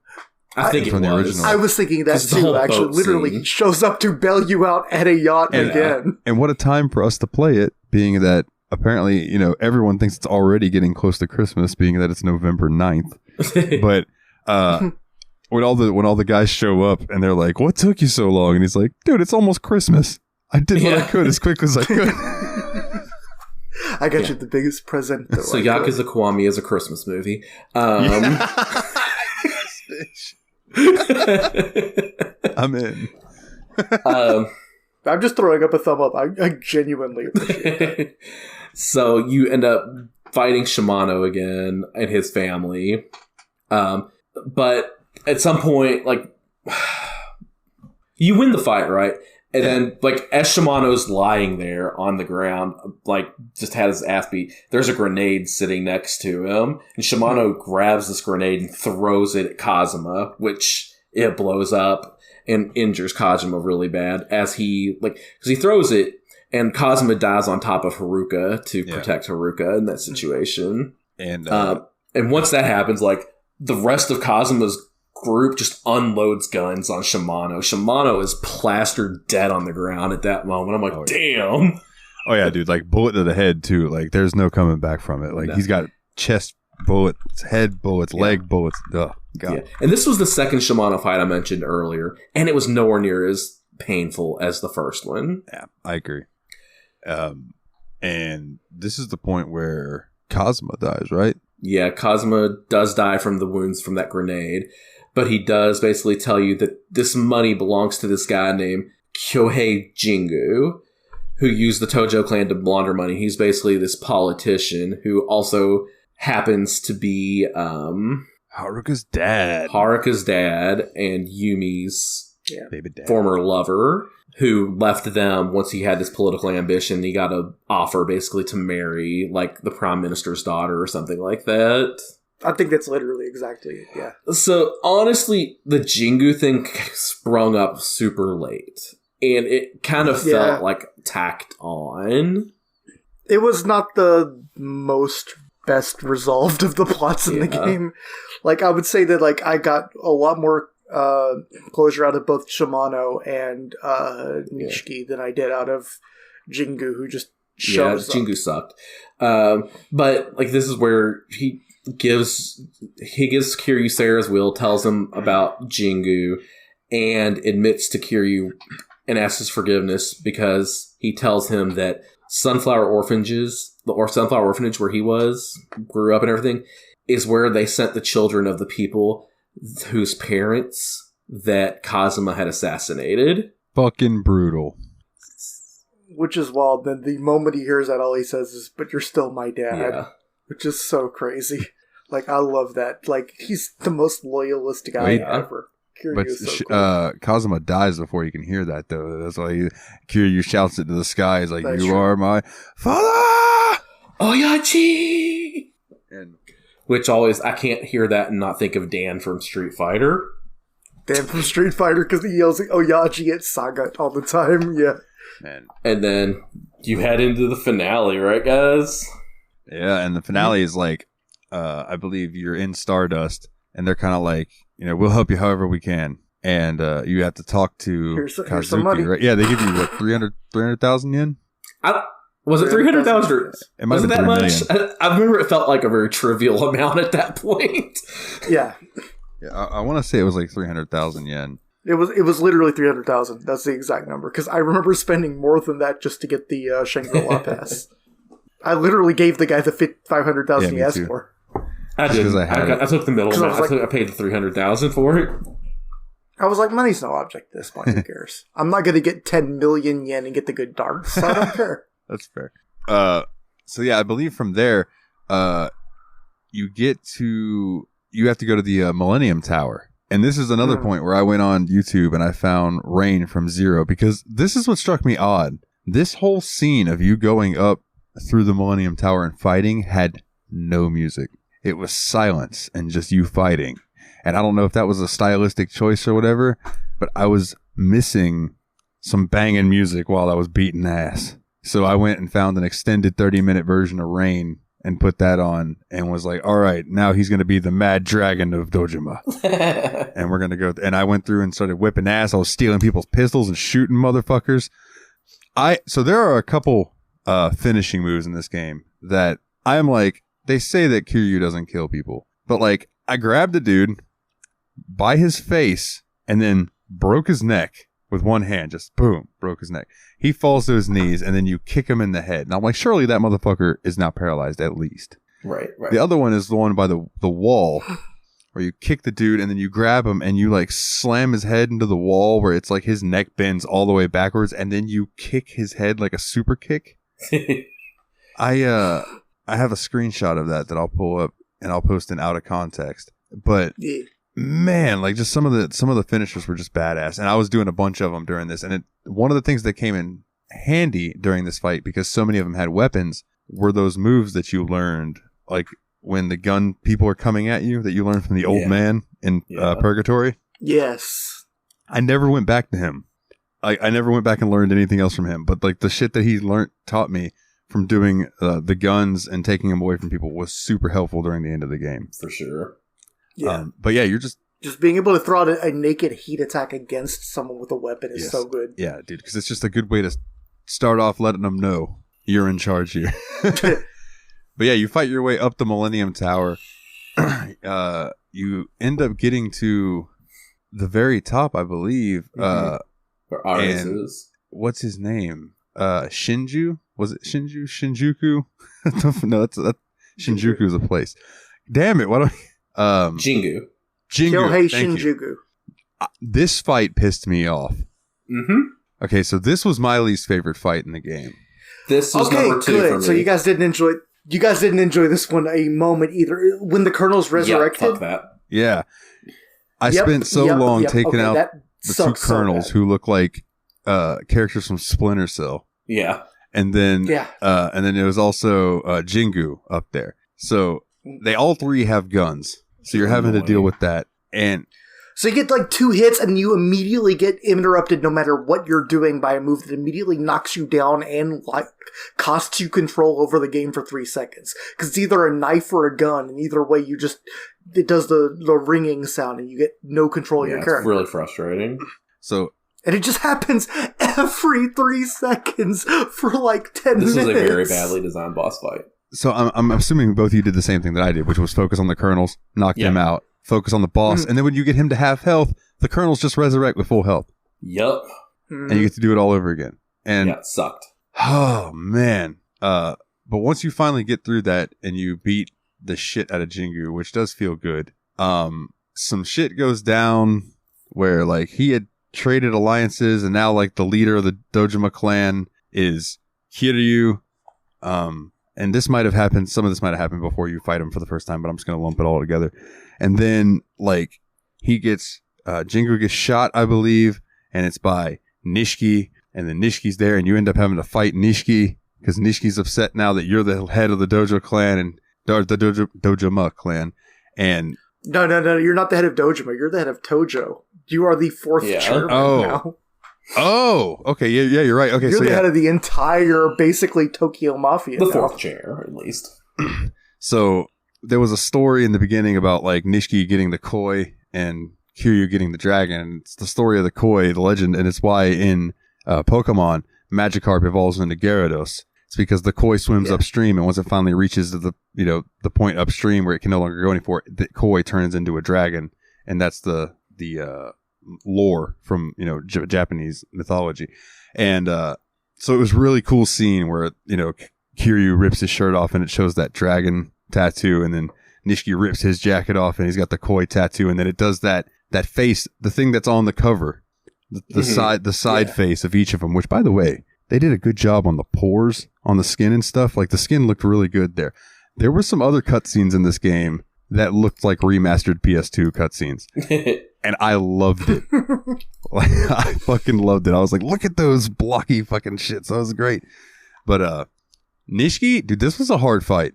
I think from it the was. original. I was thinking that too, actually. Literally scene. shows up to bail you out at a yacht again. And what a time for us to play it, being that apparently, everyone thinks it's already getting close to Christmas, being that it's November 9th. But when all the guys show up and they're like, what took you so long? And he's like, dude, it's almost Christmas. I did what I could as quick as I could. I got you the biggest present. So Yakuza Kiwami is a Christmas movie. I'm in. I'm just throwing up a thumb up. I genuinely appreciate it. So you end up fighting Shimano again and his family. But at some point, like, you win the fight, right? And then, like, as Shimano's lying there on the ground, like, just had his ass beat, there's a grenade sitting next to him. And Shimano grabs this grenade and throws it at Kazuma, which it blows up and injures Kazuma really bad as because he throws it and Kazuma dies on top of Haruka to protect Haruka in that situation. And once that happens, like, the rest of Kazuma's group just unloads guns on Shimano. Shimano is plastered dead on the ground at that moment. I'm like, damn. Oh yeah, dude, like bullet to the head too. Like there's no coming back from it. Like he's got chest bullets, head bullets, leg bullets. Oh, God. Yeah. And this was the second Shimano fight I mentioned earlier, and it was nowhere near as painful as the first one. Yeah, I agree. And this is the point where Kazuma dies, right? Yeah, Kazuma does die from the wounds from that grenade. But he does basically tell you that this money belongs to this guy named Kyohei Jingu, who used the Tojo clan to launder money. He's basically this politician who also happens to be Haruka's dad. And Yumi's baby dad. former lover, who left them once he had this political ambition. He got an offer basically to marry like the prime minister's daughter or something like that. I think that's literally exactly it, yeah. So, honestly, the Jingu thing sprung up super late. And it kind of felt like tacked on. It was not the most best resolved of the plots in the game. Like, I would say that, like, I got a lot more closure out of both Shimano and Nishiki than I did out of Jingu, who just shows up. Jingu sucked. But, like, this is where he gives Kiryu Sarah's will, tells him about Jingu, and admits to Kiryu and asks his forgiveness because he tells him that Sunflower Orphanage where he grew up and everything, is where they sent the children of the people whose parents that Kazuma had assassinated. Fucking brutal. Which is wild. Then the moment he hears that, all he says is, "But you're still my dad." Yeah. Which is so crazy. Like, I love that. Like, he's the most loyalist guy ever. Kiryu is so cool. Kazuma dies before you can hear that, though. That's why Kiryu shouts it to the sky. He's like, That's you true. are my father! Oyachi! Which always, I can't hear that and not think of Dan from Street Fighter. Dan from Street Fighter, because he yells Oyachi at Sagat all the time. Yeah. Man. And then you head into the finale, right, guys? Yeah, and the finale is like, I believe you're in Stardust, and they're kind of like, we'll help you however we can. And you have to talk to here's some money. Kazuki, right? Yeah, they give you, what, 300,000 yen? Was it 300,000 or it might was it have that been much? 3 million. I remember it felt like a very trivial amount at that point. Yeah. Yeah, I want to say it was like 300,000 yen. It was literally 300,000. That's the exact number. Because I remember spending more than that just to get the Shangri-La pass. I literally gave the guy the 500,000 he asked for. I did. I took the middle amount. I paid the 300,000 for it. I was like, money's no object at this point. Who cares? I'm not going to get 10 million yen and get the good darts. So I don't care. That's fair. So yeah, I believe from there, you have to go to the Millennium Tower, And this is another point where I went on YouTube and I found Rain from Zero, because this is what struck me odd. This whole scene of you going up through the Millennium Tower and fighting had no music. It was silence and just you fighting. And I don't know if that was a stylistic choice or whatever, but I was missing some banging music while I was beating ass. So I went and found an extended 30-minute version of Rain and put that on and was like, all right, now he's going to be the mad dragon of Dojima. And we're going to go. And I went through and started whipping ass. I was stealing people's pistols and shooting motherfuckers. So there are a couple finishing moves in this game that I'm like, they say that Kiryu doesn't kill people, but like I grabbed the dude by his face and then broke his neck with one hand, just boom, broke his neck. He falls to his knees and then you kick him in the head. And I'm like, surely that motherfucker is now paralyzed at least. Right. The other one is the one by the wall where you kick the dude and then you grab him and you like slam his head into the wall where it's like his neck bends all the way backwards and then you kick his head like a super kick. I have a screenshot of that I'll pull up and I'll post in out of context. But man, like just some of the finishers were just badass, and I was doing a bunch of them during this. And one of the things that came in handy during this fight, because so many of them had weapons, were those moves that you learned, like when the gun people are coming at you, that you learned from the old man in Purgatory. Yes, I never went back to him. I never went back and learned anything else from him. But like the shit that he taught me from doing the guns and taking them away from people was super helpful during the end of the game. For sure. Yeah. But yeah, you're just being able to throw out a naked heat attack against someone with a weapon is so good. Yeah, dude, because it's just a good way to start off letting them know you're in charge here. But yeah, you fight your way up the Millennium Tower. You end up getting to the very top, I believe. Where Ares is. What's his name? Shinju? Was it Shinju? Shinjuku? No, that's Shinjuku's a place. Damn it! Why don't Jingu. Kyohei Shinjuku. This fight pissed me off. Mm-hmm. Okay, so this was my least favorite fight in the game. This was number 2 for me. So you guys didn't enjoy this one a moment either. When the Colonel's resurrected. Yeah, fuck that. Yeah. I spent so long taking out the two Colonels who look like characters from Splinter Cell. Yeah. And then it was also Jingu up there. So they all three have guns. So you're having to deal with that. And so you get like 2 hits and you immediately get interrupted no matter what you're doing by a move that immediately knocks you down and like costs you control over the game for 3 seconds. Because it's either a knife or a gun, and either way it does the ringing sound and you get no control of your character. It's really frustrating. And it just happens every 3 seconds for like 10 minutes. This is a very badly designed boss fight. So I'm assuming both of you did the same thing that I did, which was focus on the Colonels, knock them out, focus on the boss, and then when you get him to half health, the Colonels just resurrect with full health. Yup. And you get to do it all over again. And it sucked. Oh, man. But once you finally get through that and you beat the shit out of Jingu, which does feel good, some shit goes down where like he had traded alliances and now like the leader of the Dojima clan is Kiryu. And this might have happened. Some of this might have happened before you fight him for the first time, but I'm just going to lump it all together. And then like Jingu gets shot, I believe, and it's by Nishiki, and then Nishiki's there and you end up having to fight Nishiki because Nishiki's upset now that you're the head of the Dojo clan and the Dojima clan. And No, you're not the head of Dojima. You're the head of Tojo. You are the 4th chairman now. Oh, okay. Yeah, you're right. Okay, you're the head of the entire, basically, Tokyo Mafia. The 4th chair, at least. So there was a story in the beginning about like Nishiki getting the koi and Kiryu getting the dragon. It's the story of the koi, the legend, and it's why in Pokemon, Magikarp evolves into Gyarados. It's because the koi swims upstream, and once it finally reaches the point upstream where it can no longer go anymore, the koi turns into a dragon, and that's the lore from Japanese mythology. And so it was really cool scene where Kiryu rips his shirt off and it shows that dragon tattoo, and then Nishiki rips his jacket off and he's got the koi tattoo, and then it does that face, the thing that's on the cover, the side face of each of them, which by the way, they did a good job on the pores on the skin and stuff. Like the skin looked really good there. There were some other cutscenes in this game that looked like remastered PS2 cutscenes. and I loved it. Like, I fucking loved it. I was like, look at those blocky fucking shits. That was great. But Nishiki, dude, this was a hard fight.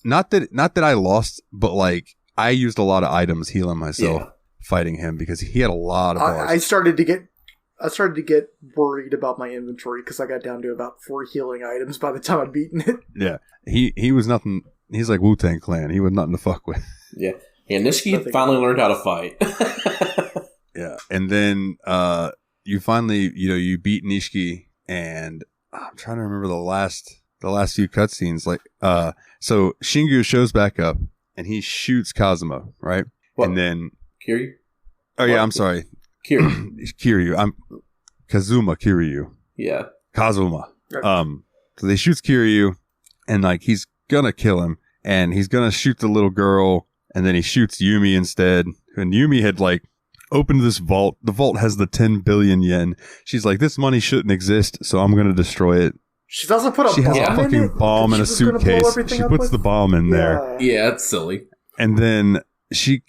Not that I lost, but like I used a lot of items healing myself fighting him because he had a lot of bars. I started to get worried about my inventory because I got down to about 4 healing items by the time I'd beaten it. Yeah, he was nothing. He's like Wu-Tang Clan. He was nothing to fuck with. Yeah, Nishiki finally learned how to fight. Yeah, and then you finally, you beat Nishiki, and I'm trying to remember the last few cutscenes. Like, so Shingu shows back up, and he shoots Kazuma, right? What? And then Kiryu? Oh yeah, I'm sorry. Kiryu. I'm Kazuma Kiryu. Yeah. Kazuma. So they shoots Kiryu and like he's gonna kill him and he's gonna shoot the little girl and then he shoots Yumi instead. And Yumi had like opened this vault. The vault has the 10 billion yen. She's like, this money shouldn't exist, so I'm gonna destroy it. She doesn't put a bomb has a in fucking it? bomb in a suitcase. She puts the bomb in there. Yeah, it's silly. And then she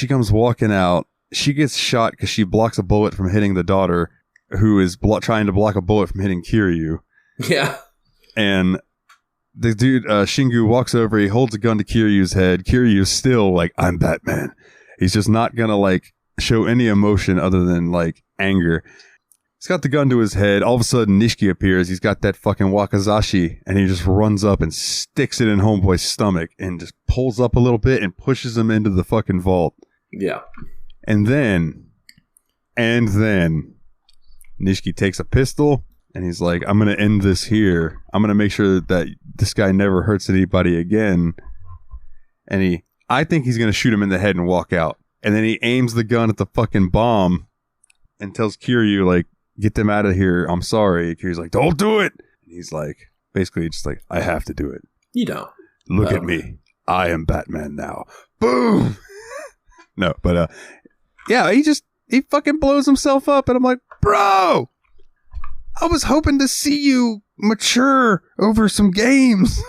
comes walking out. She gets shot because she blocks a bullet from hitting the daughter, who is trying to block a bullet from hitting Kiryu. Yeah. And the dude, Shingu, walks over. He holds a gun to Kiryu's head. Kiryu's still like, I'm Batman. He's just not gonna like show any emotion other than like anger. He's got the gun to his head. All of a sudden, Nishiki appears. He's got that fucking wakizashi, and he just runs up and sticks it in Homeboy's stomach and just pulls up a little bit and pushes him into the fucking vault. Yeah. And then Nishiki takes a pistol and he's like, I'm going to end this here. I'm going to make sure that this guy never hurts anybody again. And I think he's going to shoot him in the head and walk out. And then he aims the gun at the fucking bomb and tells Kiryu, like, get them out of here. I'm sorry. Kiryu's like, don't do it. And he's like, basically just like, I have to do it. You don't. Look at me. I am Batman now. Boom. No, but yeah, he fucking blows himself up, and I'm like, bro, I was hoping to see you mature over some games.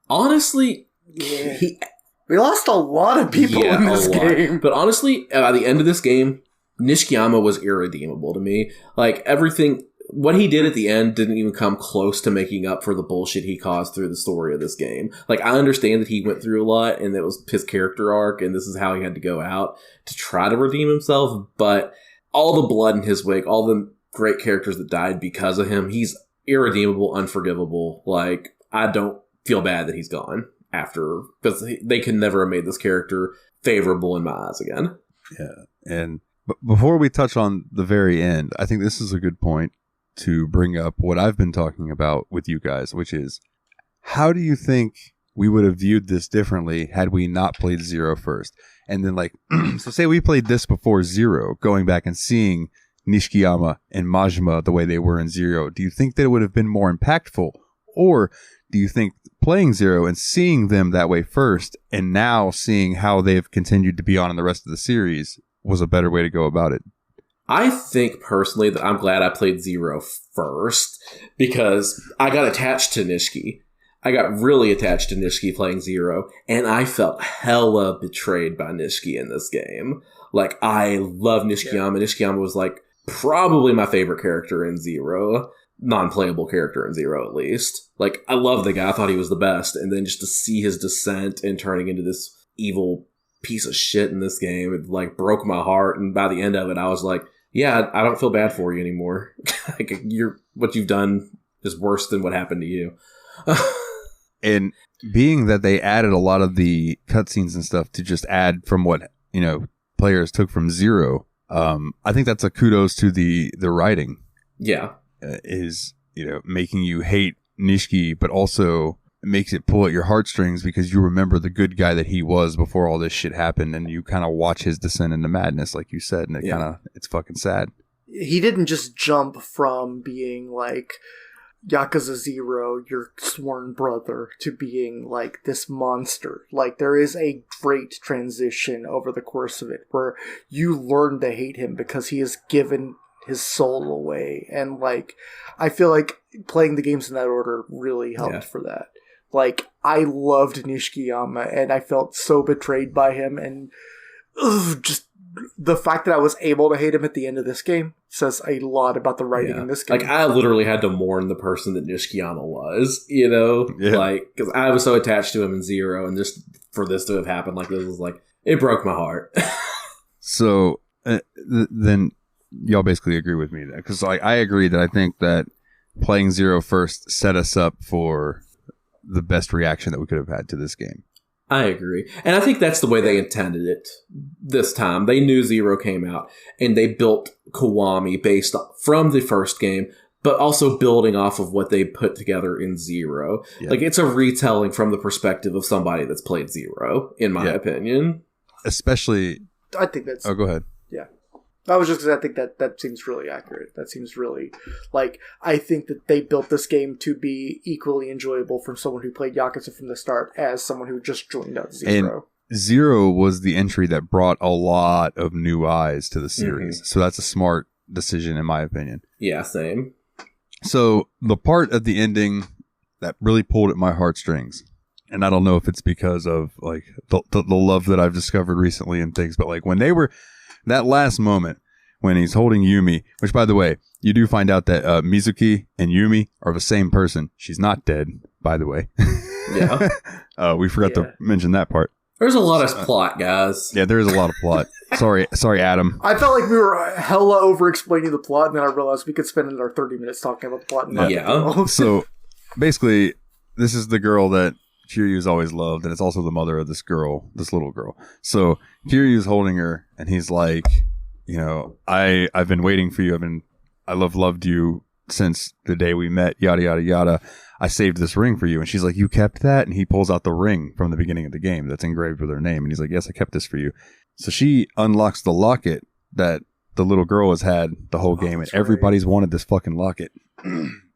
Honestly, we lost a lot of people in this game. But honestly, by the end of this game, Nishikiyama was irredeemable to me. Like, everything, what he did at the end didn't even come close to making up for the bullshit he caused through the story of this game. Like, I understand that he went through a lot, and that was his character arc, and this is how he had to go out to try to redeem himself, but all the blood in his wake, all the great characters that died because of him, he's irredeemable, unforgivable. Like, I don't feel bad that he's gone after, because they can never have made this character favorable in my eyes again. Yeah, and before we touch on the very end, I think this is a good point to bring up what I've been talking about with you guys, which is, how do you think we would have viewed this differently had we not played Zero first? And then, like, so say we played this before Zero, going back and seeing Nishikiyama and Majima the way they were in Zero, do you think that it would have been more impactful? Or do you think playing Zero and seeing them that way first, and now seeing how they've continued to be on in the rest of the series, was a better way to go about it? I think personally that I'm glad I played Zero first, because I got attached to Nishiki. I got really attached to Nishiki playing Zero, and I felt hella betrayed by Nishiki in this game. Like, I love Nishikiyama. Yeah. Nishikiyama was, like, probably my favorite character in Zero. Non-playable character in Zero, at least. Like, I love the guy. I thought he was the best. And then just to see his descent and turning into this evil piece of shit in this game, it, like, broke my heart. And by the end of it, I was like, yeah, I don't feel bad for you anymore. Like, what you've done is worse than what happened to you. And being that they added a lot of the cutscenes and stuff to just add from what, players took from Zero, I think that's a kudos to the writing. Yeah. Is, making you hate Nishiki, but also makes it pull at your heartstrings because you remember the good guy that he was before all this shit happened, and you kind of watch his descent into madness, like you said, and it's fucking sad. He didn't just jump from being like Yakuza 0, your sworn brother, to being like this monster. Like, there is a great transition over the course of it where you learn to hate him because he has given his soul away. And like, I feel like playing the games in that order really helped for that. Like, I loved Nishikiyama, and I felt so betrayed by him, and just the fact that I was able to hate him at the end of this game says a lot about the writing in this game. Like, I literally had to mourn the person that Nishikiyama was, you know? Yeah. Like, because I was so attached to him in Zero, and just for this to have happened like this was like, it broke my heart. So then y'all basically agree with me there. Because I agree that I think that playing Zero first set us up for the best reaction that we could have had to this game. I agree. And I think that's the way they intended it this time. They knew Zero came out, and they built Kiwami based from the first game, but also building off of what they put together in Zero. Yeah. Like, it's a retelling from the perspective of somebody that's played Zero, in my opinion. Especially... I think that's... Oh, go ahead. Yeah. I was just because I think that seems really accurate. That seems really... Like, I think that they built this game to be equally enjoyable from someone who played Yakuza from the start as someone who just joined out Zero. And Zero was the entry that brought a lot of new eyes to the series. Mm-hmm. So that's a smart decision, in my opinion. Yeah, same. So the part at the ending that really pulled at my heartstrings, and I don't know if it's because of like the love that I've discovered recently and things, but like when they were that last moment when he's holding Yumi, which by the way, you do find out that Mizuki and Yumi are the same person. She's not dead, by the way. Yeah. We forgot to mention that part. There's a lot of plot, guys. Yeah, there is a lot of plot. Sorry, Adam. I felt like we were hella over-explaining the plot, and then I realized we could spend another 30 minutes talking about the plot. And Yeah. So, basically, this is the girl that Kiryu's always loved, and it's also the mother of this girl, this little girl. So, Kiryu's holding her, and he's like, you know, I've been waiting for you. I've loved you since the day we met, yada, yada, yada. I saved this ring for you. And she's like, you kept that? And he pulls out the ring from the beginning of the game that's engraved with her name. And he's like, yes, I kept this for you. So she unlocks the locket that the little girl has had the whole game. And everybody's wanted this fucking locket.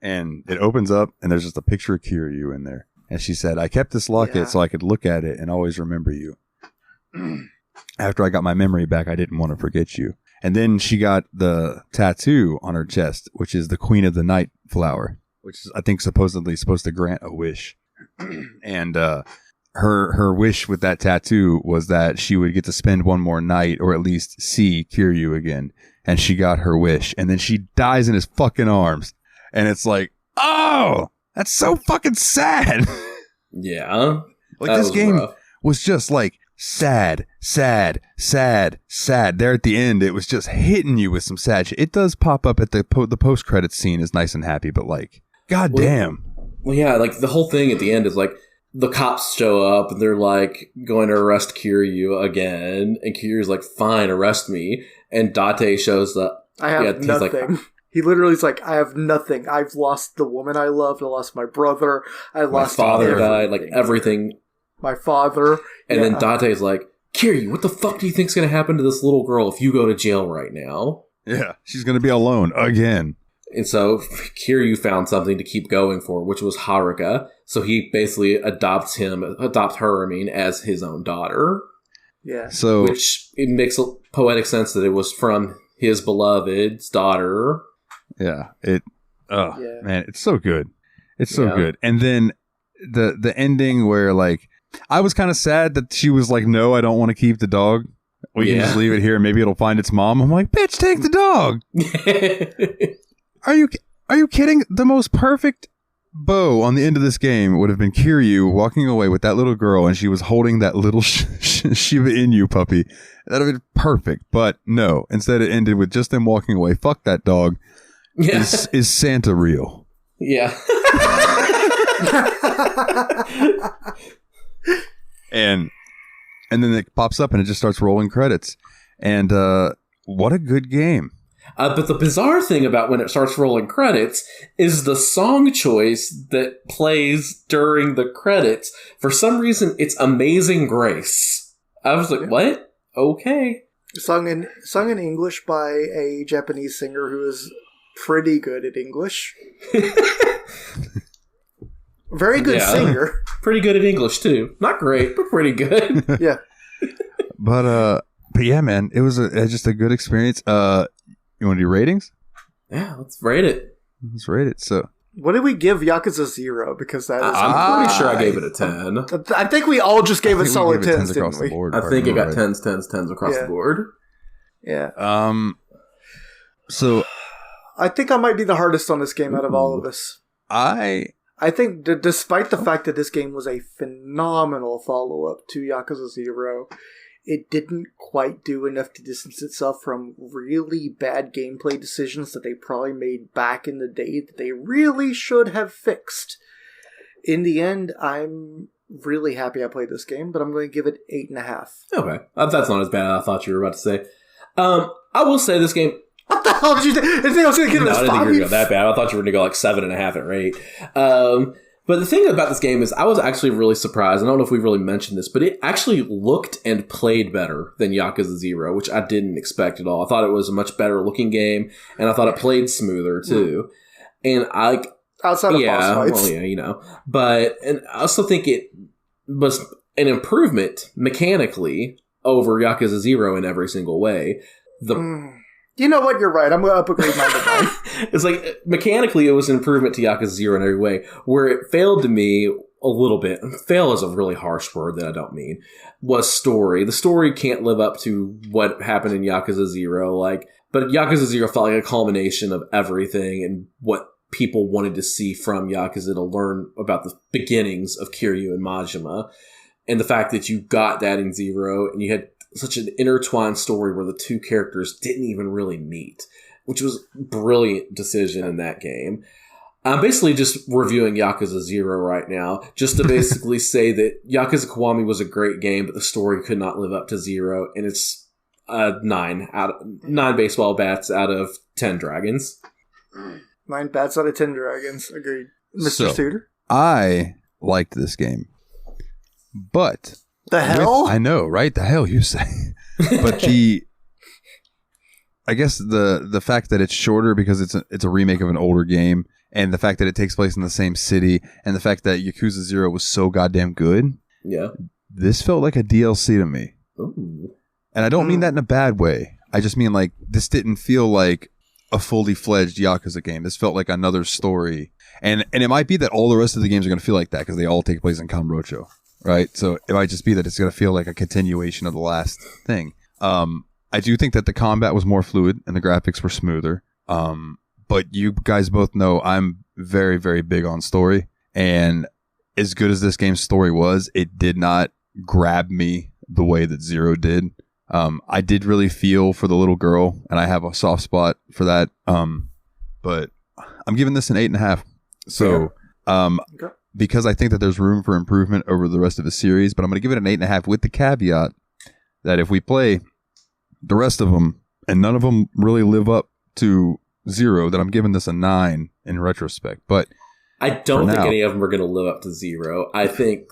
And it opens up and there's just a picture of Kiryu in there. And she said, I kept this locket so I could look at it and always remember you. After I got my memory back, I didn't want to forget you. And then she got the tattoo on her chest, which is the Queen of the Night flower, which is, I think, supposedly supposed to grant a wish. And her wish with that tattoo was that she would get to spend one more night or at least see Kiryu again. And she got her wish. And then she dies in his fucking arms. And it's like, oh, that's so fucking sad. Yeah. Like, this game was just like sad. There at the end, it was just hitting you with some sad shit. It does pop up at the post-credits scene is nice and happy, but like, god damn. Well, yeah, like the whole thing at the end is like the cops show up and they're like going to arrest Kiryu again, and Kiryu's like, fine, arrest me. And Date shows up. I have nothing. Like, he literally is like, I have nothing. I've lost the woman I loved. I lost my brother. I lost my father everything. died. Like everything. My father. And then Date's like, Kiryu, what the fuck do you think's going to happen to this little girl if you go to jail right now? Yeah, she's going to be alone again. And so Kiryu found something to keep going for, which was Haruka. So he basically adopts her, as his own daughter. Yeah. So, which it makes poetic sense that it was from his beloved's daughter. Yeah. Man, it's so good. It's so good. And then the ending where like, I was kind of sad that she was like, no, I don't want to keep the dog. We can just leave it here. Maybe it'll find its mom. I'm like, bitch, take the dog. Are you kidding? The most perfect bow on the end of this game would have been Kiryu walking away with that little girl, and she was holding that little Shiba Inu puppy. That would have been perfect. But no, instead it ended with just them walking away. Fuck that dog. Yeah. Is Santa real? Yeah. And then it pops up and it just starts rolling credits. And what a good game. But the bizarre thing about when it starts rolling credits is the song choice that plays during the credits. For some reason, it's Amazing Grace. I was like, what? Okay. Sung in English by a Japanese singer who is pretty good at English. Very good singer. Pretty good at English, too. Not great, but pretty good. Yeah. But yeah, man, it was just a good experience. You want to do ratings? Yeah, let's rate it. Let's rate it. So, what did we give Yakuza 0? Because that is... I'm pretty sure I gave it a 10. I think we all just gave it solid 10s, didn't we? Board, I think it got 10s across the board. Yeah. So I think I might be the hardest on this game out of all of us. I think despite the fact that this game was a phenomenal follow-up to Yakuza 0, it didn't quite do enough to distance itself from really bad gameplay decisions that they probably made back in the day that they really should have fixed. In the end, I'm really happy I played this game, but I'm going to give it 8.5. Okay. That's not as bad as I thought you were about to say. I will say this game... What the hell did you think? I didn't think I was going to give it a 5? I didn't think you were going to go that bad. I thought you were going to go like 7.5 at rate. But the thing about this game is I was actually really surprised. I don't know if we really mentioned this, but it actually looked and played better than Yakuza 0, which I didn't expect at all. I thought it was a much better looking game, and I thought it played smoother too. And I... Outside of boss fights. Well, yeah, you know. And I also think it was an improvement mechanically over Yakuza 0 in every single way. You know what? You're right. I'm going to upgrade mine to 9. It's like, mechanically, it was an improvement to Yakuza 0 in every way. Where it failed to me a little bit, fail is a really harsh word that I don't mean, was story. The story can't live up to what happened in Yakuza 0. But Yakuza 0 felt like a culmination of everything and what people wanted to see from Yakuza to learn about the beginnings of Kiryu and Majima. And the fact that you got that in 0, and you had such an intertwined story where the two characters didn't even really meet, which was a brilliant decision in that game. I'm basically just reviewing Yakuza 0 right now, just to basically say that Yakuza Kiwami was a great game, but the story could not live up to 0, and it's 9 baseball bats out of 10 dragons. 9 bats out of 10 dragons. Agreed. Mr. Suter? I liked this game, but... The hell? I know, right? The hell you say. But I guess the fact that it's shorter because it's a remake of an older game, and the fact that it takes place in the same city, and the fact that Yakuza 0 was so goddamn good. Yeah. This felt like a DLC to me. Ooh. And I don't mean that in a bad way. I just mean like this didn't feel like a fully fledged Yakuza game. This felt like another story. And it might be that all the rest of the games are going to feel like that because they all take place in Kamurocho. Right, so it might just be that it's going to feel like a continuation of the last thing. I do think that the combat was more fluid and the graphics were smoother. But you guys both know I'm very, very big on story. And as good as this game's story was, it did not grab me the way that 0 did. I did really feel for the little girl, and I have a soft spot for that. But I'm giving this an 8.5. So, Okay. Because I think that there's room for improvement over the rest of the series, but I'm going to give it an 8.5 with the caveat that if we play the rest of them and none of them really live up to 0, then I'm giving this a 9 in retrospect. But I don't think any of them are going to live up to 0. I think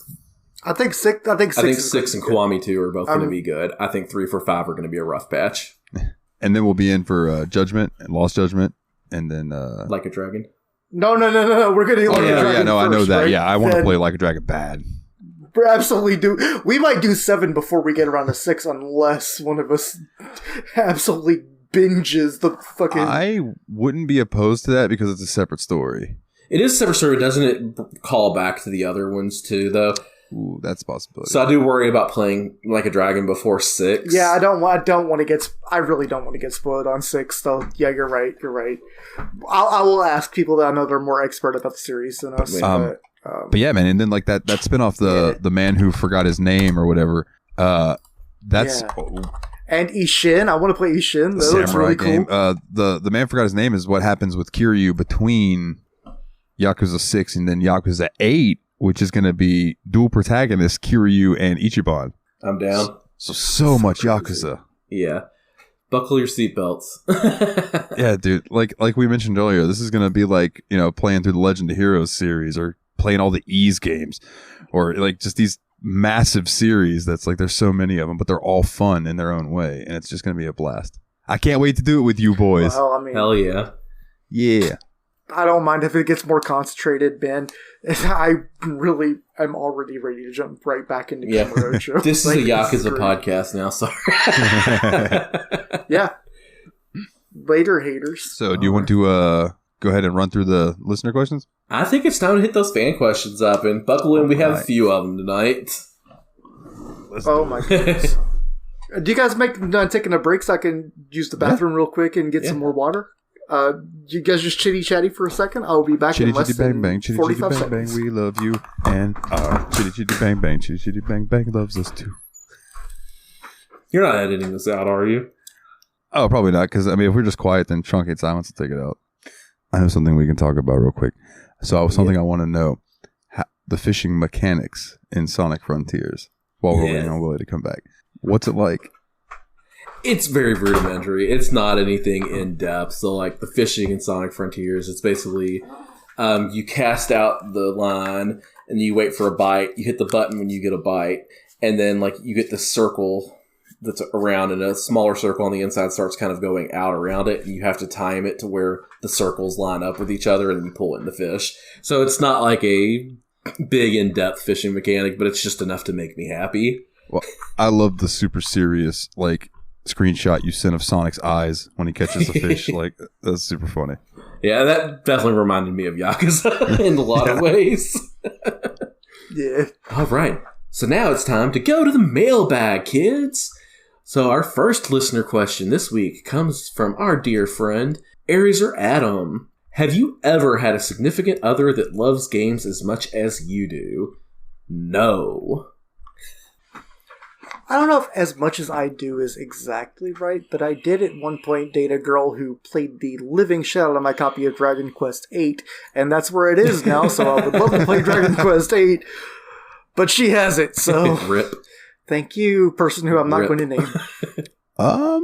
6. I think 6 and Kiwami 2 are both going to be good. I think 3, 4, 5 are going to be a rough patch. And then we'll be in for Judgment and Lost Judgment, and then Like a Dragon. No. We're going to. I know that. Right? Yeah, I want to play Like a Dragon bad. We absolutely do. We might do 7 before we get around to 6, unless one of us absolutely binges the fucking. I wouldn't be opposed to that because it's a separate story. It is a separate story, doesn't it? Call back to the other ones too, though. Ooh, that's a possibility. So I do worry about playing Like a Dragon before 6. Yeah, I don't want to get. I really don't want to get spoiled on 6. Though. Yeah, you're right. I will ask people that I know they're more expert about the series than us. But yeah, man, and then like that spinoff, the man who forgot his name or whatever. That's and Ishin. I want to play Ishin. That looks really cool. The man forgot his name is what happens with Kiryu between Yakuza 6 and then Yakuza 8. Which is going to be dual protagonists, Kiryu and Ichiban. I'm down. So much Yakuza. Yeah. Buckle your seatbelts. Yeah, dude. Like we mentioned earlier, this is going to be like, playing through the Legend of Heroes series or playing all the Ys games or like just these massive series that's like there's so many of them, but they're all fun in their own way. And it's just going to be a blast. I can't wait to do it with you boys. Well, hell yeah. Yeah. I don't mind if it gets more concentrated, Ben. I'm already ready to jump right back into Kamurocho. This is a Yakuza podcast now, sorry. Yeah. Later, haters. So, do you want to go ahead and run through the listener questions? I think it's time to hit those fan questions up, and buckle in. We have a few of them tonight. Oh, my goodness. Do you guys make done taking a break so I can use the bathroom real quick and get some more water? You guys just chitty chatty for a second. I'll be back in less than 45 seconds. We love you, and chitty chitty bang bang, chitty chitty bang bang loves us too. You're not editing this out, are you? Oh, probably not. Because if we're just quiet, then Truncate Silence will take it out. I have something we can talk about real quick. So, something I want to know: the fishing mechanics in Sonic Frontiers. While we're waiting on Willie to come back, what's it like? It's very rudimentary. It's not anything in depth. So, like the fishing in Sonic Frontiers, it's basically you cast out the line and you wait for a bite. You hit the button when you get a bite, and then like you get the circle that's around, and a smaller circle on the inside starts kind of going out around it, and you have to time it to where the circles line up with each other, and then you pull it in the fish. So it's not like a big in-depth fishing mechanic, but it's just enough to make me happy. Well, I love the super serious screenshot you sent of Sonic's eyes when he catches the fish. That's super funny. Yeah, that definitely reminded me of Yakuza in a lot of ways. Yeah. All right. So now it's time to go to the mailbag, kids. So our first listener question this week comes from our dear friend, Aries or Adam. Have you ever had a significant other that loves games as much as you do? No. I don't know if as much as I do is exactly right, but I did at one point date a girl who played the living shit out of my copy of Dragon Quest VIII, and that's where it is now, so I would love to play Dragon Quest VIII, but she has it, so... Rip. Thank you, person who I'm not going to name. I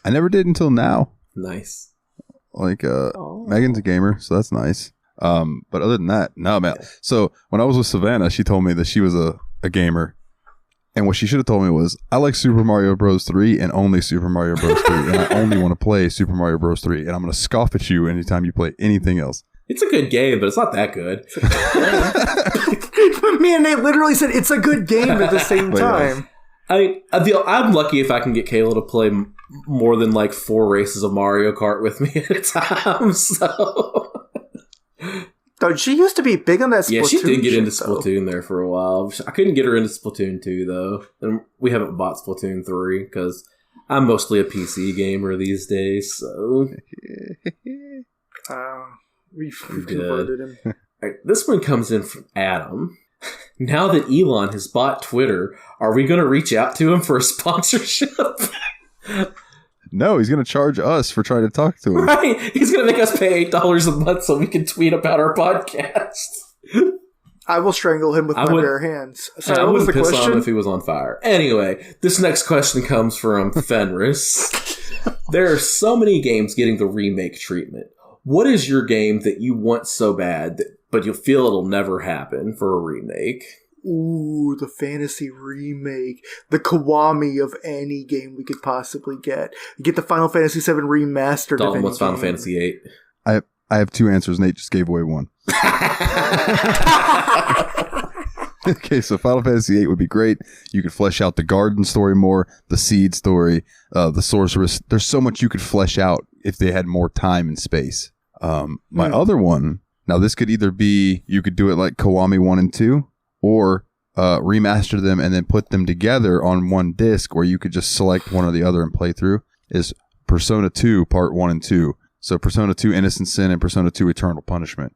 never did until now. Nice. Megan's a gamer, so that's nice. But other than that, no, man. So when I was with Savannah, she told me that she was a gamer. And what she should have told me was, I like Super Mario Bros. 3 and only Super Mario Bros. 3. And I only want to play Super Mario Bros. 3. And I'm going to scoff at you anytime you play anything else. It's a good game, but it's not that good. Me and Nate literally said it's a good game at the same time. I'm lucky if I can get Kayla to play more than 4 races of Mario Kart with me at a time. So, she used to be big on that Splatoon. Yeah, she did get into though. Splatoon there for a while. I couldn't get her into Splatoon 2 though, and we haven't bought Splatoon 3 because I'm mostly a PC gamer these days. So we've converted him. All right, this one comes in from Adam. Now that Elon has bought Twitter, are we going to reach out to him for a sponsorship? No, he's going to charge us for trying to talk to him. Right. He's going to make us pay $8 a month so we can tweet about our podcast. I will strangle him with my bare hands. So I what was wouldn't the piss question? on him if he was on fire. Anyway, this next question comes from Fenris. There are so many games getting the remake treatment. What is your game that you want so bad, but you feel it'll never happen for a remake? Ooh, the fantasy remake. The Kiwami of any game we could possibly get. Get the Final Fantasy VII remastered. Dalton, what's Final Fantasy VIII? I have 2 answers. Nate just gave away one. Okay, so Final Fantasy VIII would be great. You could flesh out the garden story more, the seed story, the sorceress. There's so much you could flesh out if they had more time and space. My other one, now this could either be, you could do it like Kiwami 1 and 2, or remaster them and then put them together on one disc where you could just select one or the other and play through, is Persona 2 Part 1 and 2. So Persona 2 Innocent Sin and Persona 2 Eternal Punishment.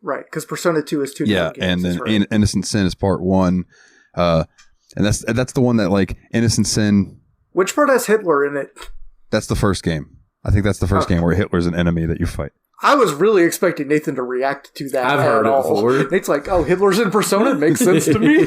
Right, because Persona 2 is 2 games. And then right. Innocent Sin is Part 1. And that's the one that, Innocent Sin... Which part has Hitler in it? That's the first game. I think that's the first game where Hitler's an enemy that you fight. I was really expecting Nathan to react to that. I've heard it before. Nate's like, oh, Hitler's in Persona? It makes sense to me.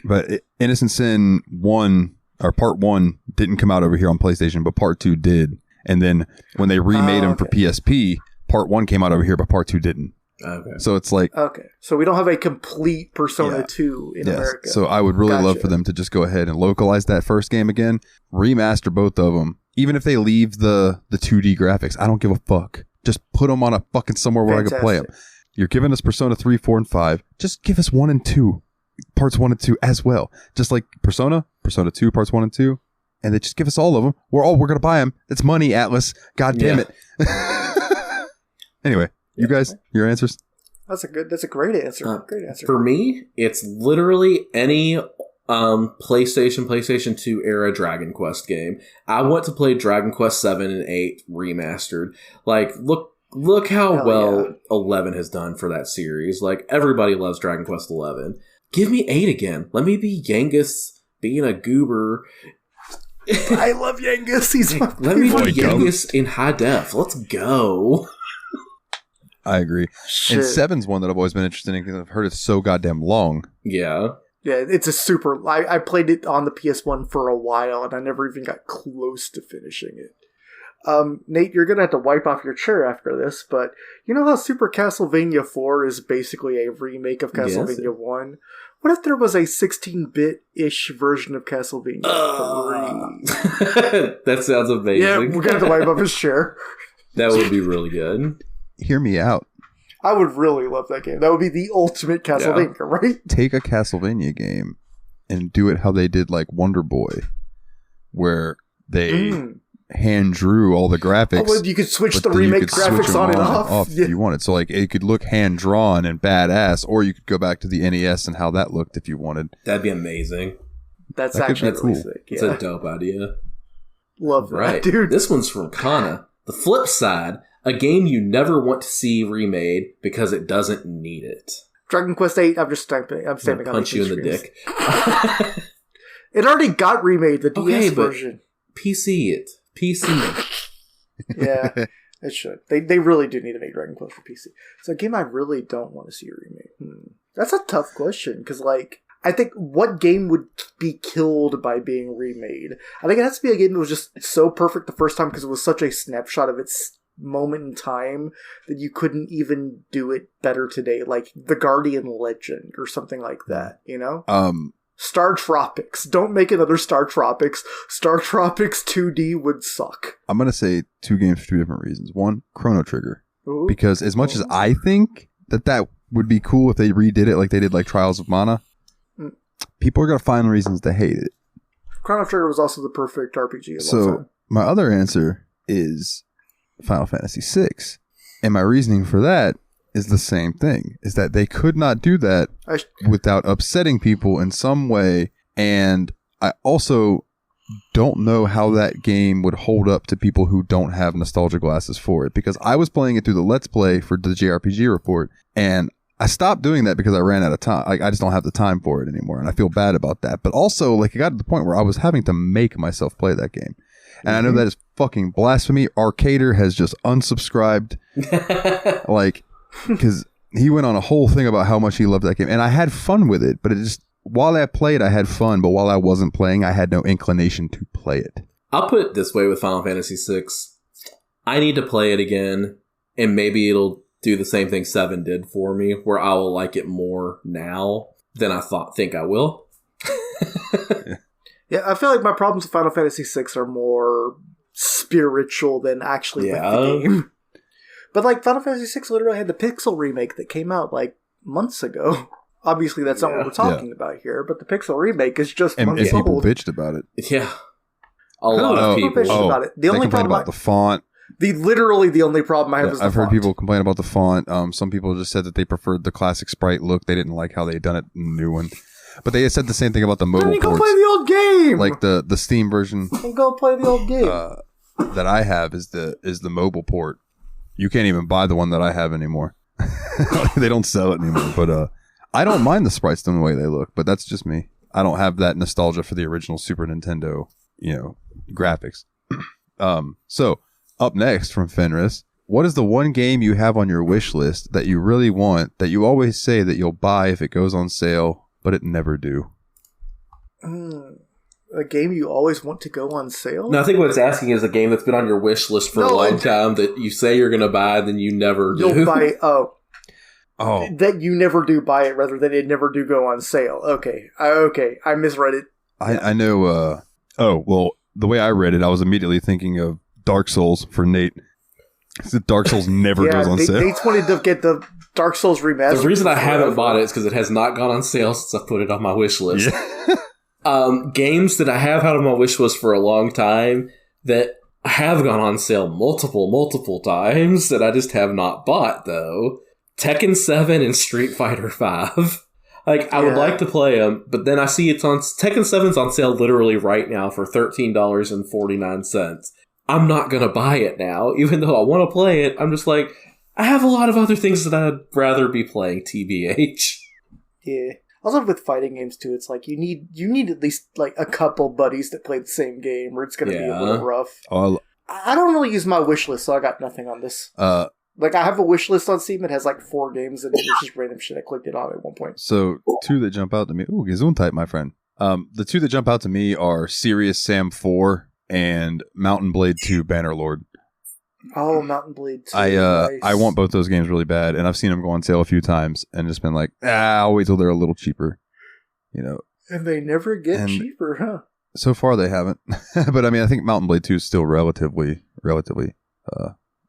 But Innocent Sin 1, or Part 1, didn't come out over here on PlayStation, but Part 2 did. And then when they remade them for PSP, Part 1 came out over here, but Part 2 didn't. Okay. So it's okay. So we don't have a complete Persona 2 in America. So I would really love for them to just go ahead and localize that first game again, remaster both of them. Even if they leave the 2D graphics, I don't give a fuck. Just put them on a fucking somewhere where I can play them. You're giving us Persona 3, 4, and 5. Just give us 1 and 2. Parts 1 and 2 as well. Just like Persona 2, Parts 1 and 2. And they just give us all of them. We're going to buy them. It's money, Atlas. God damn it. Anyway, you guys, your answers? That's a great answer. Great answer. For me, it's literally any PlayStation 2 era Dragon Quest game. I want to play Dragon Quest 7 and 8 remastered. Like, look how Hell well yeah. 11 has done for that series. Like, everybody loves Dragon Quest 11. Give me 8 again. Let me be Genghis being a goober. I love Yangus. He's my Let me favorite. be Genghis in high def. Let's go. I agree. Shit. And 7's one that I've always been interested in because I've heard it's so goddamn long. Yeah. Yeah, it's a super... I played it on the PS1 for a while, and I never even got close to finishing it. Nate, you're going to have to wipe off your chair after this, but you know how Super Castlevania 4 is basically a remake of Castlevania 1? What if there was a 16-bit-ish version of Castlevania 3? That sounds amazing. Yeah, we're going to have to wipe off his chair. That would be really good. Hear me out. I would really love that game. That would be the ultimate Castlevania, right? Take a Castlevania game and do it how they did like Wonder Boy, where they hand drew all the graphics. Oh, well, you could switch but the then you remake could switch graphics them on and off. if you wanted. So like it could look hand drawn and badass, or you could go back to the NES and how that looked if you wanted. That'd be amazing. That's That could actually be really cool. sick. It's Yeah. a dope idea. Love that, Right. dude. This one's from Kana. The flip side, a game you never want to see remade because it doesn't need it. Dragon Quest VIII, I'm stamping I'm on gonna punch you in the screens. dick. It already got remade, the DS Okay, but- version. PC it. PC. Yeah, it should. They really do need to make Dragon Quest for PC. It's a game I really don't want to see remade. That's a tough question, because, like, I think what game would be killed by being remade? I think it has to be a game that was just so perfect the first time because it was such a snapshot of its moment in time that you couldn't even do it better today, like The Guardian Legend or something like that, you know? Star Tropics. Don't make another Star Tropics. Star Tropics 2D would suck. I'm gonna say 2 games for 2 different reasons. One, Chrono Trigger, Ooh. because as much as I think that would be cool if they redid it like they did like Trials of Mana, people are gonna find reasons to hate it. Chrono Trigger was also the perfect RPG of all So time. my other answer is Final Fantasy VI, and my reasoning for that is the same thing: is that they could not do that without upsetting people in some way, and I also don't know how that game would hold up to people who don't have nostalgia glasses for it, because I was playing it through the Let's Play for the JRPG report, and I stopped doing that because I ran out of time. Like, I just don't have the time for it anymore, and I feel bad about that. But also, like, it got to the point where I was having to make myself play that game. And I know that is fucking blasphemy. Arcader has just unsubscribed, like, because he went on a whole thing about how much he loved that game. And I had fun with it, but it just, while I played, I had fun. But while I wasn't playing, I had no inclination to play it. I'll put it this way with Final Fantasy VI. I need to play it again, and maybe it'll do the same thing 7 did for me, where I will like it more now than I think I will. Yeah, I feel like my problems with Final Fantasy VI are more spiritual than actually with the game. But, like, Final Fantasy VI literally had the Pixel remake that came out, like, months ago. Obviously, that's not what we're talking about here, but the Pixel remake is just And months people old. bitched about it. Yeah. A lot of Who people. bitched about it? The They only complained problem about the font. literally the only problem I have is the I've heard font. people complain about the font. Some people just said that they preferred the classic sprite look. They didn't like how they done it in the new one. But they said the same thing about the mobile Then you go ports. play the old game! Like the Steam version Then go play the old game. that I have is the mobile port. You can't even buy the one that I have anymore. They don't sell it anymore. But I don't mind the sprites the way they look. But that's just me. I don't have that nostalgia for the original Super Nintendo, graphics. So up next from Fenris, what is the one game you have on your wish list that you really want, that you always say that you'll buy if it goes on sale, but it never do? A game you always want to go on sale? No, I think what it's asking is a game that's been on your wish list for a long time that you say you're going to buy, then you never do. You'll buy Oh, that you never do buy it rather than it never do go on sale. Okay, I misread it. I know. Well, the way I read it, I was immediately thinking of Dark Souls for Nate. Dark Souls never goes on sale. Nate's wanted to get the Dark Souls remastered. The reason I haven't bought it is because it has not gone on sale since I put it on my wish list. Games that I have had on my wish list for a long time that have gone on sale multiple times that I just have not bought, though. Tekken 7 and Street Fighter 5. Like, I would like to play them, but then I see Tekken 7's on sale literally right now for $13.49. I'm not going to buy it now, even though I want to play it. I'm just like, I have a lot of other things that I'd rather be playing, TBH. Yeah. Also with fighting games too, it's like you need at least like a couple buddies that play the same game, or it's going to be a little rough. I don't really use my wish list, so I got nothing on this. Like, I have a wish list on Steam. It has like 4 games in it. It's just random shit. I clicked it on at one point. So 2 that jump out to me. Ooh, Gesundheit, my friend. The 2 that jump out to me are Serious Sam 4 and Mountain Blade 2 Bannerlord. Oh, Mountain Blade 2. I Nice. want both those games really bad, and I've seen them go on sale a few times, and just been like, I'll wait till they're a little cheaper. You know. And they never get cheaper, huh? So far, they haven't. But I mean, I think Mountain Blade 2 is still relatively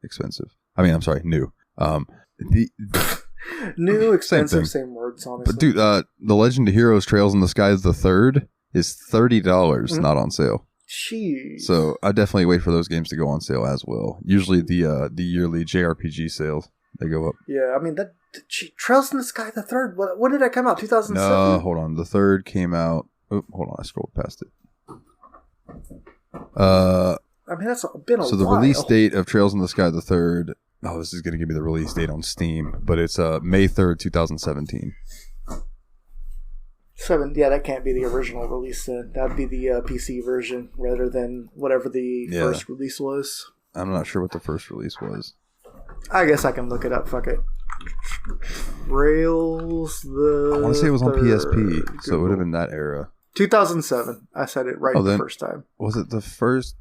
expensive. I mean, I'm sorry, new. New, expensive, same words, honestly. But dude, The Legend of Heroes Trails in the Skies the Third is $30, not on sale. Jeez. So I definitely wait for those games to go on sale as well. Usually the yearly JRPG sales, they go up. Yeah, I mean, Trails in the Sky the Third, when did that come out? 2007? No, hold on. The third came out. Oh, hold on. I scrolled past it. I mean, that's been a while. So the release date of Trails in the Sky the Third. Oh, this is going to give me the release date on Steam, but it's May 3rd, 2017. Yeah, that can't be the original release then. That'd be the PC version rather than whatever the first release was. I'm not sure what the first release was. I guess I can look it up. Fuck it. Trails the I want to say it was on Third. PSP, so it would have been that era. 2007. I said it right the first time. Was it the first?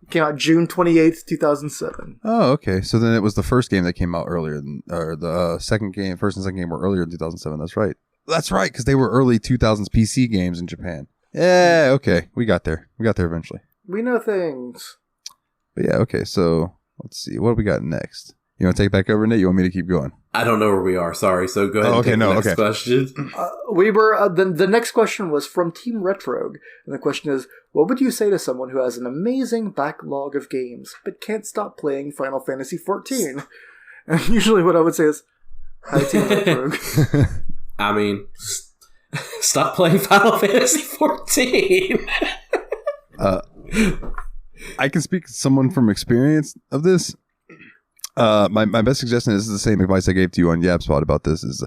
Came out June 28th, 2007. Oh, okay. So then it was the first game that came out earlier than, or the second game, first and second game were earlier in 2007. That's right. That's right, because they were early 2000s PC games in Japan. Yeah, okay. We got there. We got there eventually. We know things. But yeah, okay. So let's see. What do we got next? You want to take it back over, Nate? You want me to keep going? I don't know where we are. Sorry. So go ahead and take the next question. We were the next question was from Team Retrogue, and the question is, what would you say to someone who has an amazing backlog of games but can't stop playing Final Fantasy XIV? And usually, what I would say is, "Hi, Team Retrogue." I mean, stop playing Final Fantasy XIV. I can speak to someone from experience of this. My best suggestion is the same advice I gave to you on YabSpot about this is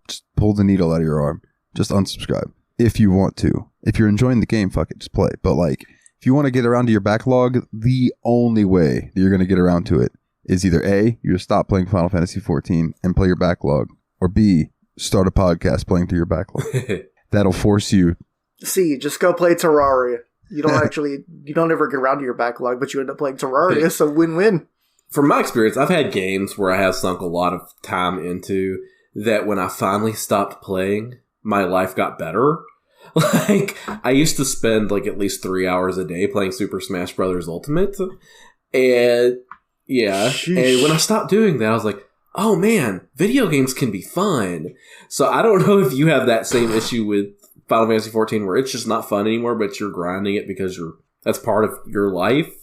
just pull the needle out of your arm. Just unsubscribe if you want to. If you're enjoying the game, fuck it, just play. But like, if you want to get around to your backlog, the only way that you're going to get around to it is either A, you stop playing Final Fantasy XIV and play your backlog, or B, start a podcast playing through your backlog. That'll force you. C, just go play Terraria. You don't ever get around to your backlog, but you end up playing Terraria, so win-win. From my experience, I've had games where I have sunk a lot of time into that when I finally stopped playing, my life got better. Like, I used to spend like at least 3 hours a day playing Super Smash Bros. Ultimate. And yeah, and when I stopped doing that, I was like, oh man, video games can be fun. So I don't know if you have that same issue with Final Fantasy XIV where it's just not fun anymore, but you're grinding it because that's part of your life.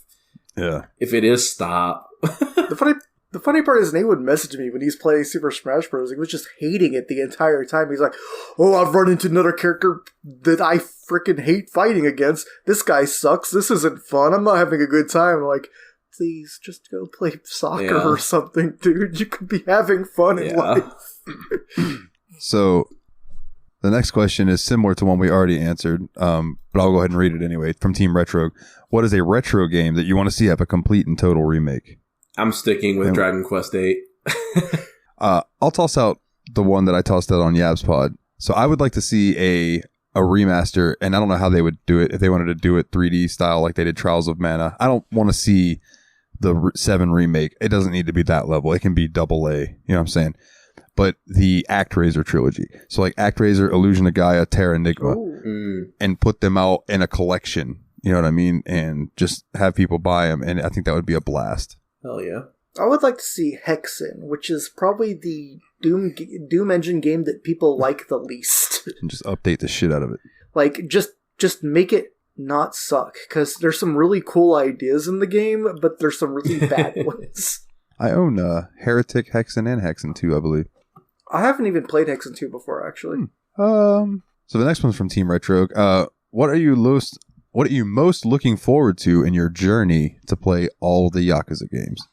Yeah. If it is, stop. The funny part is Nate would message me when he's playing Super Smash Bros. He was just hating it the entire time. He's like, oh, I've run into another character that I freaking hate fighting against. This guy sucks. This isn't fun. I'm not having a good time. I'm like, please, just go play soccer or something, dude. You could be having fun in life. So, the next question is similar to one we already answered, but I'll go ahead and read it anyway. From Team Retro. What is a retro game that you want to see have a complete and total remake? I'm sticking with Dragon Quest VIII. I'll toss out the one that I tossed out on YabsPod. So I would like to see a remaster, and I don't know how they would do it, if they wanted to do it 3D style like they did Trials of Mana. I don't want to see the 7 remake. It doesn't need to be that level. It can be AA, you know what I'm saying? But the ActRaiser trilogy. So like ActRaiser, Illusion of Gaia, Terra Enigma, and put them out in a collection, you know what I mean? And just have people buy them, and I think that would be a blast. Hell yeah. I would like to see Hexen, which is probably the Doom engine game that people like the least. And just update the shit out of it. Like, just make it not suck, because there's some really cool ideas in the game, but there's some really bad ones. I own Heretic, Hexen, and Hexen 2, I believe. I haven't even played Hexen 2 before, actually. So the next one's from Team Retro. What are you most looking forward to in your journey to play all the Yakuza games?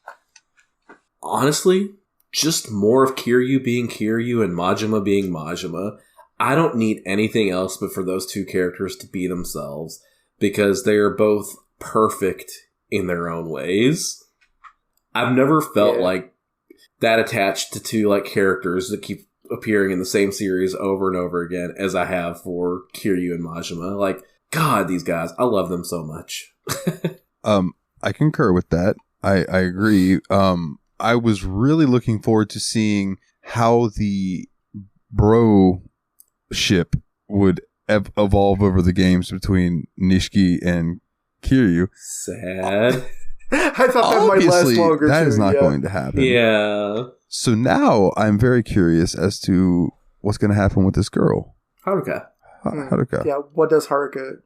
Honestly, just more of Kiryu being Kiryu and Majima being Majima. I don't need anything else but for those two characters to be themselves, because they are both perfect in their own ways. I've never felt like that attached to two like characters that keep appearing in the same series over and over again as I have for Kiryu and Majima. Like, God, these guys, I love them so much. I concur with that. I agree. I was really looking forward to seeing how the bro ship would evolve over the games between Nishiki and Kiryu. Sad. I thought that might last longer. That is not going to happen. Yeah. So now I'm very curious as to what's going to happen with this girl. Haruka. Haruka. Yeah, what happens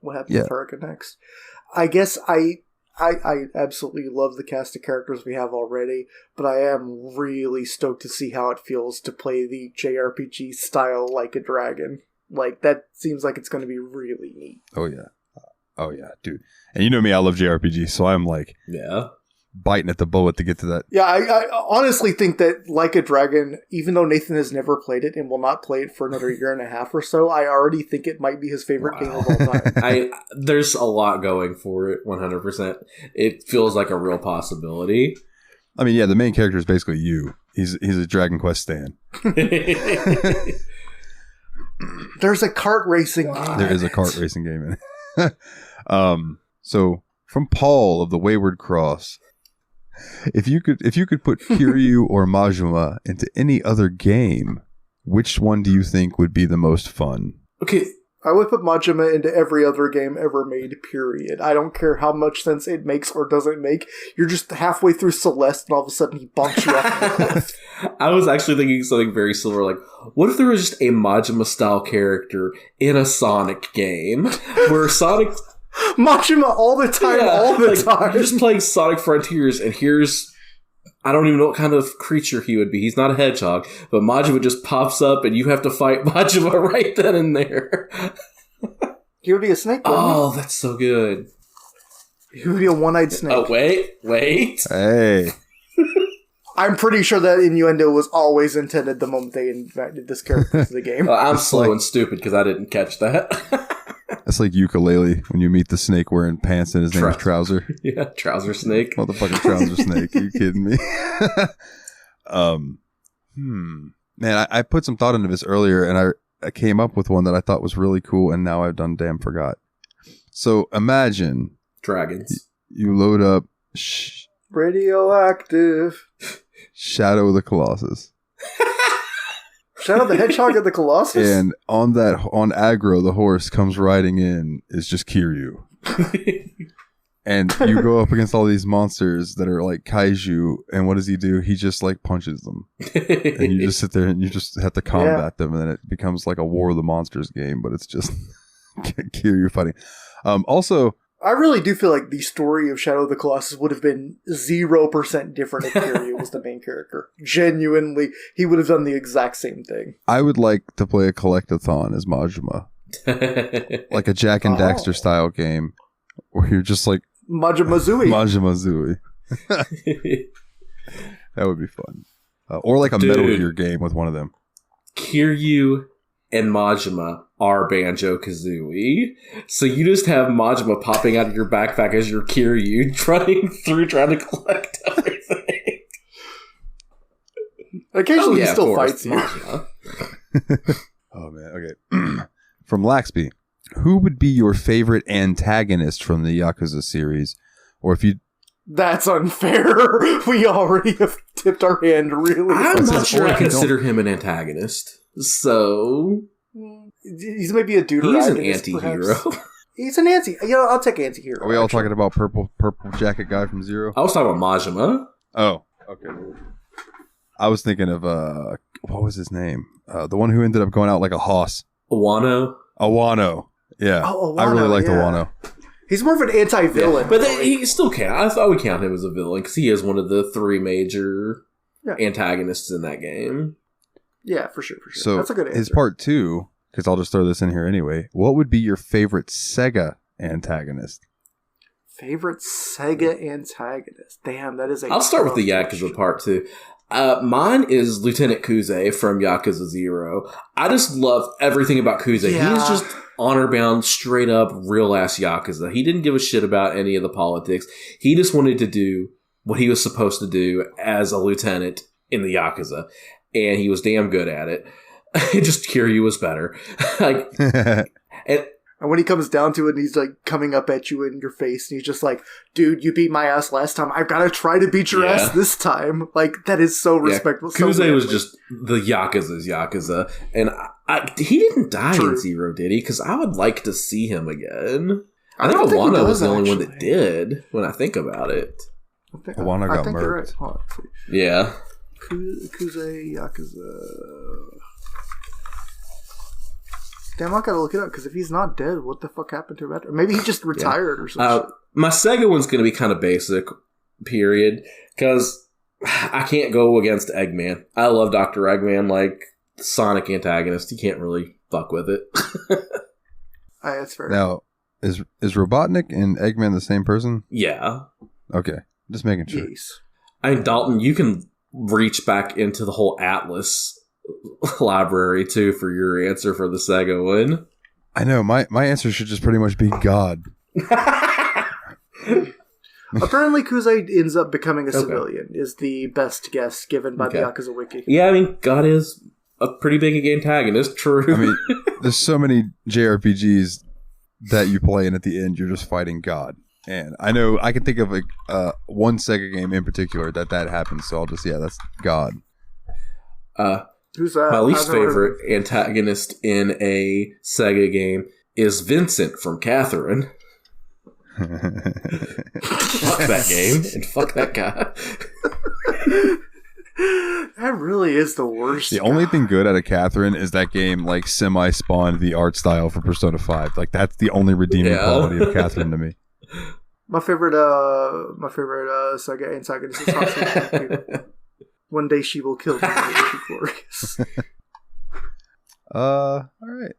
with Haruka next? I guess I absolutely love the cast of characters we have already, but I am really stoked to see how it feels to play the JRPG style like a dragon. Like, that seems like it's going to be really neat. Oh yeah, dude. And you know me, I love JRPG, so I'm like biting at the bullet to get to that. Yeah, I honestly think that Like a Dragon, even though Nathan has never played it and will not play it for another year and a half or so, I already think it might be his favorite game of all time. There's a lot going for it, 100%. It feels like a real possibility. I mean, yeah, the main character is basically you. He's a Dragon Quest stan. There's a kart racing game. There is a kart racing game in it. So from Paul of the Wayward Cross, if you could put Kiryu or Majima into any other game, which one do you think would be the most fun? Okay, I would put Majima into every other game ever made, period. I don't care how much sense it makes or doesn't make. You're just halfway through Celeste and all of a sudden he bumps you off the cliff. I was actually thinking something very similar, like, what if there was just a Majima-style character in a Sonic game, where Sonic... Majima all the time, time. You're just playing Sonic Frontiers, and here's... I don't even know what kind of creature he would be. He's not a hedgehog, but Majima just pops up, and you have to fight Majima right then and there. He would be a snake. Oh, that's so good. He would be a one-eyed snake. Oh, wait. Hey. I'm pretty sure that innuendo was always intended the moment they invented this character to the game. I'm slow and stupid because I didn't catch that. That's like Ukulele when you meet the snake wearing pants and his name is Trouser. Yeah, Trouser Snake. Motherfucking Trouser Snake. Are you kidding me? Man, I put some thought into this earlier and I came up with one that I thought was really cool and now I've done damn forgot. So imagine dragons. You load up Radioactive Shadow of the Colossus. Shadow the Hedgehog of the Colossus? And on Aggro, the horse comes riding in, is just Kiryu. And you go up against all these monsters that are like kaiju, and what does he do? He just like punches them. And you just sit there and you just have to combat them, and then it becomes like a War of the Monsters game, but it's just Kiryu fighting. Also, I really do feel like the story of Shadow of the Colossus would have been 0% different if Kiryu was the main character. Genuinely, he would have done the exact same thing. I would like to play a collectathon as Majima. Like a Jack and Daxter style game where you're just like Majima Zooey. That would be fun. Or like a Metal Gear game with one of them. Kiryu and Majima are Banjo-Kazooie. So you just have Majima popping out of your backpack as your Kiryu running through trying to collect everything. Occasionally he still fights you. Oh man, okay. From Laxby, who would be your favorite antagonist from the Yakuza series? Or if you... That's unfair. We already have tipped our hand really. I'm not sure I consider him an antagonist. So... He's maybe a dude. He's an anti-hero. He's an anti... I'll take anti-hero. Are we all talking about purple jacket guy from Zero? I was talking about Majima. Oh, okay. I was thinking of, what was his name? The one who ended up going out like a hoss. Awano. Yeah. Oh, Awano, I really liked Awano. He's more of an anti-villain. Yeah, but he still can. I thought we count him as a villain because he is one of the three major antagonists in that game. Yeah, for sure. So that's a good answer. His part 2 because I'll just throw this in here anyway. What would be your favorite Sega antagonist? Favorite Sega antagonist? Damn, that is a... I'll start with the tough Yakuza question. part 2. Mine is Lieutenant Kuze from Yakuza 0. I just love everything about Kuze. Yeah. He's just honor-bound, straight-up, real-ass Yakuza. He didn't give a shit about any of the politics. He just wanted to do what he was supposed to do as a lieutenant in the Yakuza. And he was damn good at it. Just Kiryu was better. Like, And when he comes down to it and he's like coming up at you in your face and he's just like, dude, you beat my ass last time. I've got to try to beat your ass this time. Like, that is so respectful. So Kuze was manly. just the Yakuza's Yakuza. And he didn't die in Zero, did he? Because I would like to see him again. I think don't he Iwano was does, the only one that actually. did, when I think about it. Iwano got you're murked. right. Hold on, please. Yeah. Kuze Yakuza. Damn, I gotta look it up because if he's not dead, what the fuck happened to him after? Maybe he just retired or something. My Sega one's going to be kind of basic, period, because I can't go against Eggman. I love Dr. Eggman, like Sonic antagonist. You can't really fuck with it. That's fair. Now, is Robotnik and Eggman the same person? Yeah. Okay, just making sure. Yes. I mean, Dalton, you can reach back into the whole Atlas library, too, for your answer for the Sega one. I know, my answer should just pretty much be God. Apparently, Kuze ends up becoming a civilian, is the best guess given by the Yakuza Wiki. Yeah, I mean, God is a pretty big antagonist, true. I mean, there's so many JRPGs that you play, and at the end, you're just fighting God. And I know I can think of one Sega game in particular that happens, so I'll just, that's God. Who's that? My least I've never heard favorite antagonist in a Sega game is Vincent from Catherine. Fuck that game and fuck that guy. That really is the worst. The only thing good out of Catherine is that game like semi-spawned the art style for Persona 5. Like that's the only redeeming quality of Catherine to me. My favorite Sega antagonist is Hatsune. One day she will kill me. She's glorious. All right.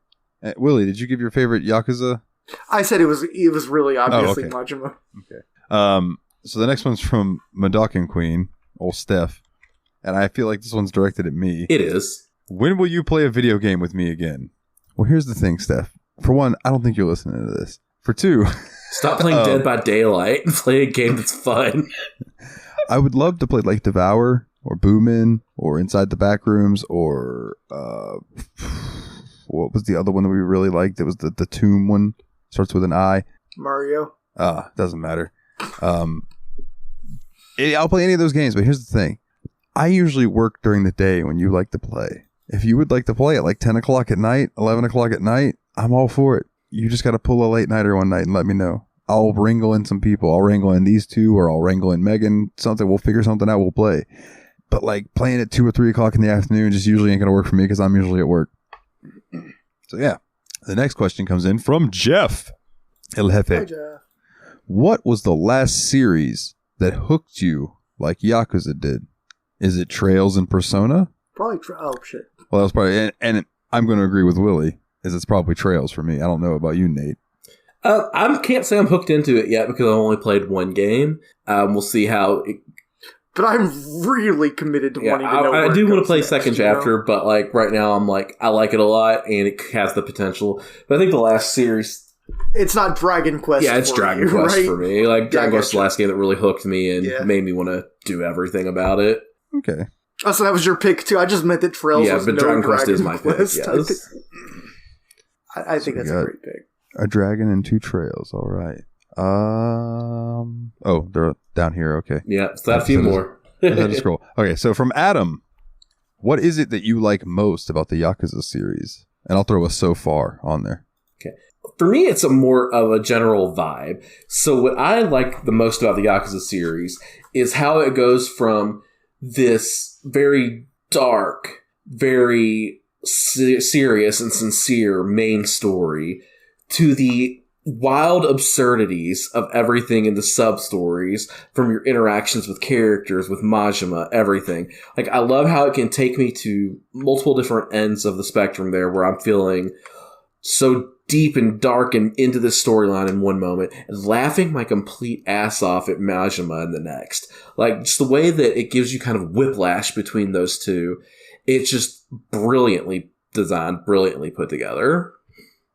Willie, did you give your favorite Yakuza? I said it was really obviously okay. Majima. Okay. So the next one's from Madokin Queen, old Steph, and I feel like this one's directed at me. It is. When will you play a video game with me again? Well, here's the thing, Steph. For one, I don't think you're listening to this. For two, stop playing Dead by Daylight and play a game that's fun. I would love to play like Devour or Boomin or Inside the Backrooms or what was the other one that we really liked? It was the Tomb one. Starts with an I. Mario. Doesn't matter. I'll play any of those games, but here's the thing. I usually work during the day when you like to play. If you would like to play at like 10 o'clock at night, 11 o'clock at night, I'm all for it. You just got to pull a late nighter one night and let me know. I'll wrangle in some people. I'll wrangle in these two, or I'll wrangle in Megan. Something. We'll figure something out. We'll play. But like playing at 2 or 3 o'clock in the afternoon just usually ain't going to work for me because I'm usually at work. So yeah. The next question comes in from Jeff. El Jefe. Hi, Jeff. What was the last series that hooked you like Yakuza did? Is it Trails and Persona? Probably. Oh shit. Well, that was probably, and I'm going to agree with Willie. Is it's probably Trails for me. I don't know about you, Nate. I can't say I'm hooked into it yet because I've only played one game. We'll see how. But I'm really committed to wanting to know. I where do it want to goes play next, second you know? chapter, but like right now, I'm like I like it a lot and it has the potential. But I think the last series, it's not Dragon Quest. yeah, it's for Dragon you, Quest right? for me. Like Dragon Quest is the gotcha. last game that really hooked me and made me want to do everything about it. Okay. Oh, so that was your pick too. I just meant that Trails. Yeah, was but no Dragon Quest is my pick. Quest. Yes. I think that's a great pick. A dragon and 2 trails. All right. Oh, they're down here. Okay. Yeah, so a few more. I had to scroll. Okay, so from Adam, what is it that you like most about the Yakuza series? And I'll throw a so far on there. For me, it's a more of a general vibe. So what I like the most about the Yakuza series is how it goes from this very dark, very serious and sincere main story to the wild absurdities of everything in the sub-stories, from your interactions with characters, with Majima, everything. Like, I love how it can take me to multiple different ends of the spectrum there, where I'm feeling so deep and dark and into this storyline in one moment, and laughing my complete ass off at Majima in the next. Like, just the way that it gives you kind of whiplash between those two, it's just brilliantly designed, brilliantly put together.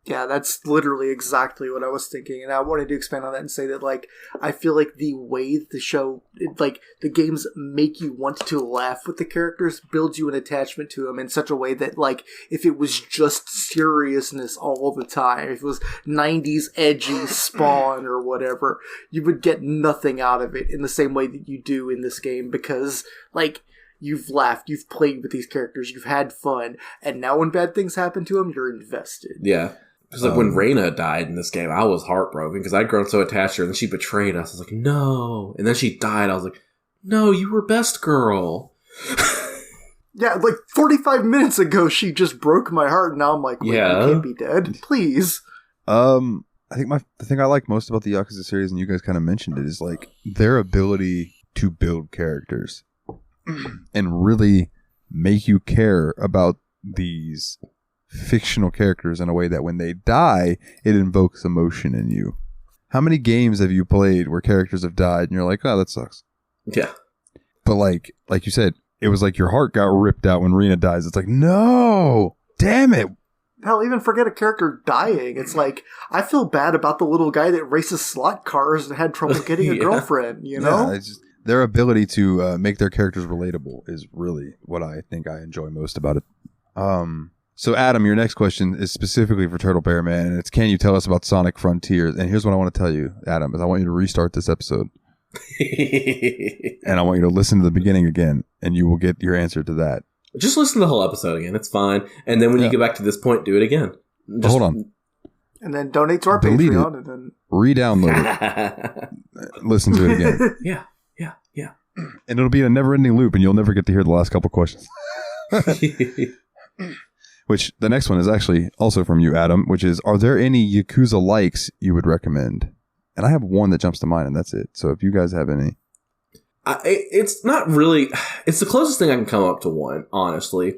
Yeah, that's literally exactly what I was thinking, and I wanted to expand on that and say that, like, I feel like the way the show, like, the games make you want to laugh with the characters builds you an attachment to them in such a way that, like, if it was just seriousness all the time, if it was 90s edgy Spawn or whatever, you would get nothing out of it in the same way that you do in this game, because, like, you've laughed, you've played with these characters, you've had fun, and now when bad things happen to them, you're invested. Yeah. Because, like, when Reina died in this game, I was heartbroken because I'd grown so attached to her, and then she betrayed us. I was like, no. And then she died. I was like, no, you were best girl. Yeah, like 45 minutes ago, she just broke my heart, and now I'm like, wait, Yeah. you can't be dead. Please. I think the thing I like most about the Yakuza series, and you guys kind of mentioned it, is like their ability to build characters and really make you care about these fictional characters in a way that when they die, it invokes emotion in you. How many games have you played where characters have died and you're like, oh, that sucks? Yeah. But like you said, it was like your heart got ripped out when Rina dies. It's like, no, damn it. Hell, even forget a character dying. It's like, I feel bad about the little guy that races slot cars and had trouble getting a girlfriend, you know? Yeah, their ability to make their characters relatable is really what I think I enjoy most about it. So Adam, your next question is specifically for Turtle Bear Man, and it's, can you tell us about Sonic Frontiers? And here's what I want to tell you, Adam, is I want you to restart this episode. And I want you to listen to the beginning again, and you will get your answer to that. Just listen to the whole episode again. It's fine. And then when you get back to this point, do it again. Just, hold on. And then donate to our Delete Patreon. it. And then Re-download it. Listen to it again. Yeah. And it'll be a never-ending loop, and you'll never get to hear the last couple questions. Which, the next one is actually also from you, Adam, which is, are there any Yakuza likes you would recommend? And I have one that jumps to mind, and that's it. So if you guys have any. It's not really... It's the closest thing I can come up to one, honestly.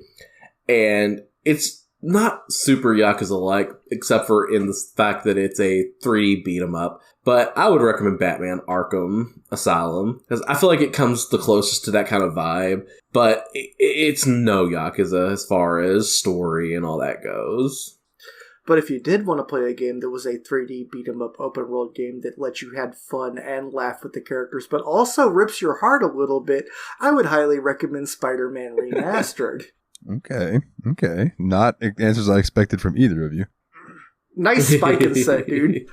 And it's not super Yakuza-like, except for in the fact that it's a 3D beat-em-up. But I would recommend Batman Arkham Asylum, because I feel like it comes the closest to that kind of vibe. But it's no Yakuza as far as story and all that goes. But if you did want to play a game that was a 3D beat-em-up open-world game that lets you have fun and laugh with the characters, but also rips your heart a little bit, I would highly recommend Spider-Man Remastered. Okay. Not answers I expected from either of you. Nice spike in set, dude.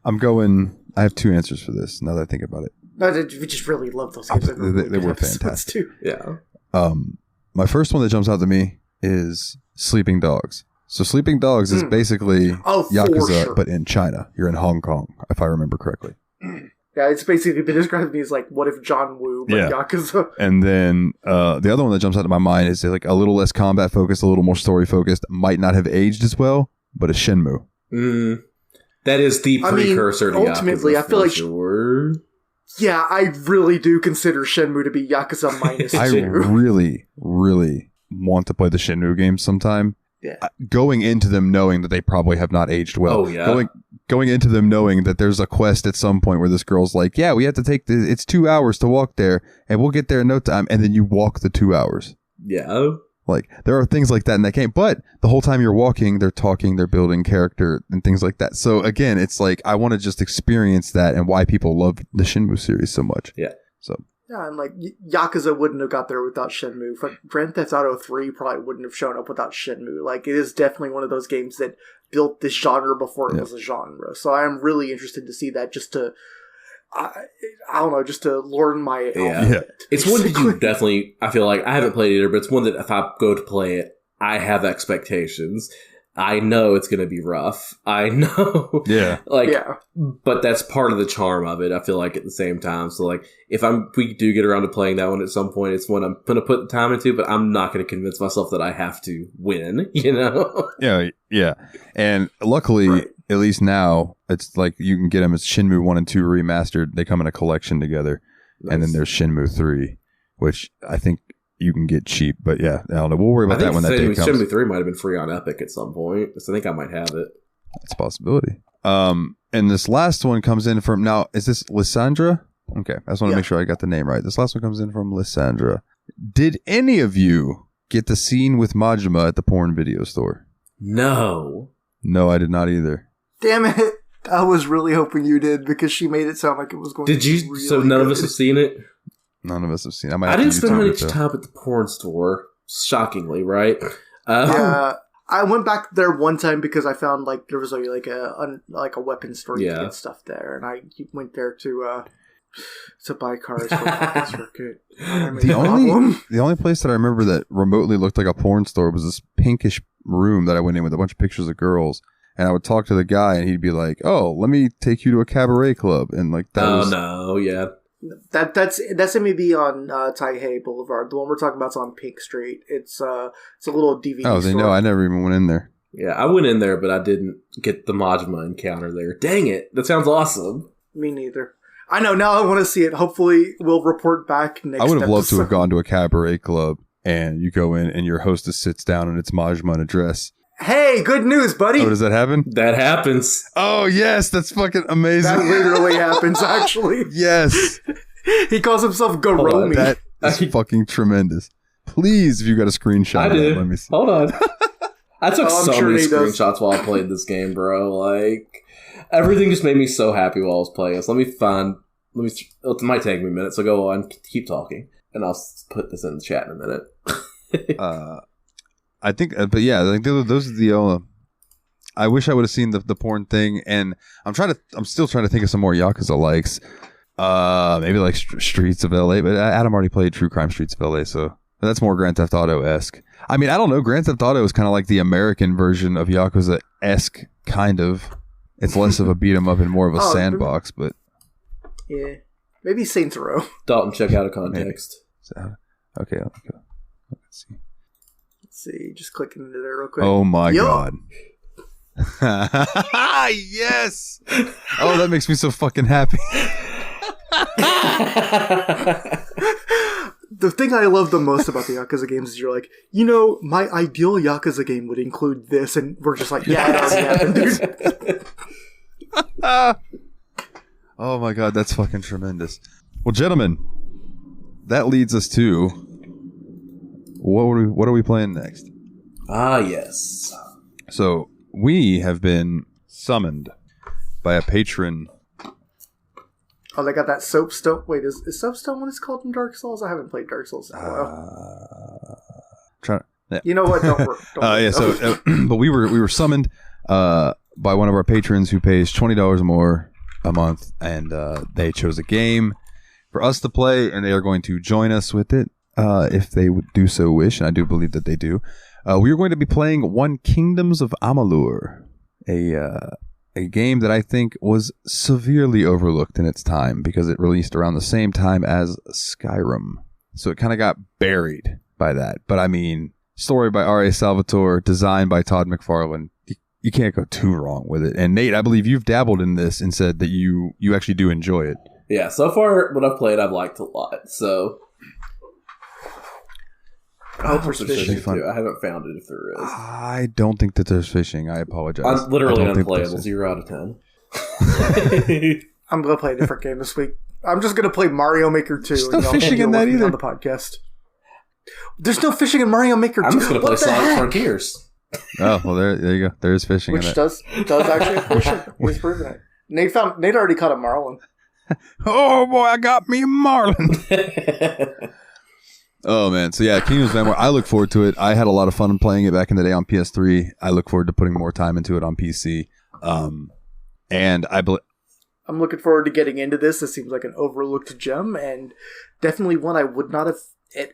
I have two answers for this, now that I think about it. No, we just really love those games. They were fantastic. Too. Yeah. My first one that jumps out to me is Sleeping Dogs. So Sleeping Dogs is basically Yakuza, sure. but in China. You're in Hong Kong, if I remember correctly. Yeah, it's basically been described to me as like, what if John Woo, but Yakuza? And then the other one that jumps out to my mind is like a little less combat focused, a little more story focused, might not have aged as well, but a Shenmue. That is the precursor to ultimately, Yakuza. I feel like sure. Yeah, I really do consider Shenmue to be Yakuza minus 2. I really, really want to play the Shenmue games sometime. Yeah. Going into them knowing that they probably have not aged well. Oh, yeah. Going into them knowing that there's a quest at some point where this girl's like, yeah, we have to take it's 2 hours to walk there, and we'll get there in no time, and then you walk the 2 hours. Yeah. Like, there are things like that in that game, but the whole time you're walking, they're talking, they're building character and things like that. So again, it's like, I want to just experience that and why people love the Shenmue series so much. Yeah. So. Yeah, and like, Yakuza wouldn't have got there without Shenmue. Grand Theft Auto 3 probably wouldn't have shown up without Shenmue. Like, it is definitely one of those games that built this genre before it was a genre. So I am really interested to see that, just to... I don't know, just to learn my alphabet. It's one that you definitely, I feel like, I haven't played either, but it's one that if I go to play it, I have expectations. I know it's going to be rough. I know. Yeah. But that's part of the charm of it, I feel like, at the same time. So, like, if we do get around to playing that one at some point, it's one I'm going to put the time into, but I'm not going to convince myself that I have to win, you know? Yeah. And luckily, at least now, it's like you can get them as Shenmue 1 and 2 remastered. They come in a collection together. Nice. And then there's Shenmue 3, which I think you can get cheap. But yeah, I don't know. We'll worry about that when that day comes. Shenmue 3 might have been free on Epic at some point. So I think I might have it. That's a possibility. And this last one comes in from, now, is this Lysandra? Okay, I just want to make sure I got the name right. This last one comes in from Lysandra. Did any of you get the scene with Majima at the porn video store? No. No, I did not either. Damn it. I was really hoping you did because she made it sound like it was going to be really so none of us have seen it? None of us have seen it. I didn't spend much time at the porn store. Shockingly, right? Yeah. I went back there one time because I found like there was like a weapons store you could get stuff there, and I went there to buy cars for circuit. The only place that I remember that remotely looked like a porn store was this pinkish room that I went in with a bunch of pictures of girls, and I would talk to the guy, and he'd be like, "Oh, let me take you to a cabaret club," and like that. Oh no, yeah. That's maybe on Taihei Boulevard. The one we're talking about is on Pink Street. It's a little DVD store. Oh, they know. I never even went in there. Yeah, I went in there, but I didn't get the Majima encounter there. Dang it. That sounds awesome. Me neither. I know. Now I want to see it. Hopefully we'll report back next I would have loved episode. to have gone to a cabaret club and you go in and your hostess sits down and it's Majima in a dress. Hey, good news, buddy. Oh, does that happen? That happens. Oh, yes. That's fucking amazing. That literally happens, actually. Yes. He calls himself Garomi. That is fucking tremendous. Please, if you got a screenshot. I did. Let me see. Hold on. I took so many screenshots while I played this game, bro. Like, everything just made me so happy while I was playing. So it might take me a minute, so go on, keep talking. And I'll put this in the chat in a minute. I think, but yeah, I think those are the. I wish I would have seen the porn thing, and I'm still trying to think of some more Yakuza likes. Maybe like Streets of LA, but Adam already played True Crime Streets of LA, so that's more Grand Theft Auto-esque. I mean, I don't know. Grand Theft Auto is kind of like the American version of Yakuza-esque, kind of. It's less of a beat 'em up and more of a sandbox, but yeah, maybe Saints Row. Dalton, check out a context. Okay, let's go. Let's see. Just clicking into there real quick. Oh my god. Yes. Oh, that makes me so fucking happy. The thing I love the most about the Yakuza games is you're like, my ideal Yakuza game would include this, and we're just like, yeah, it already happened, dude. Oh my god, that's fucking tremendous. Well, gentlemen, that leads us to what are we playing next? Yes. So we have been summoned by a patron. Oh, they got that soapstone. Wait, is soapstone what it's called in Dark Souls? I haven't played Dark Souls in a while. Yeah. You know what? Don't worry. Yeah. So, but we were summoned by one of our patrons who pays $20 more a month, and they chose a game for us to play, and they are going to join us with it if they would do so wish, and I do believe that they do. We are going to be playing One Kingdoms of Amalur, a game that I think was severely overlooked in its time because it released around the same time as Skyrim. So it kind of got buried by that. But I mean, story by R.A. Salvatore, designed by Todd McFarlane. You can't go too wrong with it. And Nate, I believe you've dabbled in this and said that you actually do enjoy it. Yeah, so far what I've played, I've liked a lot. So I hope there's fishing too. I haven't found it if there is. I don't think that there's fishing. I apologize. I'm literally unplayable. 0 out of 10. I'm going to play a different game this week. I'm just going to play Mario Maker 2. There's no fishing in that either. On the podcast. There's no fishing in Mario Maker 2. I'm just going to play Sonic Frontiers. Oh, well, there you go. There is fishing in it. Which does actually have fishing. He's proven it. Nate already caught a marlin. Oh, boy, I got me a marlin. Oh, man. So, yeah, Kingdoms of Amalur, I look forward to it. I had a lot of fun playing it back in the day on PS3. I look forward to putting more time into it on PC. And I'm looking forward to getting into this. This seems like an overlooked gem, and definitely one I would not have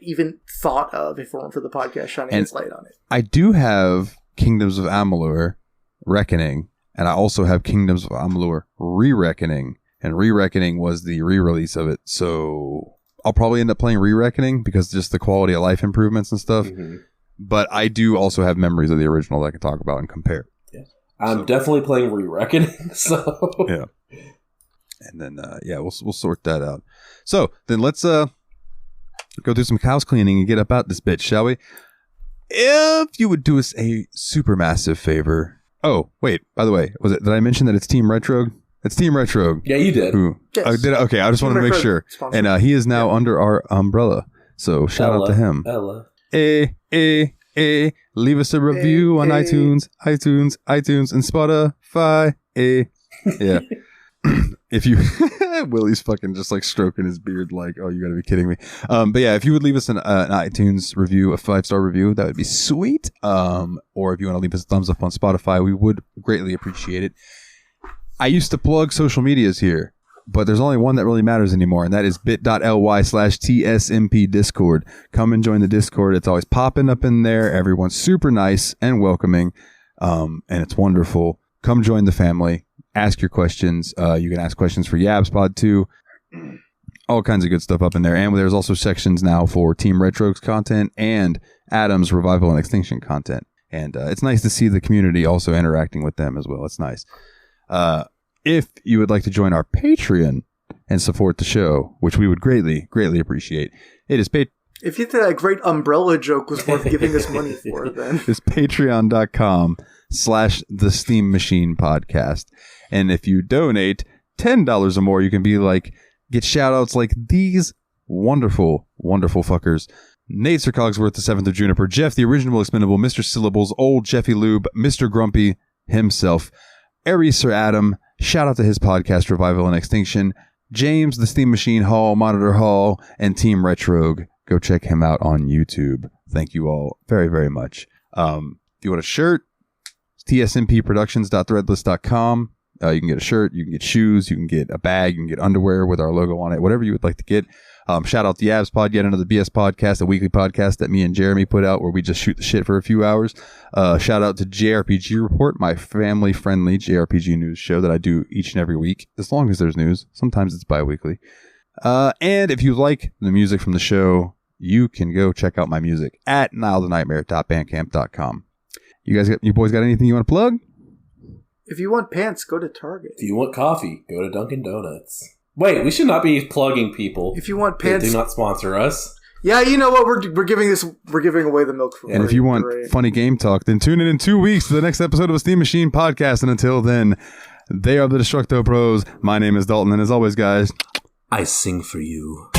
even thought of if it weren't for the podcast shining its light on it. I do have Kingdoms of Amalur Reckoning, and I also have Kingdoms of Amalur Re-Reckoning, and Re-Reckoning was the re-release of it, so I'll probably end up playing Re-Reckoning because just the quality of life improvements and stuff. Mm-hmm. But I do also have memories of the original that I can talk about and compare. Yes. I'm definitely playing Re-Reckoning, so... Yeah. And then, we'll sort that out. So, then let's go do some house cleaning and get up out this bitch, shall we? If you would do us a super massive favor. Oh, wait, by the way, did I mention that it's Team Retro? It's Team Retro. Yeah, you did. Yes. Did I? Okay, I just wanted to make sure. Sponsor. And he is now under our umbrella. So, shout out to him. Ella. Leave us a review on iTunes, and Spotify. Yeah. If you Willie's fucking just like stroking his beard like, oh, you gotta be kidding me. But yeah, if you would leave us an iTunes review, a 5-star review, that would be sweet. Or if you want to leave us a thumbs up on Spotify, we would greatly appreciate it. I used to plug social medias here, but there's only one that really matters anymore, and that is bit.ly/TSMP Discord. Come and join the Discord. It's always popping up in there. Everyone's super nice and welcoming, and it's wonderful. Come join the family. Ask your questions. You can ask questions for YabsPod too. All kinds of good stuff up in there. And there's also sections now for Team Retro's content and Adam's Revival and Extinction content. And it's nice to see the community also interacting with them as well. It's nice. If you would like to join our Patreon and support the show, which we would greatly, greatly appreciate, it is If you think that great umbrella joke was worth giving us money for, then it's patreon.com/The Steam Machine Podcast. And if you donate $10 or more, you can be like, get shout outs like these wonderful, wonderful fuckers. Nate Sir Cogsworth, the 7th of Juniper, Jeff, the original expendable, Mr. Syllables, Old Jeffy Lube, Mr. Grumpy himself, Aries Sir Adam, shout out to his podcast, Revival and Extinction, James, the Steam Machine Hall, Monitor Hall, and Team Retrogue. Go check him out on YouTube. Thank you all very, very much. If you want a shirt, tsmpproductions.threadless.com. You can get a shirt, you can get shoes, you can get a bag, you can get underwear with our logo on it, whatever you would like to get. Shout out to YabsPod, yet another BS podcast, a weekly podcast that me and Jeremy put out where we just shoot the shit for a few hours. Shout out to JRPG Report, my family-friendly JRPG news show that I do each and every week, as long as there's news. Sometimes it's bi-weekly. And if you like the music from the show, you can go check out my music at nilethenightmare.bandcamp.com. You boys got anything you want to plug? if you want pants, go to Target. If you want coffee, go to Dunkin' Donuts. Wait, we should not be plugging people. If you want pants, do not sponsor us. Yeah, you know what? We're giving away the milk for. And if you want funny game talk, then tune in 2 weeks for the next episode of a Steam Machine podcast. And until then, they are the Destructo Pros. My name is Dalton, and as always, guys, I sing for you.